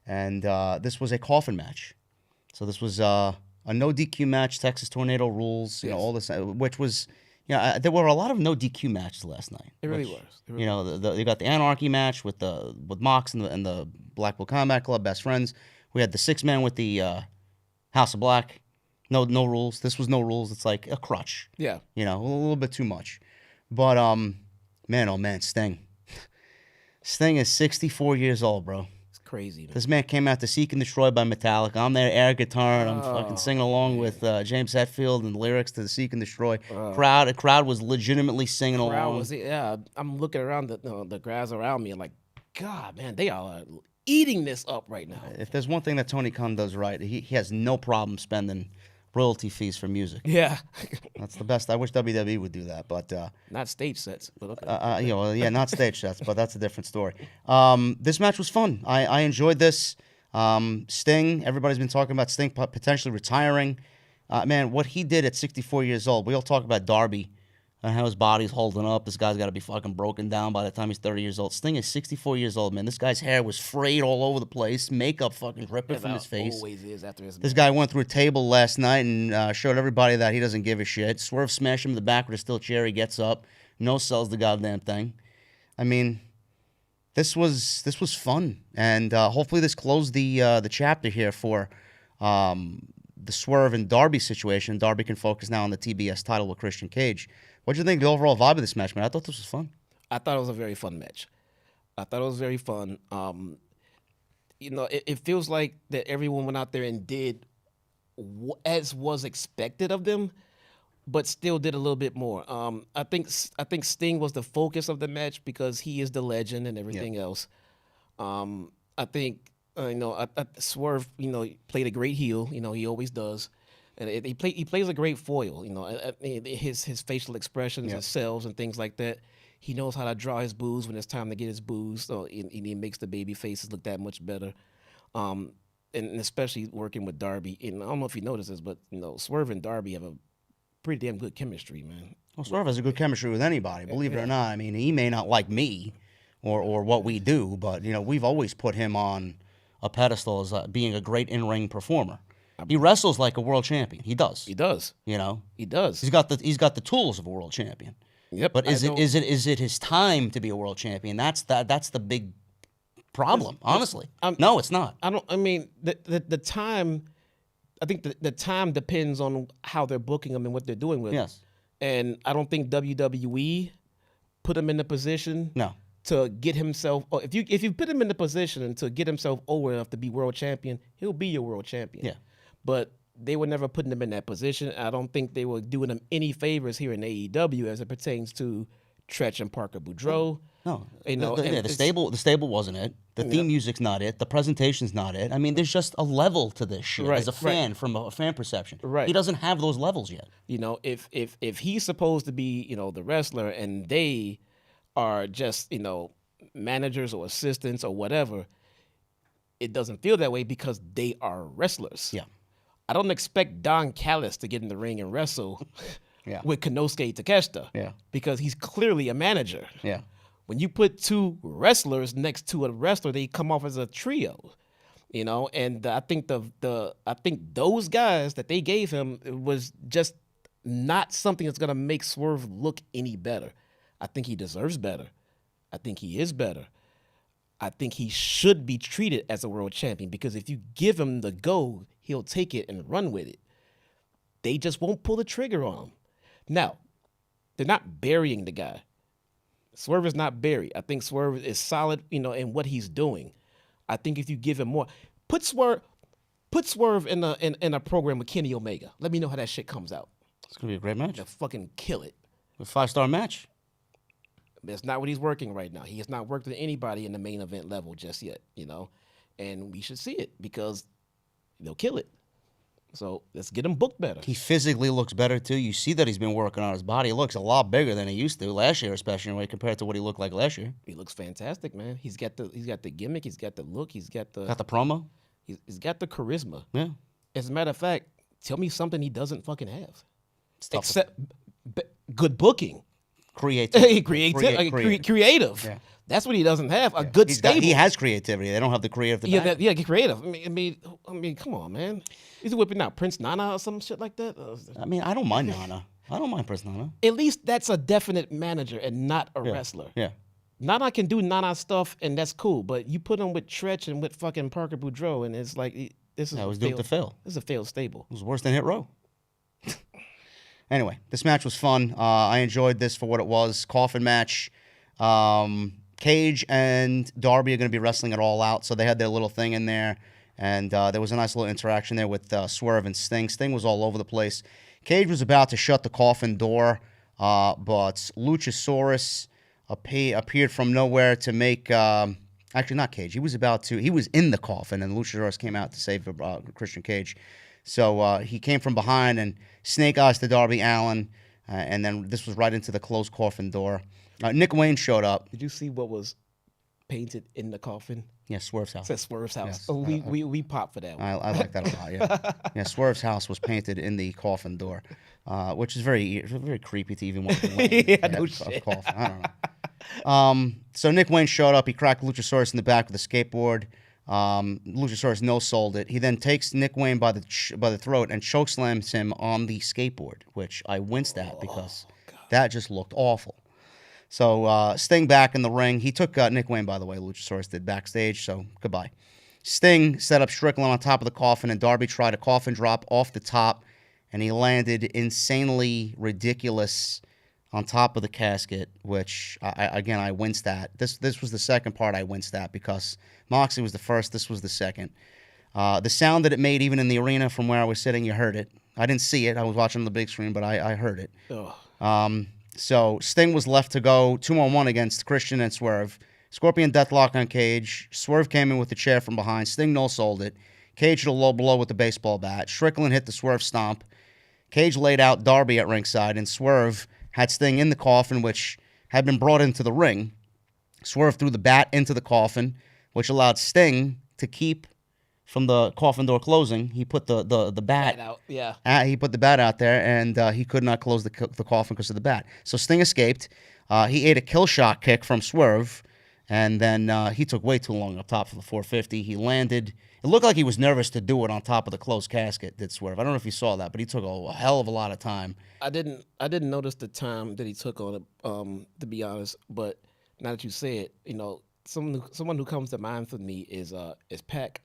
And this was a coffin match. So this was a no DQ match, Texas Tornado rules, Yes. all this, which was, there were a lot of no DQ matches last night. It really was. You got the Anarchy match with Mox and the Blackpool Combat Club, best friends. We had the 6-man with the House of Black. No rules. This was no rules. It's like a crutch. Yeah. A little bit too much. But man, oh man, Sting. Sting is 64 years old, bro. It's crazy, man. This man came out to Seek and Destroy by Metallica. I'm there air guitar and I'm fucking singing along with James Hetfield and the lyrics to the Seek and Destroy. The crowd was legitimately singing along. I'm looking around the guys around me and like, God, man, they are eating this up right now. If there's one thing that Tony Khan does right, he has no problem spending royalty fees for music. Yeah. That's the best. I wish WWE would do that, but not stage sets, but okay. Not stage sets, but that's a different story. This match was fun. I enjoyed this. Sting, everybody's been talking about Sting potentially retiring. Man, what he did at 64 years old. We all talk about Darby and how his body's holding up. This guy's got to be fucking broken down by the time he's 30 years old. Sting is 64 years old, man. This guy's hair was frayed all over the place. Makeup fucking dripping from his face. Always is after his. This guy went through a table last night and showed everybody that he doesn't give a shit. Swerve smashed him in the back with a steel chair. He gets up. No sells the goddamn thing. I mean, this was fun. And hopefully this closed the chapter here for the Swerve and Darby situation. Darby can focus now on the TBS title with Christian Cage. What do you think of the overall vibe of this match, man? I thought this was fun. I thought it was a very fun match. I thought it was very fun. It feels like that everyone went out there and did as was expected of them, but still did a little bit more. I think Sting was the focus of the match because he is the legend and everything else. I think Swerve played a great heel. He always does. And he plays a great foil, his facial expressions and sells and things like that. He knows how to draw his boos when it's time to get his boos, so he makes the baby faces look that much better. And especially working with Darby. And I don't know if you noticed this, but Swerve and Darby have a pretty damn good chemistry, man. Well, Swerve has a good chemistry with anybody, believe it or not. I mean, he may not like me or what we do, but we've always put him on a pedestal as being a great in-ring performer. He wrestles like a world champion. He does. He does. He does. He's got the tools of a world champion. Yep. But is it his time to be a world champion? That's the big problem, honestly. No, it's not. The time. I think the time depends on how they're booking him and what they're doing with him. Yes. And I don't think WWE put him in the position. No. To get himself, or if you put him in the position to get himself over enough to be world champion, he'll be your world champion. Yeah. But they were never putting him in that position. I don't think they were doing him any favors here in AEW as it pertains to Tretch and Parker Boudreaux. No, and the stable wasn't it. The theme music's not it. The presentation's not it. I mean, there's just a level to this shit as a fan from a fan perception. Right. He doesn't have those levels yet. If he's supposed to be, the wrestler and they are just, managers or assistants or whatever, it doesn't feel that way because they are wrestlers. Yeah. I don't expect Don Callis to get in the ring and wrestle with Konosuke Takeshita. Yeah. Because he's clearly a manager. Yeah. When you put two wrestlers next to a wrestler, they come off as a trio, And I think I think those guys that they gave him was just not something that's gonna make Swerve look any better. I think he deserves better. I think he is better. I think he should be treated as a world champion because if you give him the go, he'll take it and run with it. They just won't pull the trigger on him. Now, they're not burying the guy. Swerve is not buried. I think Swerve is solid, in what he's doing. I think if you give him more, put Swerve in a program with Kenny Omega. Let me know how that shit comes out. It's gonna be a great match. To fucking kill it. A 5-star match. That's not what he's working right now. He has not worked with anybody in the main event level just yet, and we should see it because they'll kill it. So let's get him booked better. He physically looks better too. You see that he's been working on his body. He looks a lot bigger than he used to last year, especially when compared to what he looked like last year. He looks fantastic, man. He's got the gimmick. He's got the look. He's got the promo. He's got the charisma. Yeah. As a matter of fact, tell me something he doesn't fucking have. Stuff Except good booking. Creative. Creative. Yeah. That's what he doesn't have. A good stable. He has creativity. They don't have the creative. Get creative. I mean, come on, man. He's whipping out Prince Nana or some shit like that. I mean, I don't mind Nana. I don't mind Prince Nana. At least that's a definite manager and not a wrestler. Yeah. Nana can do Nana stuff and that's cool, but you put him with Tretch and with fucking Parker Boudreaux and it's like this is was doomed to fail. This is a failed stable. It was worse than Hit Row. Anyway, this match was fun. I enjoyed this for what it was. Coffin match. Cage and Darby are going to be wrestling it all out, so they had their little thing in there, and there was a nice little interaction there with Swerve and Sting. Sting was all over the place. Cage was about to shut the coffin door, but Luchasaurus appeared from nowhere to make... actually, not Cage. He was in the coffin, and Luchasaurus came out to save Christian Cage. So he came from behind and snake eyes to Darby Allin, and then this was right into the closed coffin door. Nick Wayne showed up. Did you see what was painted in the coffin? Yeah, Swerve's house. It says Swerve's house. Yes. Oh, we popped for that one. I like that a lot, yeah. Yeah, Swerve's house was painted in the coffin door, which is very creepy to even want to no shit. Coffin. I don't know. So Nick Wayne showed up. He cracked Luchasaurus in the back with a skateboard. Luchasaurus no-sold it. He then takes Nick Wayne by the throat and chokeslams him on the skateboard, which I winced at because that just looked awful. So Sting back in the ring. He took Nick Wayne, by the way. Luchasaurus did backstage, so goodbye. Sting set up Strickland on top of the coffin, and Darby tried a coffin drop off the top, and he landed insanely ridiculous on top of the casket, which, I winced at. This was the second part I winced at because Moxley was the first. This was the second. The sound that it made, even in the arena from where I was sitting, you heard it. I didn't see it. I was watching on the big screen, but I heard it. So Sting was left to go 2-on-1 against Christian and Swerve. Scorpion deathlock on Cage. Swerve came in with the chair from behind. Sting no-sold it. Cage hit a low blow with the baseball bat. Strickland hit the Swerve stomp. Cage laid out Darby at ringside, and Swerve had Sting in the coffin, which had been brought into the ring. Swerve threw the bat into the coffin, which allowed Sting to keep from the coffin door closing. He put the bat out. Yeah. He put the bat out there, and he could not close the coffin because of the bat. So Sting escaped. He ate a kill shot kick from Swerve, and then he took way too long up top for the 450. He landed. It looked like he was nervous to do it on top of the closed casket, did Swerve. I don't know if you saw that, but he took a hell of a lot of time. I didn't notice the time that he took on it, to be honest. But now that you say it, someone who comes to mind for me is Pac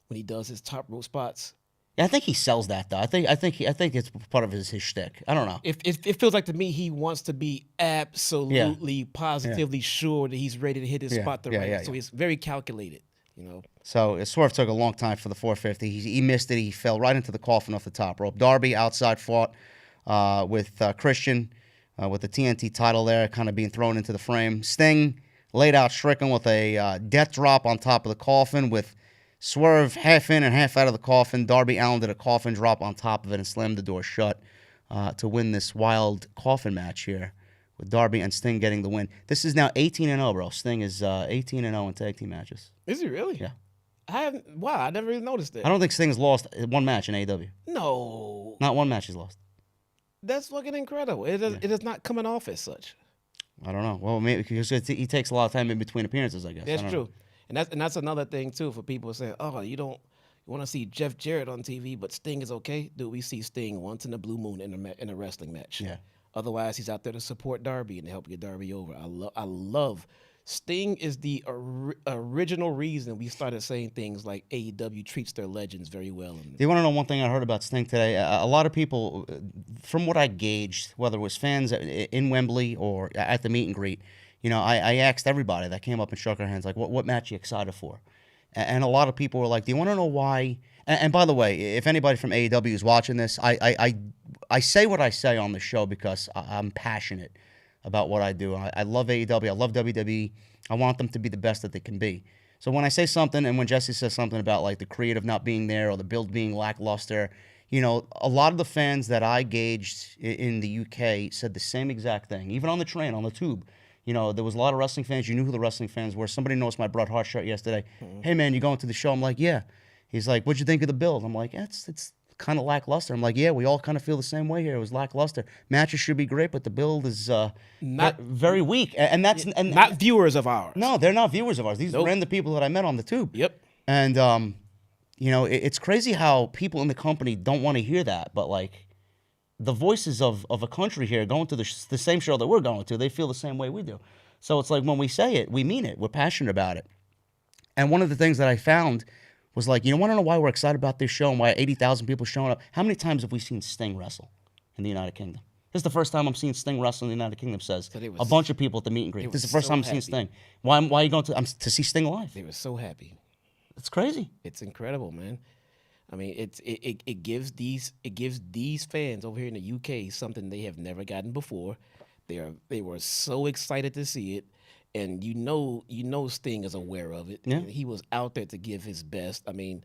when he does his top rope spots. Yeah, I think he sells that though. I think it's part of his shtick. I don't know. It feels like to me he wants to be absolutely positively sure that he's ready to hit his spot so he's very calculated. So Swerve took a long time for the 450. He missed it. He fell right into the coffin off the top rope. Darby outside fought with Christian. with the TNT title there kind of being thrown into the frame. Sting laid out Strickland with a death drop on top of the coffin with Swerve half in and half out of the coffin. Darby Allin did a coffin drop on top of it and slammed the door shut to win this wild coffin match here, with Darby and Sting getting the win. This is now 18-0, bro. Sting is 18-0 in tag team matches. Is he really? Yeah. Wow, I never really noticed that. I don't think Sting's lost one match in AEW. No. Not one match he's lost. That's fucking incredible. It is not coming off as such. I don't know. Well, maybe because he takes a lot of time in between appearances, I guess. That's true. And that's another thing too for people saying, "Oh, you want to see Jeff Jarrett on TV, but Sting is okay." Dude, we see Sting once in a blue moon in a wrestling match. Yeah. Otherwise, he's out there to support Darby and to help get Darby over. I love Sting is the original reason we started saying things like AEW treats their legends very well. Do you want to know one thing I heard about Sting today? A lot of people, from what I gauged, whether it was fans in Wembley or at the meet and greet, I asked everybody that came up and shook our hands, like, what match are you excited for? And a lot of people were like, do you want to know why? And by the way, if anybody from AEW is watching this, I say what I say on the show because I'm passionate about what I do. I love AEW. I love WWE. I want them to be the best that they can be. So when I say something, and when Jesse says something about like the creative not being there or the build being lackluster, a lot of the fans that I gauged in the UK said the same exact thing. Even on the train, on the tube, there was a lot of wrestling fans. You knew who the wrestling fans were. Somebody noticed my Bret Hart shirt yesterday. Mm-hmm. Hey man, you going to the show? I'm like, yeah. He's like, what'd you think of the build? I'm like, it's kind of lackluster. I'm like, yeah, we all kind of feel the same way here. It was lackluster. Matches should be great, but the build is not very weak. And that's not viewers of ours. No, they're not viewers of ours. These are random people that I met on the tube. Yep. And it's crazy how people in the company don't want to hear that, but like the voices of a country here going to the same show that we're going to, they feel the same way we do. So it's like when we say it, we mean it. We're passionate about it. And one of the things that I found was like, want to know why we're excited about this show and why 80,000 people showing up? How many times have we seen Sting wrestle in the United Kingdom? This is the first time I'm seeing Sting wrestle in the United Kingdom, says a bunch of people at the meet and greet. This is the first time I'm seeing Sting. Why are you going to see Sting live? They were so happy. It's crazy. It's incredible, man. I mean, it gives these fans over here in the UK something they have never gotten before. They were so excited to see it. And you know Sting is aware of it. Yeah. He was out there to give his best. I mean,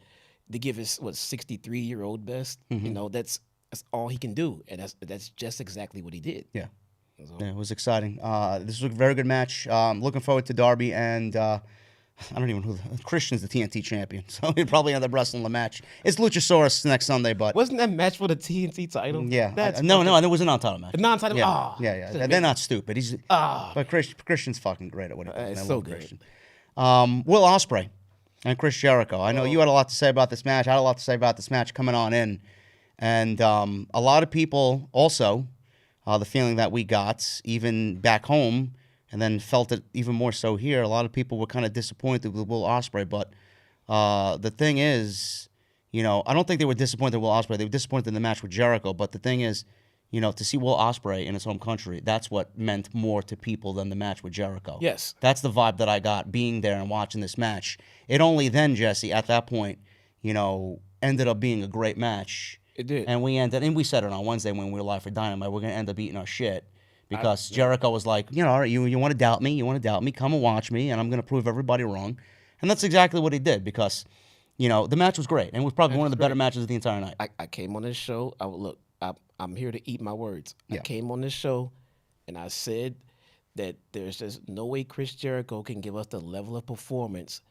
to give his 63-year-old best. Mm-hmm. That's all he can do, and that's just exactly what he did. Yeah, so. Yeah, it was exciting. This was a very good match. Looking forward to Darby and I don't even know who Christian's the TNT champion, so he'll probably end up wrestling the match. It's Luchasaurus next Sunday, but wasn't that match for the TNT title? Yeah, no, it was a non-title match. A non-title. Yeah, yeah. They're not stupid. He's but Christian's fucking great at what he does. It's so good. Christian. Will Ospreay and Chris Jericho. I know you had a lot to say about this match. I had a lot to say about this match coming on in, and a lot of people also the feeling that we got even back home. And then felt it even more so here. A lot of people were kind of disappointed with Will Ospreay, but the thing is, I don't think they were disappointed with Will Ospreay. They were disappointed in the match with Jericho. But the thing is, to see Will Ospreay in his home country, that's what meant more to people than the match with Jericho. Yes, that's the vibe that I got being there and watching this match. It only then, Jesse, at that point, ended up being a great match. It did, and we said it on Wednesday when we were live for Dynamite. We're gonna end up eating our shit. Because Jericho was like, all right, you want to doubt me? You want to doubt me? Come and watch me, and I'm going to prove everybody wrong. And that's exactly what he did because, the match was great. And it was probably one of the better matches of the entire night. I came on this show. I'm here to eat my words. Yeah. I came on this show, and I said that there's just no way Chris Jericho can give us the level of performance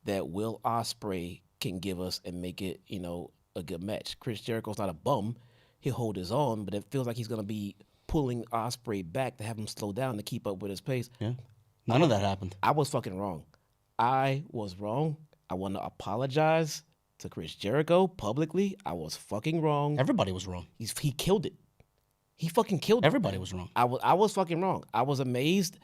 that Will Ospreay can give us and make it, a good match. Chris Jericho's not a bum. He'll hold his own, but it feels like he's going to be pulling Ospreay back to have him slow down to keep up with his pace. Yeah, none of that happened. I was fucking wrong. I was wrong. I want to apologize to Chris Jericho publicly. I was fucking wrong. Everybody was wrong. He killed it. He fucking killed it. Everybody was wrong. I was fucking wrong. I was amazed.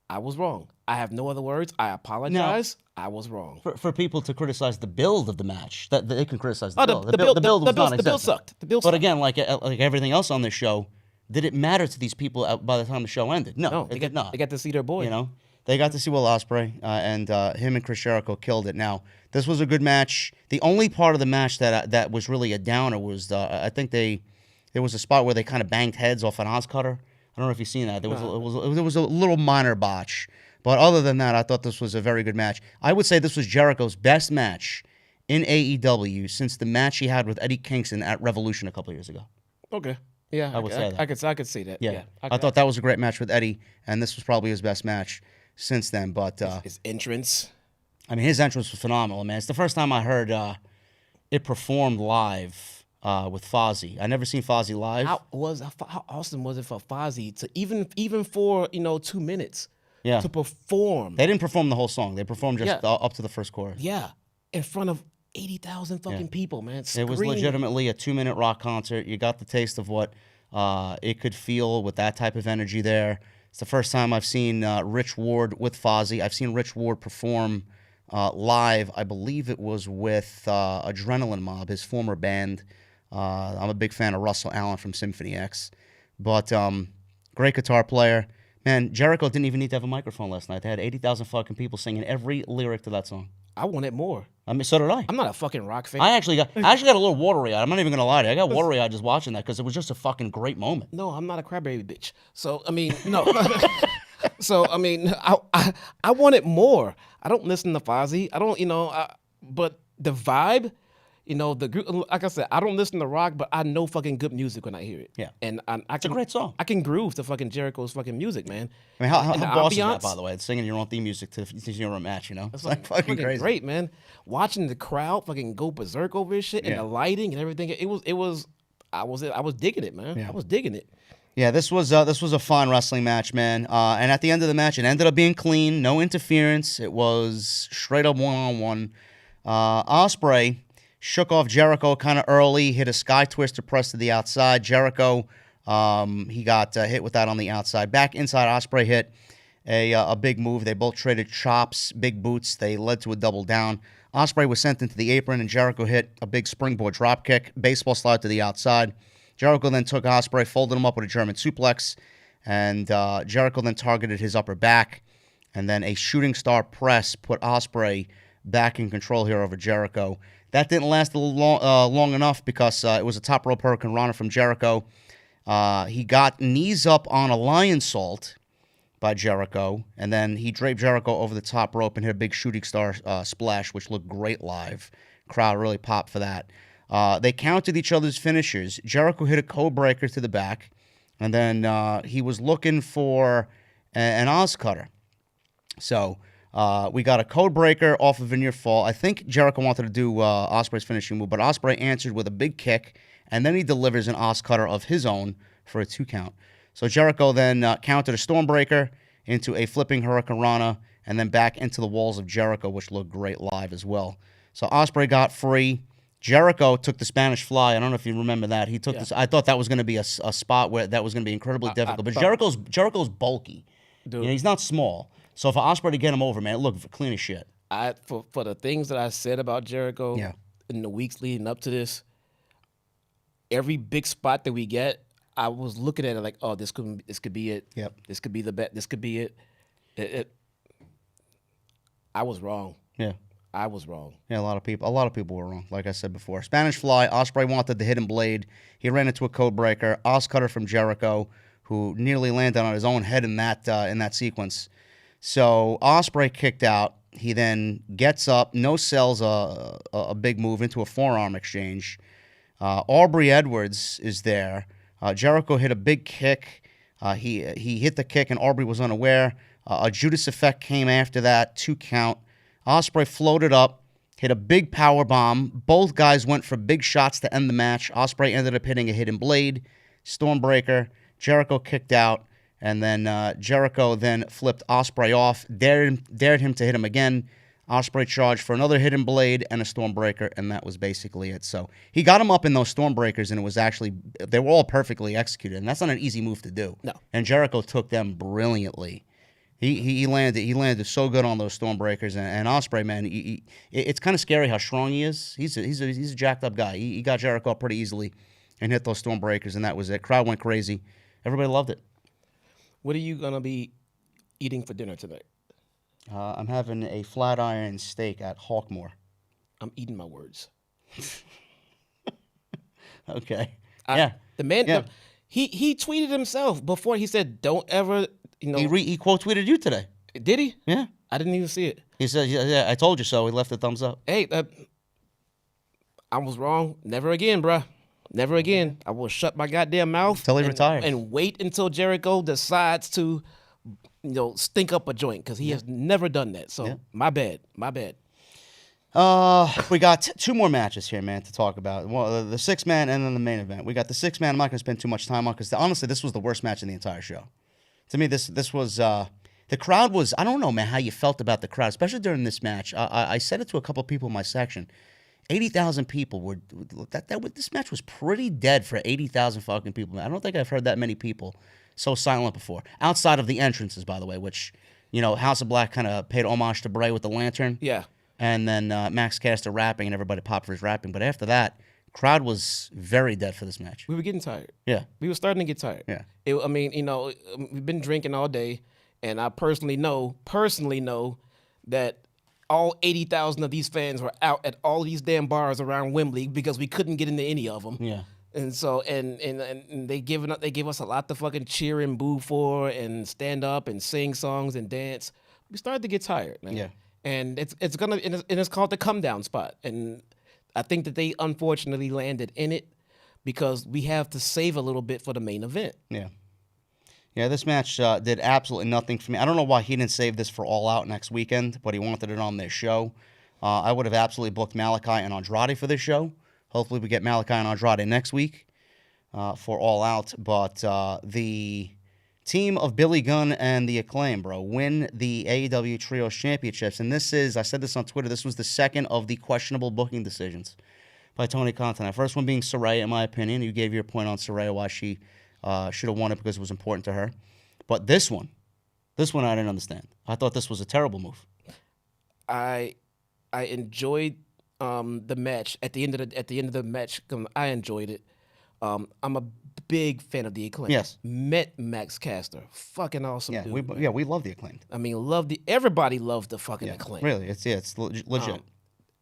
I was wrong. I have no other words. I apologize. I was wrong. For people to criticize the build of the match, that they can criticize the build. The build was non-existent. The build sucked. But again, like everything else on this show, did it matter to these people by the time the show ended? No, it did not. They got to see their boy. They got to see Will Ospreay, and him and Chris Jericho killed it. Now, this was a good match. The only part of the match that was really a downer was I think there was a spot where they kind of banged heads off an Oz cutter. I don't know if you've seen that. There was a little minor botch. But other than that, I thought this was a very good match. I would say this was Jericho's best match in AEW since the match he had with Eddie Kingston at Revolution a couple of years ago. Okay. Yeah, I would say that. I could see that. Yeah. I thought that was a great match with Eddie, and this was probably his best match since then. But his entrance. I mean, his entrance was phenomenal, man. It's the first time I heard it performed live with Fozzy. I never seen Fozzy live. How awesome was it for Fozzy to even for 2 minutes to perform? They didn't perform the whole song. They performed just up to the first chorus. Yeah, in front of 80,000 fucking people, man. It was legitimately a 2-minute rock concert. You got the taste of what it could feel with that type of energy there. It's the first time I've seen Rich Ward with Fozzy. I've seen Rich Ward perform live. I believe it was with Adrenaline Mob, his former band. I'm a big fan of Russell Allen from Symphony X. But great guitar player. Man, Jericho didn't even need to have a microphone last night. They had 80,000 fucking people singing every lyric to that song. I wanted more. I mean, so did I. I'm not a fucking rock fan. I actually got a little watery eyed. I'm not even gonna lie to you. I got watery eyed just watching that because it was just a fucking great moment. No, I'm not a crybaby bitch. So I mean, no. So I mean, I wanted more. I don't listen to Fozzy. I don't, but the vibe, the group. Like I said, I don't listen to rock, but I know fucking good music when I hear it. Yeah, and it's a great song. I can groove to fucking Jericho's fucking music, man. I mean, how boss is that, by the way? It's singing your own theme music to your own match, It's like fucking crazy. Great, man. Watching the crowd fucking go berserk over this shit and the lighting and everything. I was digging it, man. I was digging it. Yeah, this was a fun wrestling match, man. And at the end of the match, it ended up being clean, no interference. It was straight up one-on-one. Ospreay shook off Jericho kind of early, hit a sky twister press to the outside. Jericho, he got hit with that on the outside. Back inside, Ospreay hit a big move. They both traded chops, big boots. They led to a double down. Ospreay was sent into the apron, and Jericho hit a big springboard dropkick, baseball slide to the outside. Jericho then took Ospreay, folded him up with a German suplex, and Jericho then targeted his upper back, and then a shooting star press put Ospreay back in control here over Jericho. That didn't last a little long enough because it was a top rope Hurricane Rana from Jericho. He got knees up on a lion salt by Jericho, and then he draped Jericho over the top rope and hit a big shooting star splash, which looked great live. Crowd really popped for that. They counted each other's finishers. Jericho hit a code breaker to the back, and then he was looking for an Oz cutter. So we got a code breaker off of a near fall. I think Jericho wanted to do Ospreay's finishing move, but Ospreay answered with a big kick, and then he delivers an Oz cutter of his own for a 2 count. So Jericho then countered a Stormbreaker into a flipping Hurricane Rana, and then back into the walls of Jericho, which looked great live as well. So Ospreay got free. Jericho took the Spanish Fly. I don't know if you remember that. He took this. I thought that was going to be a spot where that was going to be incredibly difficult. But Jericho's bulky. Dude. He's not small. So for Ospreay to get him over, man, it looked clean as shit. For the things that I said about Jericho in the weeks leading up to this, every big spot that we get, I was looking at it like, oh, this could be it. Yep. This could be the bet. This could be it. I was wrong. Yeah. I was wrong. Yeah, a lot of people were wrong, like I said before. Spanish Fly, Ospreay wanted the hidden blade. He ran into a code breaker. Oz cutter from Jericho, who nearly landed on his own head in that sequence. So Ospreay kicked out. He then gets up, no sells a big move into a forearm exchange. Aubrey Edwards is there. Jericho hit a big kick. He hit the kick, and Aubrey was unaware. A Judas effect came after that, 2 count. Ospreay floated up, hit a big power bomb. Both guys went for big shots to end the match. Ospreay ended up hitting a hidden blade, Stormbreaker. Jericho kicked out, and then Jericho then flipped Ospreay off, dared him to hit him again. Ospreay charged for another hidden blade and a Stormbreaker, and that was basically it. So he got him up in those Stormbreakers, and it was actually, they were all perfectly executed, and that's not an easy move to do. No. And Jericho took them brilliantly. He landed so good on those Stormbreakers, and Ospreay, man, it's kind of scary how strong he is. He's a jacked up guy. He got Jericho up pretty easily and hit those Stormbreakers, and that was it. Crowd went crazy. Everybody loved it. What are you gonna be eating for dinner tonight? I'm having a flat iron steak at Hawkmoor. I'm eating my words. Okay. The man. Yeah. He tweeted himself before. He said, "Don't ever, you know." He quote tweeted you today. Did he? Yeah. I didn't even see it. He said, yeah, I told you so. He left a thumbs up. Hey, I was wrong. Never again, bruh. Never again. I will shut my goddamn mouth Till he retires. And wait until Jericho decides to, stink up a joint, because he has never done that. So my bad. We got two more matches here, man, to talk about. Well, the 6-man and then the main event. We got the 6-man. I'm not going to spend too much time on because honestly, this was the worst match in the entire show. To me, this was the crowd was. I don't know, man, how you felt about the crowd, especially during this match. I said it to a couple of people in my section. 80,000 people were. This match was pretty dead for 80,000 fucking people. I don't think I've heard that many people so silent before, outside of the entrances, by the way, which House of Black kind of paid homage to Bray with the lantern. Yeah. And then Max Caster rapping, and everybody popped for his rapping. But after that, crowd was very dead for this match. We were getting tired. Yeah. We were starting to get tired. Yeah. We've been drinking all day, and I personally know that all 80,000 of these fans were out at all these damn bars around Wembley because we couldn't get into any of them. Yeah. And so and they gave us a lot to fucking cheer and boo for and stand up and sing songs and dance. We started to get tired, man. Yeah. And it's called the come down spot. And I think that they unfortunately landed in it because we have to save a little bit for the main event. Yeah. Yeah, this match did absolutely nothing for me. I don't know why he didn't save this for All Out next weekend, but he wanted it on this show. I would have absolutely booked Malachi and Andrade for this show. Hopefully we get Malachi and Andrade next week for All Out. But the team of Billy Gunn and the Acclaim, bro, win the AEW Trios Championships. And this is, I said this on Twitter, this was the second of the questionable booking decisions by Tony Khan. The first one being Saraya, in my opinion. You gave your point on Saraya, why she should have won it because it was important to her. But this one I didn't understand. I thought this was a terrible move. I enjoyed the match. At the end of the match, I enjoyed it. I'm a big fan of the Acclaim. Yes. Met Max Caster. Fucking awesome dude. We love the Acclaimed. I mean, everybody loves the fucking Acclaim. Really, it's legit.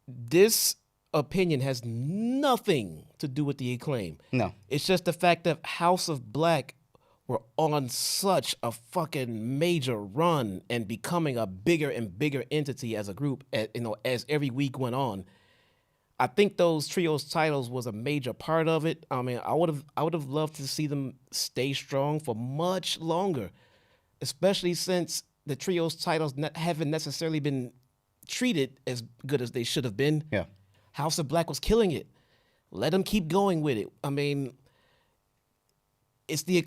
This opinion has nothing to do with the Acclaim. No. It's just the fact that House of Black were on such a fucking major run and becoming a bigger and bigger entity as a group, as every week went on. I think those trios titles was a major part of it. I mean, I would have loved to see them stay strong for much longer, especially since the trios titles haven't necessarily been treated as good as they should have been. Yeah. House of Black was killing it. Let them keep going with it. I mean, it's the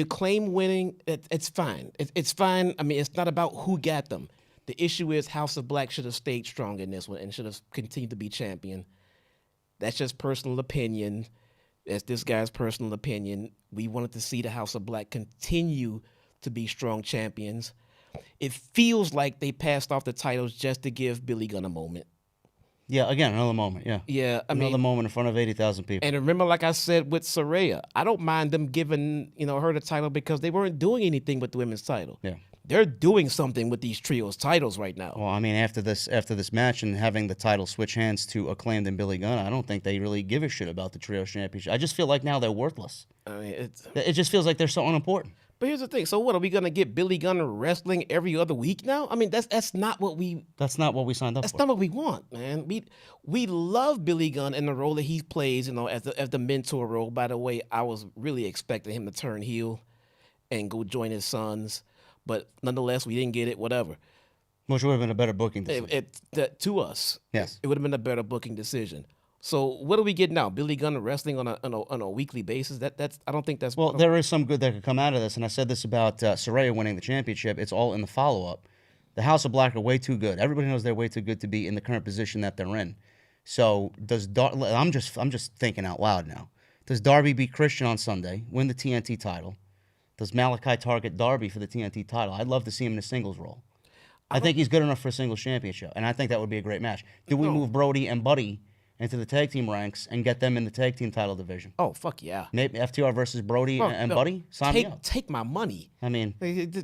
Acclaim winning. It's fine. It's fine. I mean, it's not about who got them. The issue is House of Black should have stayed strong in this one and should have continued to be champion. That's just personal opinion. That's this guy's personal opinion. We wanted to see the House of Black continue to be strong champions. It feels like they passed off the titles just to give Billy Gunn a moment. Yeah, again, another moment, yeah. Yeah, another moment in front of 80,000 people. And remember, like I said with Saraya, I don't mind them giving her the title because they weren't doing anything with the women's title. Yeah. They're doing something with these trios titles right now. Well, I mean, after this match and having the title switch hands to Acclaimed and Billy Gunn, I don't think they really give a shit about the Trios Championship. I just feel like now they're worthless. I mean, it just feels like they're so unimportant. But here's the thing. So what, are we gonna get Billy Gunn wrestling every other week now? I mean, that's not what we signed up for. That's not what we want, man. We love Billy Gunn and the role that he plays, as the mentor role. By the way, I was really expecting him to turn heel and go join his sons. But nonetheless, we didn't get it, whatever. Which would have been a better booking decision. To us. Yes. It would have been a better booking decision. So what do we get now? Billy Gunn wrestling on a weekly basis? I don't think that's... Well, there is some good that could come out of this, and I said this about Saraya winning the championship. It's all in the follow-up. The House of Black are way too good. Everybody knows they're way too good to be in the current position that they're in. So I'm just thinking out loud now. Does Darby beat Christian on Sunday, win the TNT title? Does Malachi target Darby for the TNT title? I'd love to see him in a singles role. I think he's good enough for a singles championship, and I think that would be a great match. Do we move Brody and Buddy into the tag team ranks and get them in the tag team title division? Oh, fuck yeah. Maybe FTR versus Brody and Buddy? Sign me up. Take my money. I mean,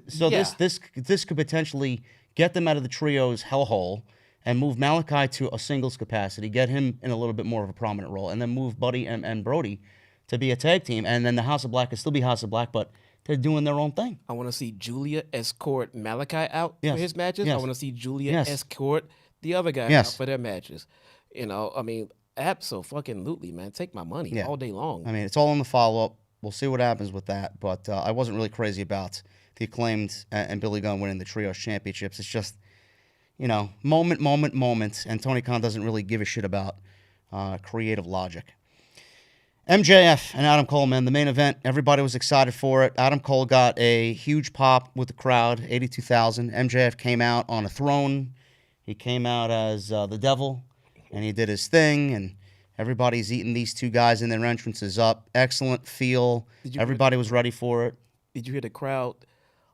so yeah. This could potentially get them out of the trios hellhole and move Malachi to a singles capacity, get him in a little bit more of a prominent role, and then move Buddy and Brody to be a tag team, and then the House of Black could still be House of Black, but they're doing their own thing. I want to see Julia escort Malachi out for his matches. I want to see Julia escort the other guy out for their matches. You know, I mean, absolutely, man. Take my money all day long. I mean, it's all in the follow-up. We'll see what happens with that, but I wasn't really crazy about the Acclaimed and Billy Gunn winning the Trios Championships. It's just, you know, moment, and Tony Khan doesn't really give a shit about creative logic. MJF and Adam Cole, man, the main event, everybody was excited for it. Adam Cole got a huge pop with the crowd, 82,000. MJF came out on a throne. He came out as the devil, and he did his thing, and everybody's eating these two guys in their entrances up. Excellent feel. Everybody was ready for it. Did you hear the crowd,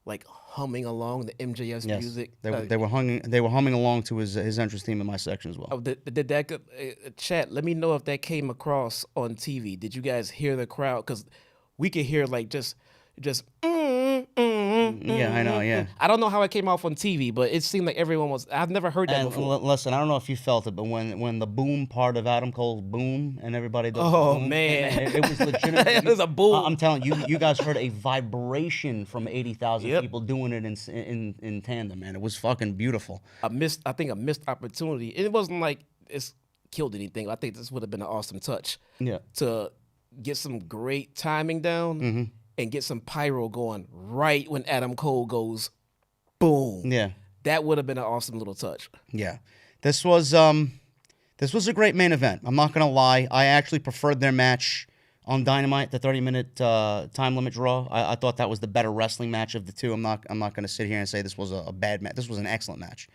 like, humming along the MJF's music? They were humming along to his entrance theme in my section as well. Oh, did that chat? Let me know if that came across on TV. Did you guys hear the crowd? Because we could hear like just. Yeah, I know. Yeah, I don't know how it came off on TV, but it seemed like everyone was. I've never heard that before. Listen, I don't know if you felt it, but when the boom part of Adam Cole's boom and everybody does boom, man, it was legitimate. It was a boom. I'm telling you, you guys heard a vibration from 80,000 people doing it in tandem, man. It was fucking beautiful. I think a missed opportunity. It wasn't like it's killed anything. I think this would have been an awesome touch. Yeah, to get some great timing down. Mm-hmm. And get some pyro going right when Adam Cole goes boom. Yeah. That would have been an awesome little touch. Yeah. This was a great main event. I'm not going to lie. I actually preferred their match on Dynamite, the 30-minute time limit draw. I thought that was the better wrestling match of the two. I'm not going to sit here and say this was a bad match. This was an excellent match.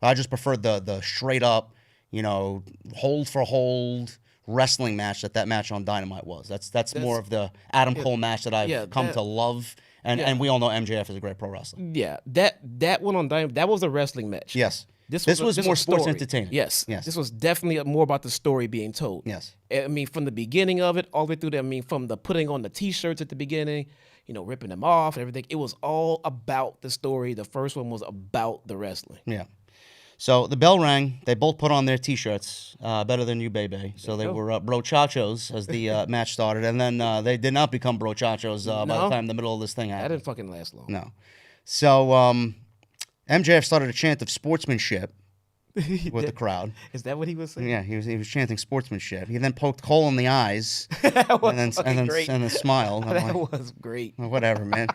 I just preferred the straight up, you know, hold for hold wrestling match that match on Dynamite was. That's more of the Adam Cole match that I've come to love, and we all know MJF is a great pro wrestler. Yeah, that one on Dynamite, that was a wrestling match. Yes, this was more sports entertainment. Yes, this was definitely more about the story being told. Yes, I mean from the beginning of it all the way through. I mean from the putting on the T-shirts at the beginning, you know, ripping them off and everything. It was all about the story. The first one was about the wrestling. Yeah. So the bell rang. They both put on their T-shirts, Better Than You, Baby. So they were brochachos as the match started. And then they did not become brochachos by the time the middle of this thing happened. That didn't fucking last long. No. So MJF started a chant of sportsmanship with the crowd. Is that what he was saying? Yeah, he was chanting sportsmanship. He then poked Cole in the eyes and then smiled. That was great. Whatever, man.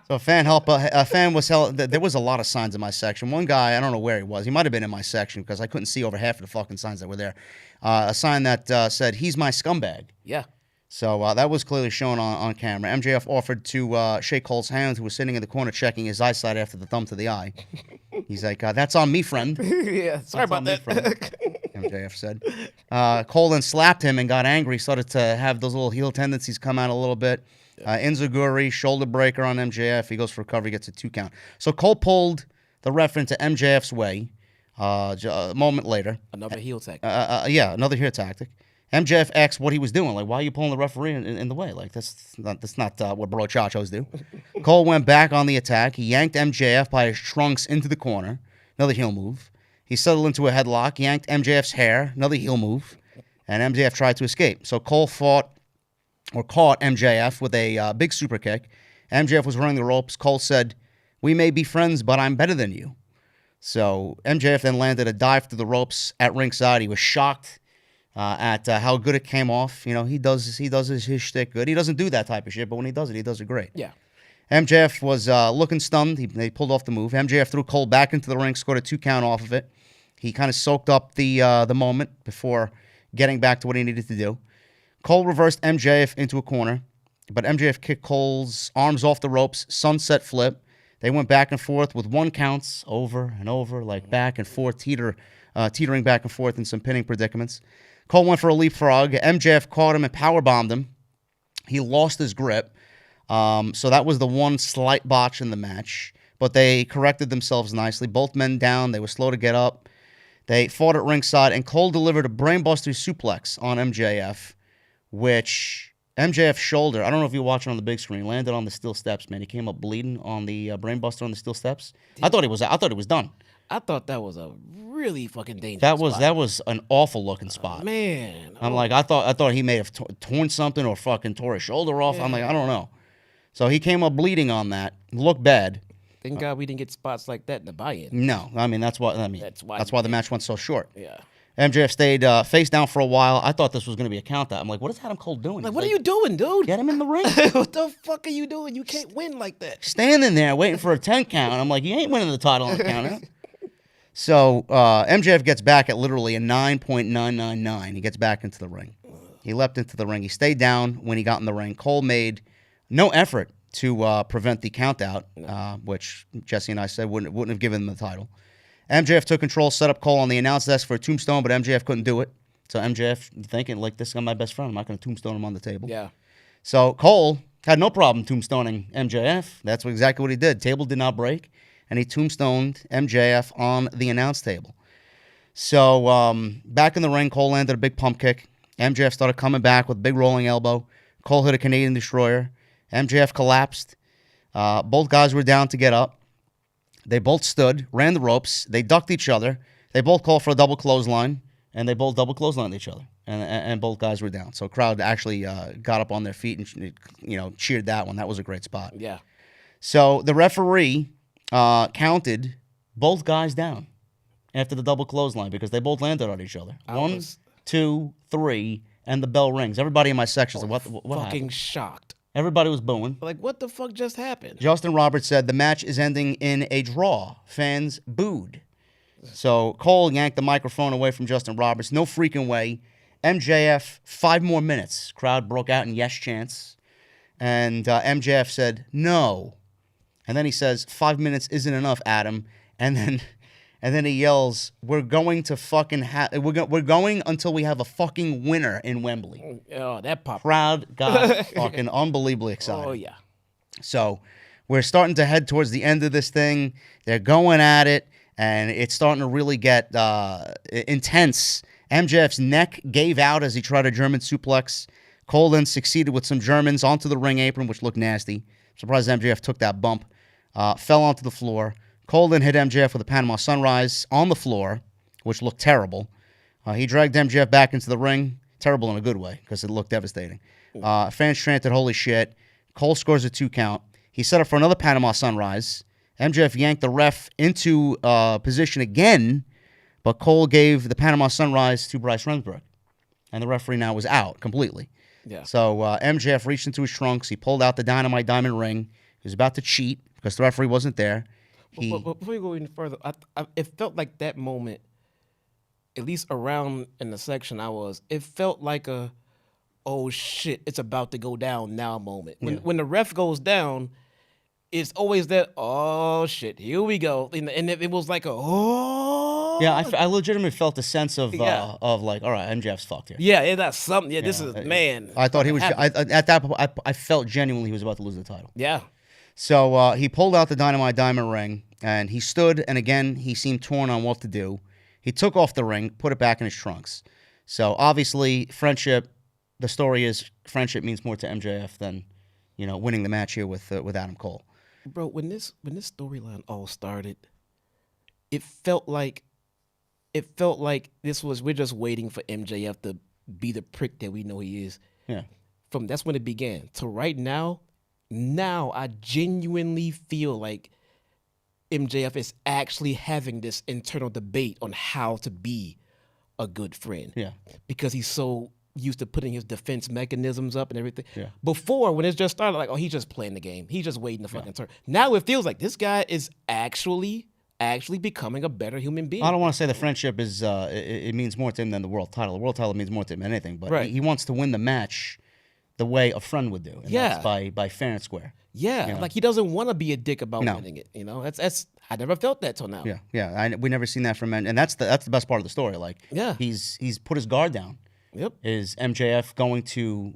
So a fan there was a lot of signs in my section. One guy, I don't know where he was. He might have been in my section because I couldn't see over half of the fucking signs that were there. A sign that said, "He's my scumbag." Yeah. So that was clearly shown on camera. MJF offered to shake Cole's hand, who was sitting in the corner checking his eyesight after the thumb to the eye. He's like, "That's on me, friend." Yeah, sorry about that. MJF said. Cole then slapped him and got angry, started to have those little heel tendencies come out a little bit. Inzaguri, shoulder breaker on MJF. He goes for a cover, he gets a 2 count. So Cole pulled the ref into MJF's way a moment later. Another heel tactic. Another heel tactic. MJF asked what he was doing. Like, why are you pulling the referee in the way? Like, that's not what brochachos do. Cole went back on the attack. He yanked MJF by his trunks into the corner. Another heel move. He settled into a headlock, yanked MJF's hair. Another heel move. And MJF tried to escape. So Cole caught MJF with a big super kick. MJF was running the ropes. Cole said, "We may be friends, but I'm better than you." So MJF then landed a dive to the ropes at ringside. He was shocked at how good it came off. You know, he does his shtick good. He doesn't do that type of shit, but when he does it great. Yeah. MJF was looking stunned. They pulled off the move. MJF threw Cole back into the ring, scored a 2 count off of it. He kind of soaked up the moment before getting back to what he needed to do. Cole reversed MJF into a corner, but MJF kicked Cole's arms off the ropes, sunset flip. They went back and forth with 1 counts over and over, like back and forth, teetering back and forth in some pinning predicaments. Cole went for a leapfrog. MJF caught him and powerbombed him. He lost his grip. So that was the one slight botch in the match, but they corrected themselves nicely. Both men down. They were slow to get up. They fought at ringside, and Cole delivered a brainbuster suplex on MJF, which MJF's shoulder, I don't know if you're watching on the big screen, landed on the steel steps, man. He came up bleeding on the brainbuster on the steel steps. I thought he was done. I thought that was a really fucking dangerous. That was an awful looking spot. Man. I'm like, I thought he may have torn something or fucking tore his shoulder off. I'm like, I don't know. So he came up bleeding on that. Looked bad. Thank God we didn't get spots like that in the buy-in. No, I mean that's why the match went so short. Yeah. MJF stayed face down for a while. I thought this was going to be a count out. I'm like, what is Adam Cole doing? Like, what are you doing, dude? Get him in the ring. What the fuck are you doing? You can't win like that. Standing there waiting for a 10 count. I'm like, you ain't winning the title on a count out. So MJF gets back at literally a 9.999. He gets back into the ring. He leapt into the ring. He stayed down when he got in the ring. Cole made no effort to prevent the count out, which Jesse and I said wouldn't have given him the title. MJF took control, set up Cole on the announce desk for a tombstone, but MJF couldn't do it. So MJF thinking, like, this is my best friend. I'm not going to tombstone him on the table. Yeah. So Cole had no problem tombstoning MJF. That's exactly what he did. Table did not break, and he tombstoned MJF on the announce table. So back in the ring, Cole landed a big pump kick. MJF started coming back with a big rolling elbow. Cole hit a Canadian Destroyer. MJF collapsed. Both guys were down to get up. They both stood, ran the ropes. They ducked each other. They both called for a double clothesline, and they both double clotheslined each other. And both guys were down. So crowd actually got up on their feet and cheered that one. That was a great spot. Yeah. So the referee counted both guys down after the double clothesline because they both landed on each other. 1, 2, 3, and the bell rings. Everybody in my section said, "What fucking happened?" shocked. Everybody was booing. Like, what the fuck just happened? Justin Roberts said the match is ending in a draw. Fans booed. So Cole yanked the microphone away from Justin Roberts. No freaking way. MJF, 5 more minutes. Crowd broke out in yes chants. And MJF said, no. And then he says, 5 minutes isn't enough, Adam. And then he yells, we're going to fucking we're going until we have a fucking winner in Wembley. Oh, that pop. Crowd got fucking unbelievably excited. Oh, yeah. So we're starting to head towards the end of this thing. They're going at it, and it's starting to really get intense. MJF's neck gave out as he tried a German suplex. Cole then succeeded with some Germans onto the ring apron, which looked nasty. Surprised MJF took that bump. Fell onto the floor. Cole then hit MJF with a Panama Sunrise on the floor, which looked terrible. He dragged MJF back into the ring. Terrible in a good way, because it looked devastating. Fans chanted, holy shit. Cole scores a 2 count. He set up for another Panama Sunrise. MJF yanked the ref into position again, but Cole gave the Panama Sunrise to Bryce Remsburg. And the referee now was out completely. Yeah. So MJF reached into his trunks. He pulled out the Dynamite Diamond ring. He was about to cheat because the referee wasn't there. But before you go any further, it felt like that moment, at least around in the section I was, it felt like a, oh shit, it's about to go down now moment. When the ref goes down, it's always that, oh shit, here we go. And it was like a, oh. Yeah, I legitimately felt a sense of like, all right, MJF's fucked here. Yeah, that's something. Yeah, this is, man. I thought he was, at that point, I felt genuinely he was about to lose the title. Yeah. So he pulled out the Dynamite Diamond ring, and he stood, and again, he seemed torn on what to do. He took off the ring, put it back in his trunks. So obviously, friendship, the story is friendship means more to MJF than, winning the match here with Adam Cole. Bro, when this storyline all started, it felt like we're just waiting for MJF to be the prick that we know he is. Yeah. That's when it began. To right now I genuinely feel like MJF is actually having this internal debate on how to be a good friend. Yeah. Because he's so used to putting his defense mechanisms up and everything. Yeah. Before, when it just started, like, oh, he's just playing the game. He's just waiting to fucking turn. Now it feels like this guy is actually becoming a better human being. I don't want to say the friendship is it means more to him than the world title. The world title means more to him than anything, but right. he wants to win the match the way a friend would do. And that's by fair and square. Yeah, like he doesn't want to be a dick about winning it. That's I never felt that till now. Yeah. We never seen that from men, and that's the best part of the story. Like, he's put his guard down. Yep. Is MJF going to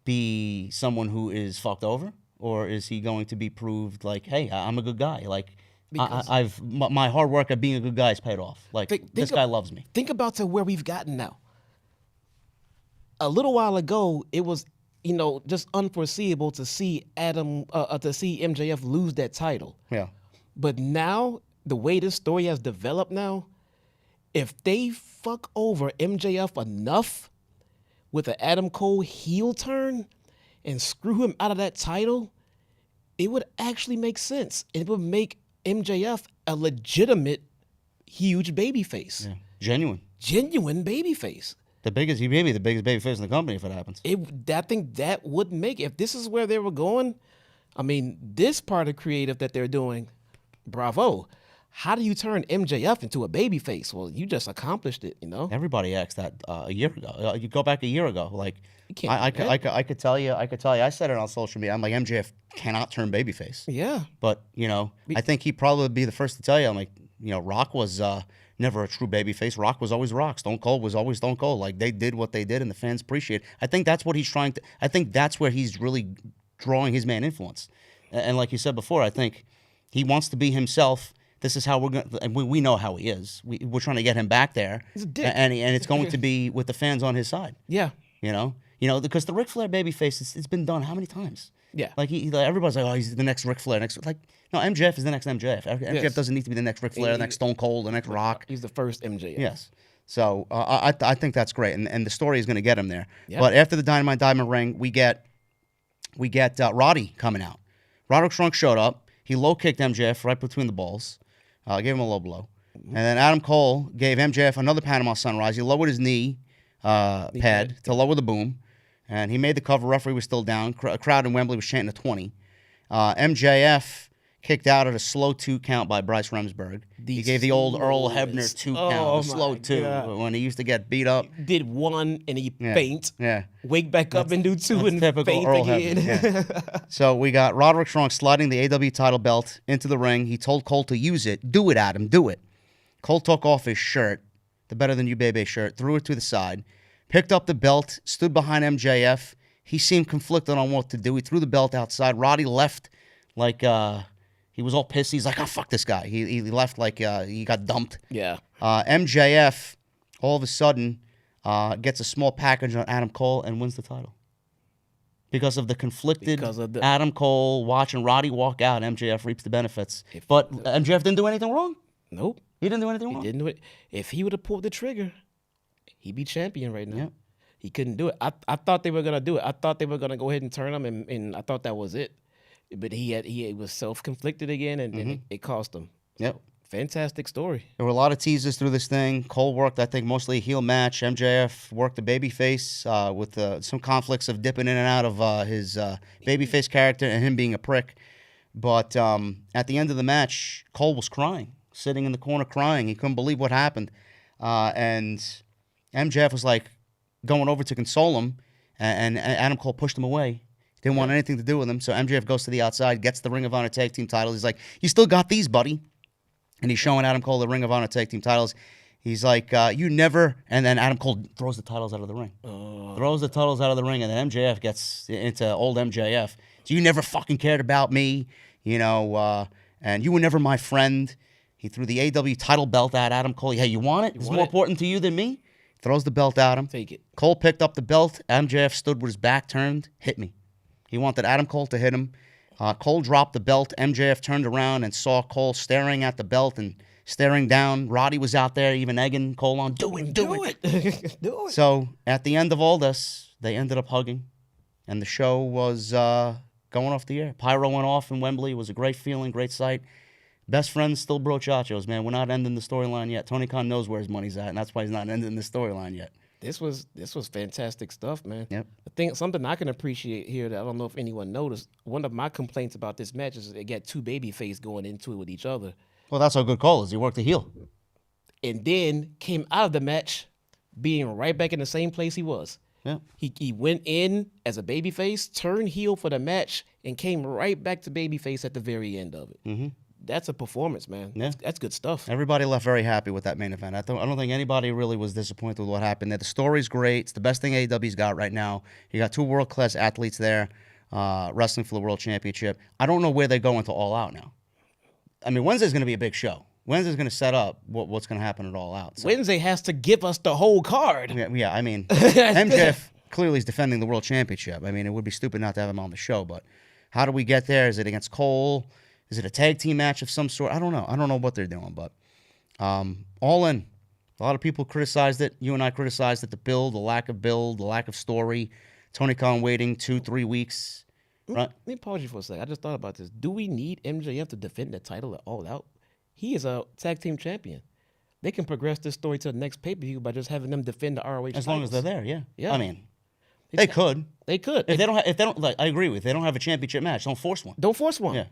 be someone who is fucked over, or is he going to be proved like, hey, I'm a good guy? Like, my hard work at being a good guy is paid off. Like, this guy loves me. Think about to where we've gotten now. A little while ago, it was, just unforeseeable to see MJF lose that title. Yeah. But now the way this story has developed now, if they fuck over MJF enough with an Adam Cole heel turn and screw him out of that title, it would actually make sense. It would make MJF a legitimate, huge babyface. Yeah. Genuine babyface. He may be the biggest babyface in the company if it happens. I think that would make it. If this is where they were going, I mean, this part of creative that they're doing, bravo. How do you turn MJF into a babyface? Well, you just accomplished it, you know? Everybody asked that a year ago. You go back a year ago. Like, You can't I do that. could tell you, I said it on social media. I'm like, MJF cannot turn babyface. Yeah. But, you know, I think he'd probably be the first to tell you. I'm like, you know, Rock was never a true babyface. Rock was always Rock. Stone Cold was always Stone Cold. Like, they did what they did, and the fans appreciate it. I think that's what he's trying to. I think that's where he's really drawing his man influence. And like you said before, I think he wants to be himself. This is how we're going to, and we know how he is. We're trying to get him back there. He's a dick. And it's going to be with the fans on his side. Yeah. You know, because the Ric Flair babyface, it's been done how many times? Yeah. Like, everybody's like, oh, he's the next Ric Flair. Like, no, MJF is the next MJF. MJF Yes. doesn't need to be the next Ric Flair, the next Stone Cold, the next Rock. He's the first MJF. Yes. So I think that's great, and the story is going to get him there. Yeah. But after the Dynamite Diamond ring, we get Roddy coming out. Roderick Strong showed up. He low kicked MJF right between the balls, gave him a low blow, and then Adam Cole gave MJF another Panama Sunrise. He lowered his knee pad to lower the boom, and he made the cover. Referee was still down. Crowd in Wembley was chanting a 20. MJF kicked out at a slow 2 count by Bryce Remsburg. He gave the old Earl Hebner 2 count, a slow 2, when he used to get beat up. Did 1 and he faint. Yeah. Wake back up and do 2 and Typical faint Earl again. Hebner. Yeah. So we got Roderick Strong sliding the AEW title belt into the ring. He told Cole to use it. Do it, Adam. Do it. Cole took off his shirt, the Better Than You Baby shirt, threw it to the side, picked up the belt, stood behind MJF. He seemed conflicted on what to do. He threw the belt outside. Roddy left like he was all pissed. He's like, oh, fuck this guy. He left like he got dumped. Yeah. MJF, all of a sudden, gets a small package on Adam Cole and wins the title. Because of the conflicted Adam Cole watching Roddy walk out, MJF reaps the benefits. But MJF didn't do anything wrong? Nope. He didn't do anything wrong? He didn't do it. If he would have pulled the trigger, he'd be champion right now. Yeah. He couldn't do it. I thought they were going to do it. I thought they were going to go ahead and turn him, and I thought that was it. But he was self-conflicted again, and it cost him. Yep. Fantastic story. There were a lot of teasers through this thing. Cole worked, I think, mostly a heel match. MJF worked the babyface with some conflicts of dipping in and out of his babyface character and him being a prick. But at the end of the match, Cole was crying, sitting in the corner crying. He couldn't believe what happened. And MJF was like going over to console him, and Adam Cole pushed him away. Didn't want anything to do with him. So MJF goes to the outside, gets the Ring of Honor Tag Team titles. He's like, you still got these, buddy. And he's showing Adam Cole the Ring of Honor Tag Team titles. He's like, you never... And then Adam Cole throws the titles out of the ring. Throws the titles out of the ring, and then MJF gets into old MJF. So you never fucking cared about me, and you were never my friend. He threw the AEW title belt at Adam Cole. Hey, you want it? It's more important to you than me? Throws the belt at him. Take it. Cole picked up the belt. MJF stood with his back turned. Hit me. He wanted Adam Cole to hit him. Cole dropped the belt. MJF turned around and saw Cole staring at the belt and staring down. Roddy was out there even egging Cole on, do it. Do it. So at the end of all this, they ended up hugging, and the show was going off the air. Pyro went off in Wembley. It was a great feeling, great sight. Best friends still brochachos, man. We're not ending the storyline yet. Tony Khan knows where his money's at, and that's why he's not ending the storyline yet. This was fantastic stuff, man. Yep. I think something I can appreciate here that I don't know if anyone noticed. One of my complaints about this match is they got 2 babyface going into it with each other, Well, that's how good Cole is. He worked the heel. and then came out of the match being right back in the same place he was. Yeah. He went in as a babyface, turned heel for the match, and came right back to babyface at the very end of it. Mm-hmm. That's a performance, man. Yeah. That's good stuff. Everybody left very happy with that main event. I don't think anybody really was disappointed with what happened there. The story's great. It's the best thing AEW's got right now. You got 2 world-class athletes there wrestling for the World Championship. I don't know where they go into All Out now. I mean, Wednesday's going to be a big show. Wednesday's going to set up what's going to happen at All Out. So. Wednesday has to give us the whole card. Yeah, I mean, MJF clearly is defending the World Championship. I mean, it would be stupid not to have him on the show, but how do we get there? Is it against Cole? Is it a tag team match of some sort? I don't know. I don't know what they're doing, but All In. A lot of people criticized it. You and I criticized it. The lack of story. Tony Khan waiting 2-3 weeks. Let me pause you for a second. I just thought about this. Do we need MJF to defend the title at All Out? He is a tag team champion. They can progress this story to the next pay-per-view by just having them defend the ROH As long as they're there, yeah. Yeah. I mean, they could. They could. If they don't, like, I agree with. If they don't have a championship match, don't force one. Don't force one. Yeah.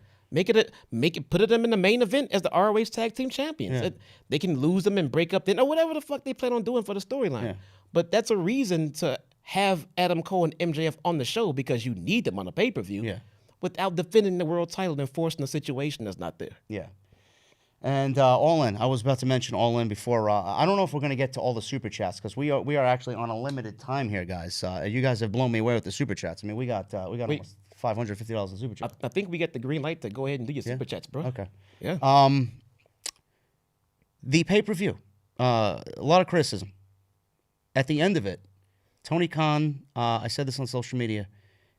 Put them in the main event as the ROH tag team champions. Yeah. They can lose them and break up then or whatever the fuck they plan on doing for the storyline. Yeah. But that's a reason to have Adam Cole and MJF on the show because you need them on a pay-per-view. Yeah. Without defending the world title and forcing a situation that's not there. Yeah. And All In. I was about to mention All In before. I don't know if we're going to get to all the super chats because we are actually on a limited time here, guys. You guys have blown me away with the super chats. I mean, we got almost $550 in super chats. I think we get the green light to go ahead and do your super chats, bro. Okay. Yeah. The pay-per-view. A lot of criticism. At the end of it, Tony Khan, I said this on social media,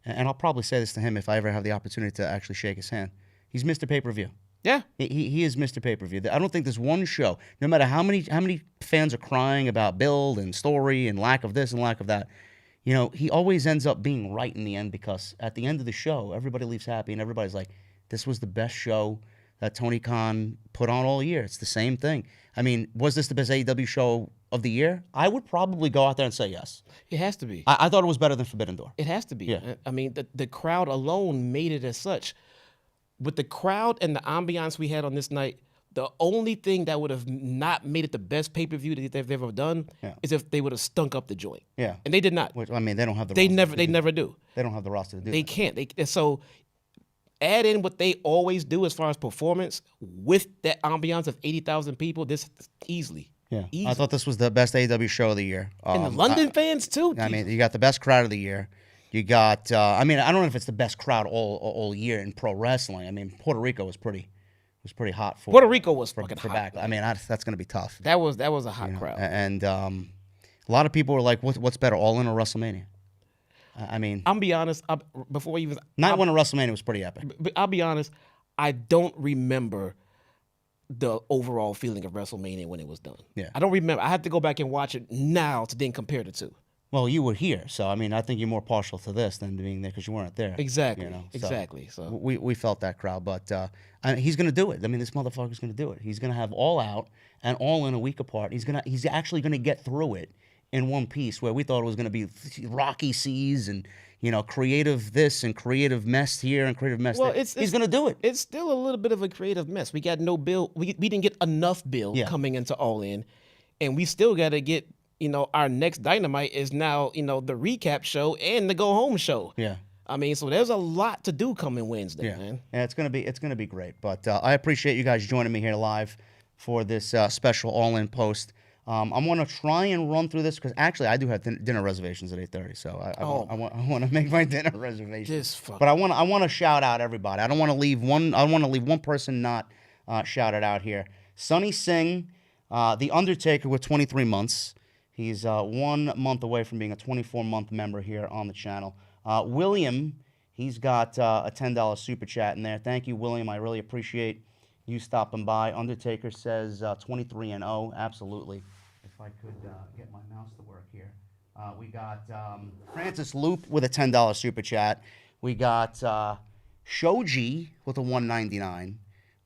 and I'll probably say this to him if I ever have the opportunity to actually shake his hand. He's Mr. Pay-per-view. Yeah. He is Mr. Pay-per-view. I don't think there's one show, no matter how many fans are crying about build and story and lack of this and lack of that, you know, he always ends up being right in the end because at the end of the show, everybody leaves happy and everybody's like, this was the best show that Tony Khan put on all year. It's the same thing. I mean, was this the best AEW show of the year? I would probably go out there and say yes. It has to be. I thought it was better than Forbidden Door. It has to be. Yeah. I mean, the crowd alone made it as such. With the crowd and the ambiance we had on this night, the only thing that would have not made it the best pay-per-view that they've ever done is if they would have stunk up the joint. Yeah. And they did not. Which, I mean, they don't have the They roster never do. They don't have the roster to do They that. can't. So add in what they always do as far as performance with that ambiance of 80,000 people, this easily. Yeah. Easily. I thought this was the best AEW show of the year. And the London fans too. I mean, you got the best crowd of the year. You got, I mean, I don't know if it's the best crowd all year in pro wrestling. I mean, Puerto Rico was pretty hot for Puerto Rico was fucking for hot. back. I mean, that's going to be tough. That was a hot crowd. And a lot of people were like, "What's better, All In or WrestleMania?" I mean, I'm be honest. Before even night one of WrestleMania was pretty epic. But I'll be honest. I don't remember the overall feeling of WrestleMania when it was done. Yeah. I don't remember. I have to go back and watch it now to then compare the two. Well, you were here, so I mean, I think you're more partial to this than being there because you weren't there. Exactly. You know, Exactly. So we felt that crowd, but he's going to do it. I mean, this motherfucker's going to do it. He's going to have All Out and All In a week apart. He's actually going to get through it in one piece where we thought it was going to be rocky seas and, you know, creative this and creative mess here and creative mess there. He's going to do it. It's still a little bit of a creative mess. We got no bill. We didn't get enough bill coming into All In, and we still got to get. You know, our next Dynamite is now, you know, the recap show and the go home show. Yeah. I mean, so there's a lot to do coming Wednesday, man. Yeah, it's gonna be great. But I appreciate you guys joining me here live for this special All In post. I'm gonna try and run through this because actually I do have dinner reservations at 8:30, so I want to make my dinner reservations. But I want to shout out everybody. I don't want to leave one person not shouted out here. Sonny Singh, the Undertaker with 23 months. He's 1 month away from being a 24-month member here on the channel. William, he's got a $10 super chat in there. Thank you, William. I really appreciate you stopping by. Undertaker says 23-0. Absolutely. If I could get my mouse to work here. We got Francis Loop with a $10 super chat. We got Shoji with a $1.99.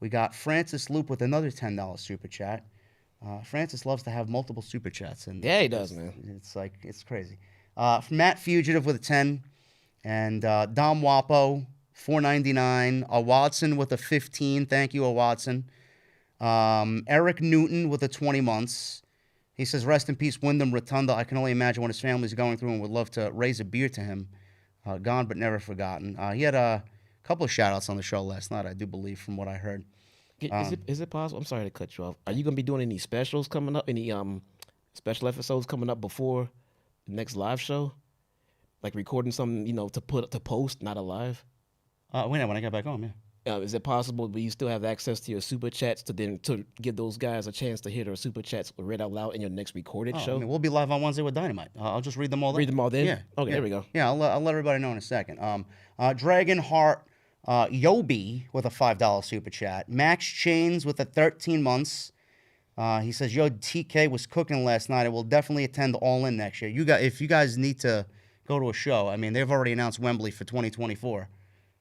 We got Francis Loop with another $10 super chat. Francis loves to have multiple super chats, and yeah, he does, man. It's crazy. Matt Fugitive with a 10, and Dom Wapo $4.99. A Watson with a 15. Thank you, A Watson. Eric Newton with a 20 months. He says, "Rest in peace, Wyndham Rotunda. I can only imagine what his family's going through, and would love to raise a beer to him. Gone but never forgotten." He had a couple of shout outs on the show last night, I do believe, from what I heard. Is it possible? I'm sorry to cut you off. Are you gonna be doing any specials coming up? Any special episodes coming up before the next live show? Like recording something, you know, to post, not a live. When I get back home, yeah. Is it possible? But you still have access to your super chats to give those guys a chance to hear their super chats read out loud in your next recorded show? I mean, we'll be live on Wednesday with Dynamite. I'll just read them all. Read them all then. Yeah. Okay, there we go. Yeah, I'll let everybody know in a second. Dragon Heart Yobi with a $5 super chat. Max Chains with a 13 months. He says, yo, TK was cooking last night. I will definitely attend All In next year. If you guys need to go to a show, I mean, they've already announced Wembley for 2024.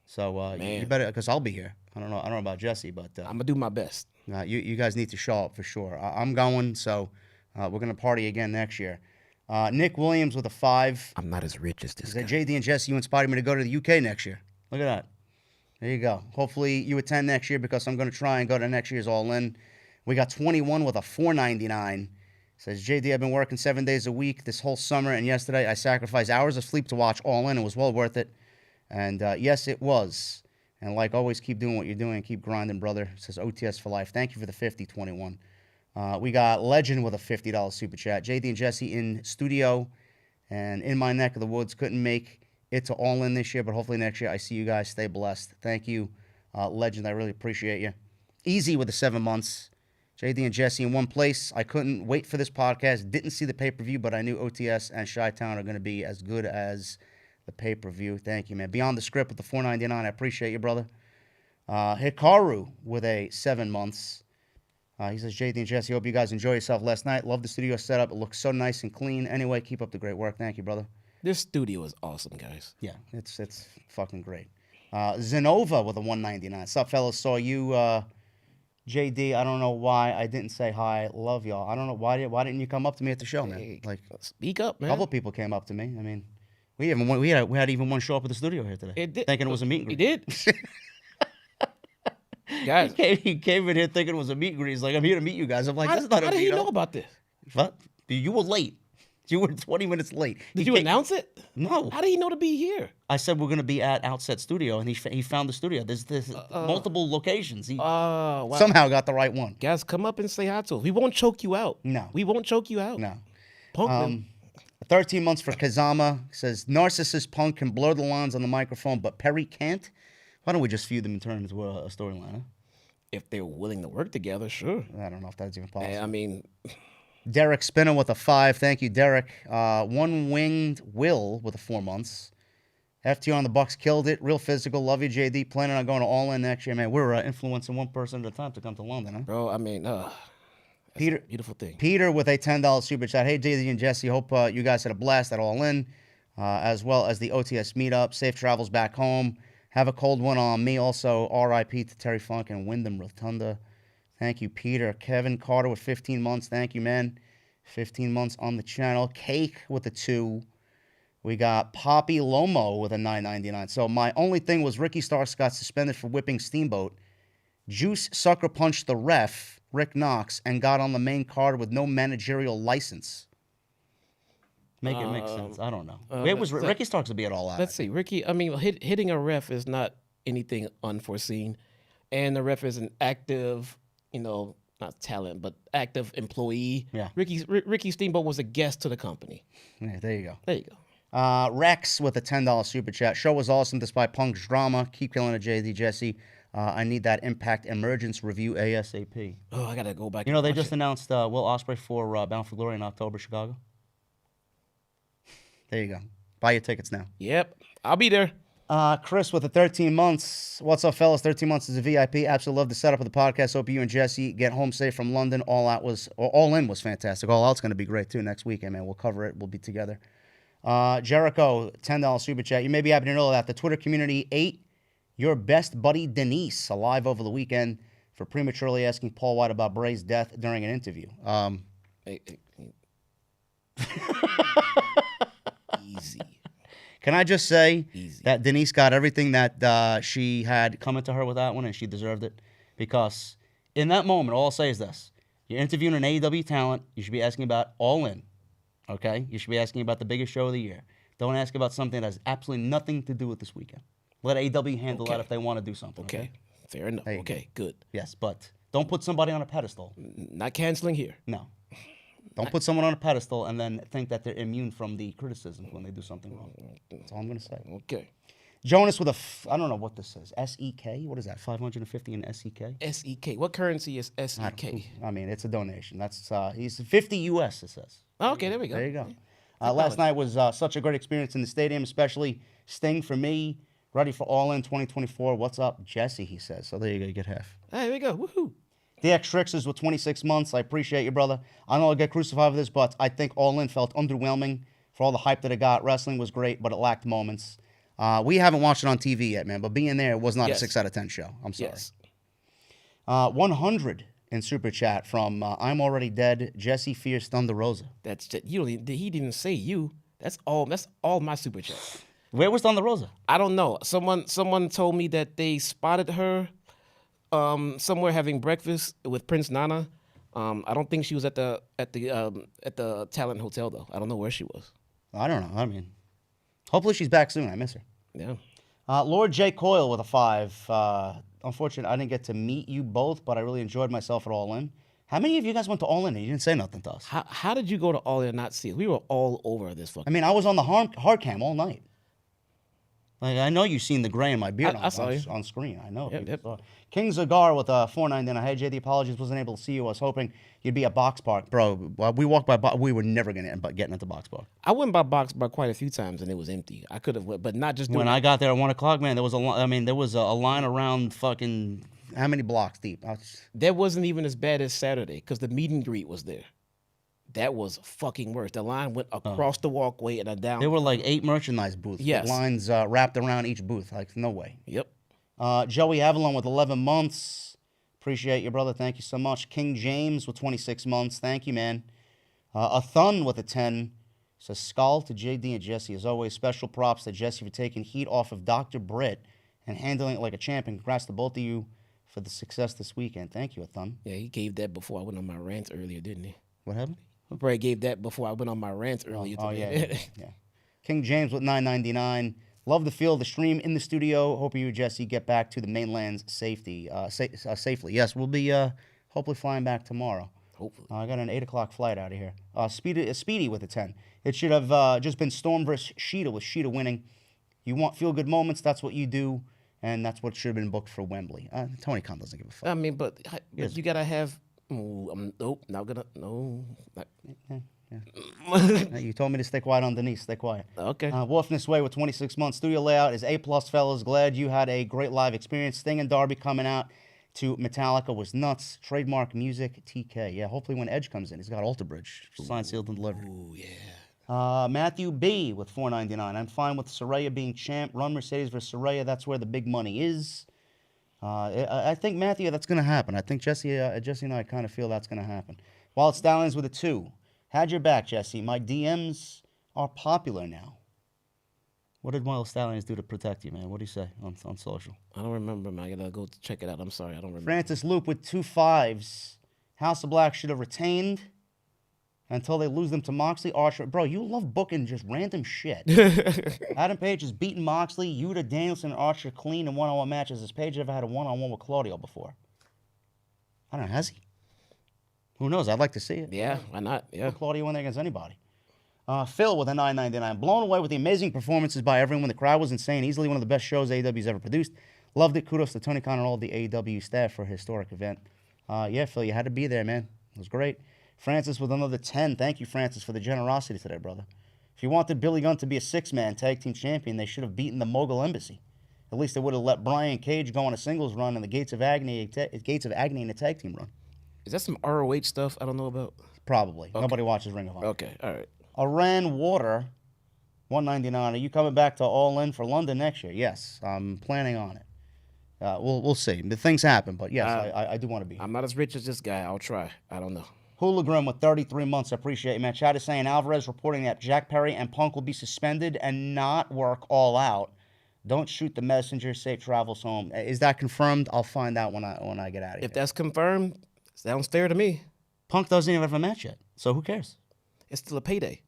So you better, because I'll be here. I don't know about Jesse, but I'm gonna do my best. you guys need to show up for sure. I'm going, so we're gonna party again next year. Nick Williams with a 5. I'm not as rich as this guy. JD and Jesse, you inspired me to go to the UK next year. Look at that. There you go. Hopefully you attend next year because I'm going to try and go to next year's All In. We got 21 with a $4.99. Says, JD, I've been working 7 days a week this whole summer, and yesterday I sacrificed hours of sleep to watch All In. It was well worth it. And yes, it was. And like always, keep doing what you're doing. Keep grinding, brother. Says OTS for life. Thank you for the 5021. We got Legend with a $50 super chat. JD and Jesse in studio and in my neck of the woods. Couldn't make it to All In this year, but hopefully next year I see you guys. Stay blessed. Thank you, Legend. I really appreciate you. Easy with the 7 months. JD and Jesse in one place. I couldn't wait for this podcast. Didn't see the pay-per-view, but I knew OTS and Chi-Town are going to be as good as the pay-per-view. Thank you, man. Beyond the Script with the $4.99. I appreciate you, brother. Hikaru with a 7 months. He says, JD and Jesse, hope you guys enjoy yourself last night. Love the studio setup. It looks so nice and clean. Anyway, keep up the great work. Thank you, brother. This studio is awesome, guys. Yeah, it's fucking great. Zenova with a $1.99. What's up, fellas? Saw you, JD. I don't know why I didn't say hi. Love y'all. I don't know why didn't you come up to me at the show, man? Hey, Like, speak up, man. a couple of people came up to me. I mean, we had even one show up at the studio here today. Thinking it was a meet and greet. He did. Guys, He came in here thinking it was a meet and greet. He's like, I'm here to meet you guys. I'm like, that's not a how meet. did he know about this? What? You were late. You were 20 minutes late. Did you announce it? No. How did he know to be here? I said we're going to be at Outset Studio, and he found the studio. There's multiple locations. He Wow. somehow got the right one. Guys, come up and say hi to us. We won't choke you out. No. We won't choke you out. No. Punk them. 13 months for Kazama. Says, narcissist Punk can blur the lines on the microphone, but Perry can't. Why don't we just feud them and turn it into a storyline, huh? If they're willing to work together, sure. I don't know if that's even possible. I mean, Derek Spinner with a 5. Thank you, Derek. One-winged Will with a 4 months. FTR on the Bucks killed it. Real physical. Love you, JD. Planning on going to All In next year. Man, we're influencing one person at a time to come to London, huh? bro, I mean, Peter, a beautiful thing. Peter with a $10 super chat. Hey, JD and Jesse. Hope you guys had a blast at All In, as well as the OTS meetup. Safe travels back home. Have a cold one on me. Also, RIP to Terry Funk and Wyndham Rotunda. Thank you, Peter. Kevin Carter with 15 months. Thank you, man. 15 months on the channel. Cake with a 2. We got Poppy Lomo with a $9.99. So my only thing was Ricky Starks got suspended for whipping Steamboat. Juice sucker punched the ref, Rick Knox, and got on the main card with no managerial license. Make it make sense. I don't know. Ricky Starks would be at All Out. Let's see. Ricky, I mean, hitting a ref is not anything unforeseen. And the ref is an active, not talent, but active employee. Yeah. Ricky Steamboat was a guest to the company. Yeah, there you go. There you go. Rex with a $10 super chat. Show was awesome despite Punk's drama. Keep killing it, JD Jesse. I need that Impact Emergence review ASAP. Oh, I got to go back. They just announced Will Ospreay for Bound for Glory in October, Chicago. There you go. Buy your tickets now. Yep. I'll be there. Chris with the 13 months. What's up, fellas? 13 months is a VIP. Absolutely love the setup of the podcast. Hope you and Jesse get home safe from London. All In was fantastic. All Out's going to be great, too, next weekend, man. We'll cover it. We'll be together. Jericho, $10 super chat. You may be happy to know that the Twitter community ate your best buddy Denise alive over the weekend for prematurely asking Paul White about Bray's death during an interview. Easy. Can I just say Easy. that Denise got everything that she had coming to her with that one, and she deserved it? Because in that moment, all I'll say is this. You're interviewing an AEW talent. You should be asking about All In, okay? You should be asking about the biggest show of the year. Don't ask about something that has absolutely nothing to do with this weekend. Let AEW handle that if they want to do something. Okay. Fair enough. Okay, good. Yes, but don't put somebody on a pedestal. Not canceling here. No. Don't put someone on a pedestal and then think that they're immune from the criticism when they do something wrong. That's all I'm going to say. Okay. Jonas with I don't know what this is. SEK? What is that? 550 in SEK? SEK. What currency is SEK? I mean, it's a donation. That's he's 50 US, it says. Oh, okay, there we go. There you go. Last night was such a great experience in the stadium, especially Sting for me. Ready for All In 2024. What's up, Jesse, he says. So there you go, you get half. Hey, there we go. Woohoo. DX Trixers with 26 months. I appreciate you, brother. I know I'll get crucified for this, but I think All In felt underwhelming for all the hype that it got. Wrestling was great, but it lacked moments. We haven't watched it on TV yet, man, but being there was not a 6 out of 10 show. I'm sorry. Yes. 100 in Super Chat from I'm Already Dead, Jesse Fierce Thunder Rosa. That's just, you don't. He didn't say you. That's all my super chat. Where was Thunder Rosa? I don't know. Someone told me that they spotted her somewhere having breakfast with Prince Nana. I don't think she was at the Talent Hotel though. I don't know where she was. I don't know. I mean, hopefully she's back soon. I miss her. Yeah. Lord J. Coyle with a 5. Unfortunately, I didn't get to meet you both, but I really enjoyed myself at All In. How many of you guys went to All In and you didn't say nothing to us? How did you go to All In and not see us? We were all over this fucking. I mean, I was on the hard cam all night. Like, I know you've seen the gray in my beard I saw you. on screen. I know. Yep. King Zagar with a 4.99. Hey, JD, apologies. Wasn't able to see you. I was hoping you'd be at Box Park. Bro, we walked by, we were never going to end up getting into Box Park. I went by Box Park quite a few times and it was empty. I could have went, but not just doing When I got there at 1 o'clock, man, there was a line around fucking how many blocks deep? That wasn't even as bad as Saturday because the meet and greet was there. That was fucking worse. The line went across the walkway and down. There were like 8 merchandise booths. Yes. With lines wrapped around each booth. Like, no way. Yep. Joey Avalon with 11 months. Appreciate you, brother. Thank you so much. King James with 26 months. Thank you, man. A Thun with a 10. Says, Skull to JD and Jesse. As always, special props to Jesse for taking heat off of Dr. Britt and handling it like a champion. Congrats to both of you for the success this weekend. Thank you, A Thun. Yeah, he gave that before I went on my rant earlier, didn't he? What happened? Brad gave that before I went on my rant earlier today. Yeah. King James with 9.99. Love the feel of the stream in the studio. Hope you and Jesse get back to the mainland's safely. Yes, we'll be hopefully flying back tomorrow. Hopefully. I got an 8 o'clock flight out of here. Speedy with a 10. It should have just been Storm versus Shida with Shida winning. You want feel-good moments, that's what you do, and that's what should have been booked for Wembley. Tony Khan doesn't give a fuck. I mean, but you got to have... nope, not gonna. No. You told me to stay quiet on Denise. Stay quiet. Okay. Wolfness Way with 26 months. Studio layout is A+, fellas. Glad you had a great live experience. Sting and Darby coming out to Metallica was nuts. Trademark music, TK. Yeah, hopefully when Edge comes in, he's got Alter Bridge. Signed, sealed, and delivered. Ooh, yeah. Matthew B with 4.99. I'm fine with Saraya being champ. Run Mercedes versus Saraya. That's where the big money is. I think, Matthew, that's going to happen. I think Jesse and I kind of feel that's going to happen. Wild Stallions with a 2. Had your back, Jesse. My DMs are popular now. What did Wild Stallions do to protect you, man? What do you say on social? I don't remember, man. I got to go check it out. I'm sorry. I don't remember. Francis Loop with 2 5s. House of Black should have retained until they lose them to Moxley. Archer. Bro, you love booking just random shit. Adam Page has beaten Moxley, Yuta, Danielson, and Archer clean in one-on-one matches. Has Page ever had a one-on-one with Claudio before? I don't know. Has he? Who knows? I'd like to see it. Yeah, why not? Yeah. Put Claudio in there against anybody. Phil with a 9.99. Blown away with the amazing performances by everyone. The crowd was insane. Easily one of the best shows AEW's ever produced. Loved it. Kudos to Tony Khan and all the AEW staff for a historic event. Yeah, Phil, you had to be there, man. It was great. Francis with another 10. Thank you, Francis, for the generosity today, brother. If you wanted Billy Gunn to be a 6-man tag team champion, they should have beaten the Mogul Embassy. At least they would have let Brian Cage go on a singles run and the Gates of Agony in a tag team run. Is that some ROH stuff I don't know about? Probably. Okay. Nobody watches Ring of Honor. Okay, all right. Iran Water, 1.99. Are you coming back to All In for London next year? Yes, I'm planning on it. We'll see. The things happen, but yes, I do want to be here. I'm not as rich as this guy. I'll try. I don't know. Hologram with 33 months. I appreciate it, man. Chad is saying Alvarez reporting that Jack Perry and Punk will be suspended and not work All Out. Don't shoot the messenger. Safe travels home. Is that confirmed? I'll find out when I get out of here. If that's confirmed, sounds fair to me. Punk doesn't even have a match yet, so who cares? It's still a payday.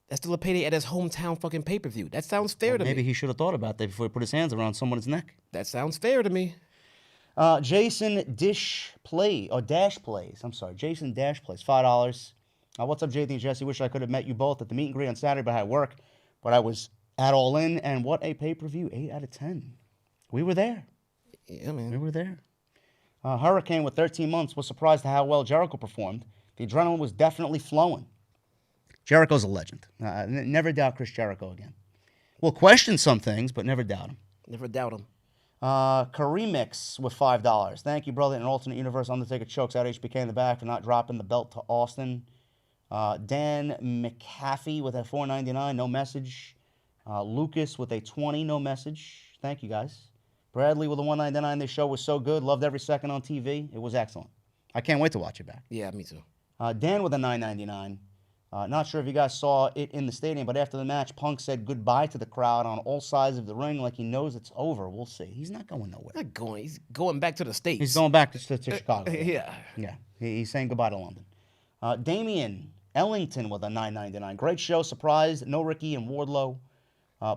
That's still a payday at his hometown fucking pay-per-view. That sounds fair to me. Maybe he should have thought about that before he put his hands around someone's neck. That sounds fair to me. Jason Dash Plays. I'm sorry. Jason Dash Plays. $5. What's up, JD and Jesse? Wish I could have met you both at the meet and greet on Saturday, but I had work. But I was at All In, and what a pay-per-view. 8 out of 10. We were there. Yeah, man. We were there. Hurricane with 13 months was surprised at how well Jericho performed. The adrenaline was definitely flowing. Jericho's a legend. Never doubt Chris Jericho again. We'll question some things, but never doubt him. Never doubt him. Karimix with $5. Thank you, brother. In an alternate universe, Undertaker chokes out HBK in the back for not dropping the belt to Austin. Dan McAfee with a $4.99, no message. Lucas with a $20, no message. Thank you, guys. Bradley with a $1.99. This show was so good. Loved every second on TV. It was excellent. I can't wait to watch it back. Yeah, me too. Dan with a $9.99. Not sure if you guys saw it in the stadium, but after the match, Punk said goodbye to the crowd on all sides of the ring like he knows it's over. We'll see. He's not going nowhere. Not going. He's going back to the States. He's going back to Chicago. Yeah. Yeah. He's saying goodbye to London. Damian Ellington with a $9.99. Great show. Surprised. No Ricky and Wardlow.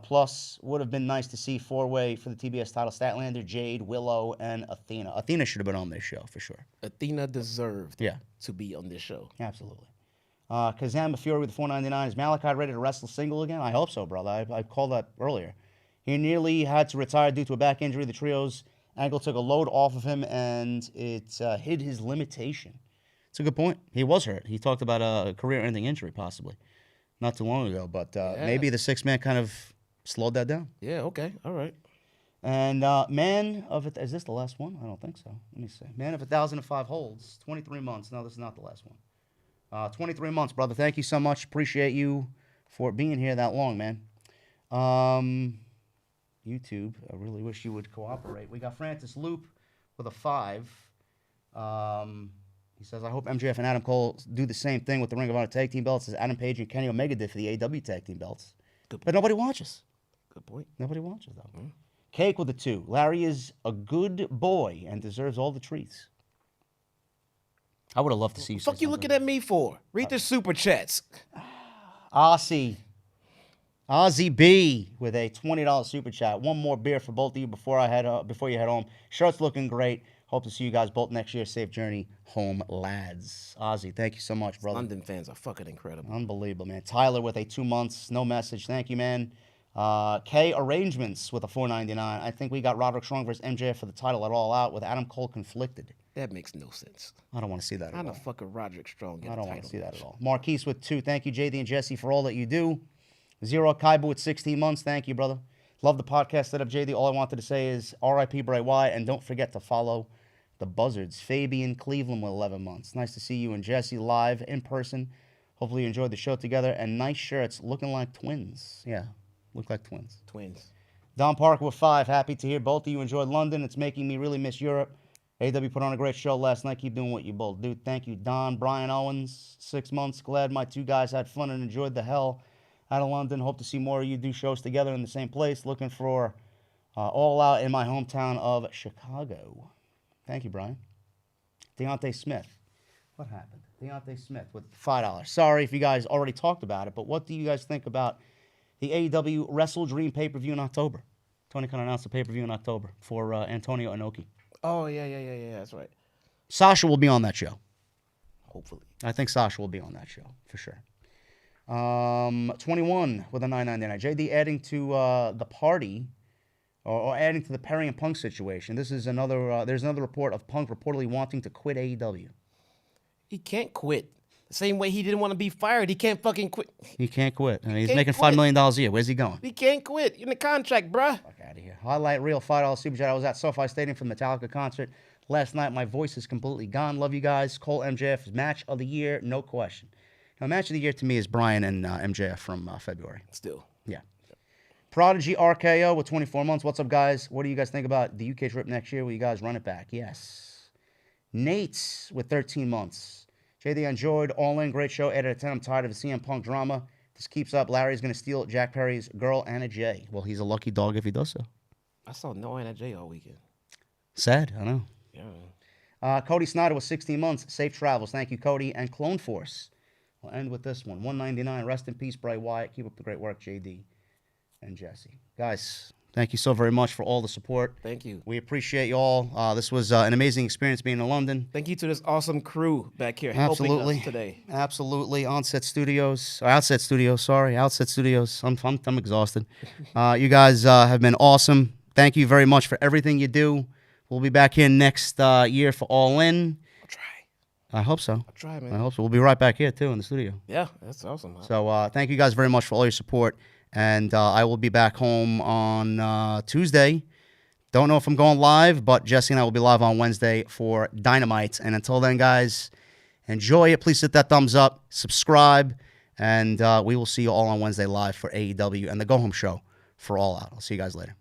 Plus, would have been nice to see four-way for the TBS title. Statlander, Jade, Willow, and Athena. Athena should have been on this show for sure. Athena deserved to be on this show. Absolutely. Kazama Fury with the $4.99. Is Malachi ready to wrestle single again? I hope so, brother. I called that earlier. He nearly had to retire due to a back injury. The trio's ankle took a load off of him, and it hid his limitation. It's a good point. He was hurt. He talked about a career-ending injury, possibly, not too long ago. But maybe the six-man kind of slowed that down. Yeah, okay. All right. And Man of it, is this the last one? I don't think so. Let me see. Man of 1,005 holds, 23 months. No, this is not the last one. 23 months, brother. Thank you so much. Appreciate you for being here that long, man. YouTube, I really wish you would cooperate. We got Francis Loop with a 5. He says, I hope MJF and Adam Cole do the same thing with the Ring of Honor tag team belts as Adam Page and Kenny Omega did for the AEW tag team belts. But nobody watches. Good point. Nobody watches, though. Mm. Cake with a 2. Larry is a good boy and deserves all the treats. I would have loved to see you. Fuck you looking at me for? Read the super chats. Ozzy B with a $20 super chat. One more beer for both of you before you head home. Shirt's looking great. Hope to see you guys both next year. Safe journey home, lads. Ozzy, thank you so much, brother. London fans are fucking incredible. Unbelievable, man. Tyler with a 2 months, no message. Thank you, man. K Arrangements with a $4.99. I think we got Roderick Strong versus MJF for the title at All Out with Adam Cole conflicted. That makes no sense. I don't want to see that at all. How the fuck is Roderick Strong get I a don't title? want to see that at all. Marquise with 2. Thank you, JD and Jesse, for all that you do. Zero Kaibu with 16 months. Thank you, brother. Love the podcast set up, JD. All I wanted to say is RIP Bray Wyatt, and don't forget to follow the Buzzards. Fabian Cleveland with 11 months. Nice to see you and Jesse live in person. Hopefully you enjoyed the show together. And nice shirts, looking like twins. Yeah, look like twins. Twins. Don Parker with 5. Happy to hear both of you enjoyed London. It's making me really miss Europe. AEW put on a great show last night. Keep doing what you both do. Thank you, Don. Brian Owens, 6 months. Glad my 2 guys had fun and enjoyed the hell out of London. Hope to see more of you do shows together in the same place. Looking for All Out in my hometown of Chicago. Thank you, Brian. Deontay Smith. What happened? Deontay Smith with $5. Sorry if you guys already talked about it, but what do you guys think about the AEW Wrestle Dream pay-per-view in October? Tony Khan announced a pay-per-view in October for Antonio Inoki. Oh, yeah, that's right. Sasha will be on that show. Hopefully. I think Sasha will be on that show, for sure. 21 with a $9.99. JD adding to the party, or adding to the Perry and Punk situation. This is another, there's another report of Punk reportedly wanting to quit AEW. He can't quit. The same way he didn't want to be fired, he can't fucking quit. He can't quit. I mean, he's making $5 million a year. Where's he going? He can't quit. You're in the contract, bruh. Fuck out of here. Highlight reel, $5 super chat. I was at SoFi Stadium for the Metallica concert last night. My voice is completely gone. Love you guys. Cole MJF is match of the year, no question. Now, match of the year to me is Bryan and MJF from February. Still. Yeah. Prodigy RKO with 24 months. What's up, guys? What do you guys think about the UK trip next year? Will you guys run it back? Yes. Nate's with 13 months. JD enjoyed All In. Great show. 8 out of 10. I'm tired of the CM Punk drama. This keeps up. Larry's going to steal Jack Perry's girl, Anna Jay. Well, he's a lucky dog if he does so. I saw no Anna Jay all weekend. Sad. I know. Yeah. Cody Snyder with 16 months. Safe travels. Thank you, Cody. And Clone Force. We'll end with this one. $1.99. Rest in peace, Bray Wyatt. Keep up the great work, JD and Jesse. Guys, thank you so very much for all the support. Thank you. We appreciate you all. This was an amazing experience being in London. Thank you to this awesome crew back here helping us today. Absolutely. Outset Studios. I'm exhausted. You guys have been awesome. Thank you very much for everything you do. We'll be back here next year for All In. I'll try. I hope so. I'll try, man. I hope so. We'll be right back here, too, in the studio. Yeah, that's awesome. So thank you guys very much for all your support. And I will be back home on Tuesday. Don't know if I'm going live, but Jesse and I will be live on Wednesday for Dynamite. And until then, guys, enjoy it. Please hit that thumbs up, subscribe, and we will see you all on Wednesday live for AEW and the Go Home Show for All Out. I'll see you guys later.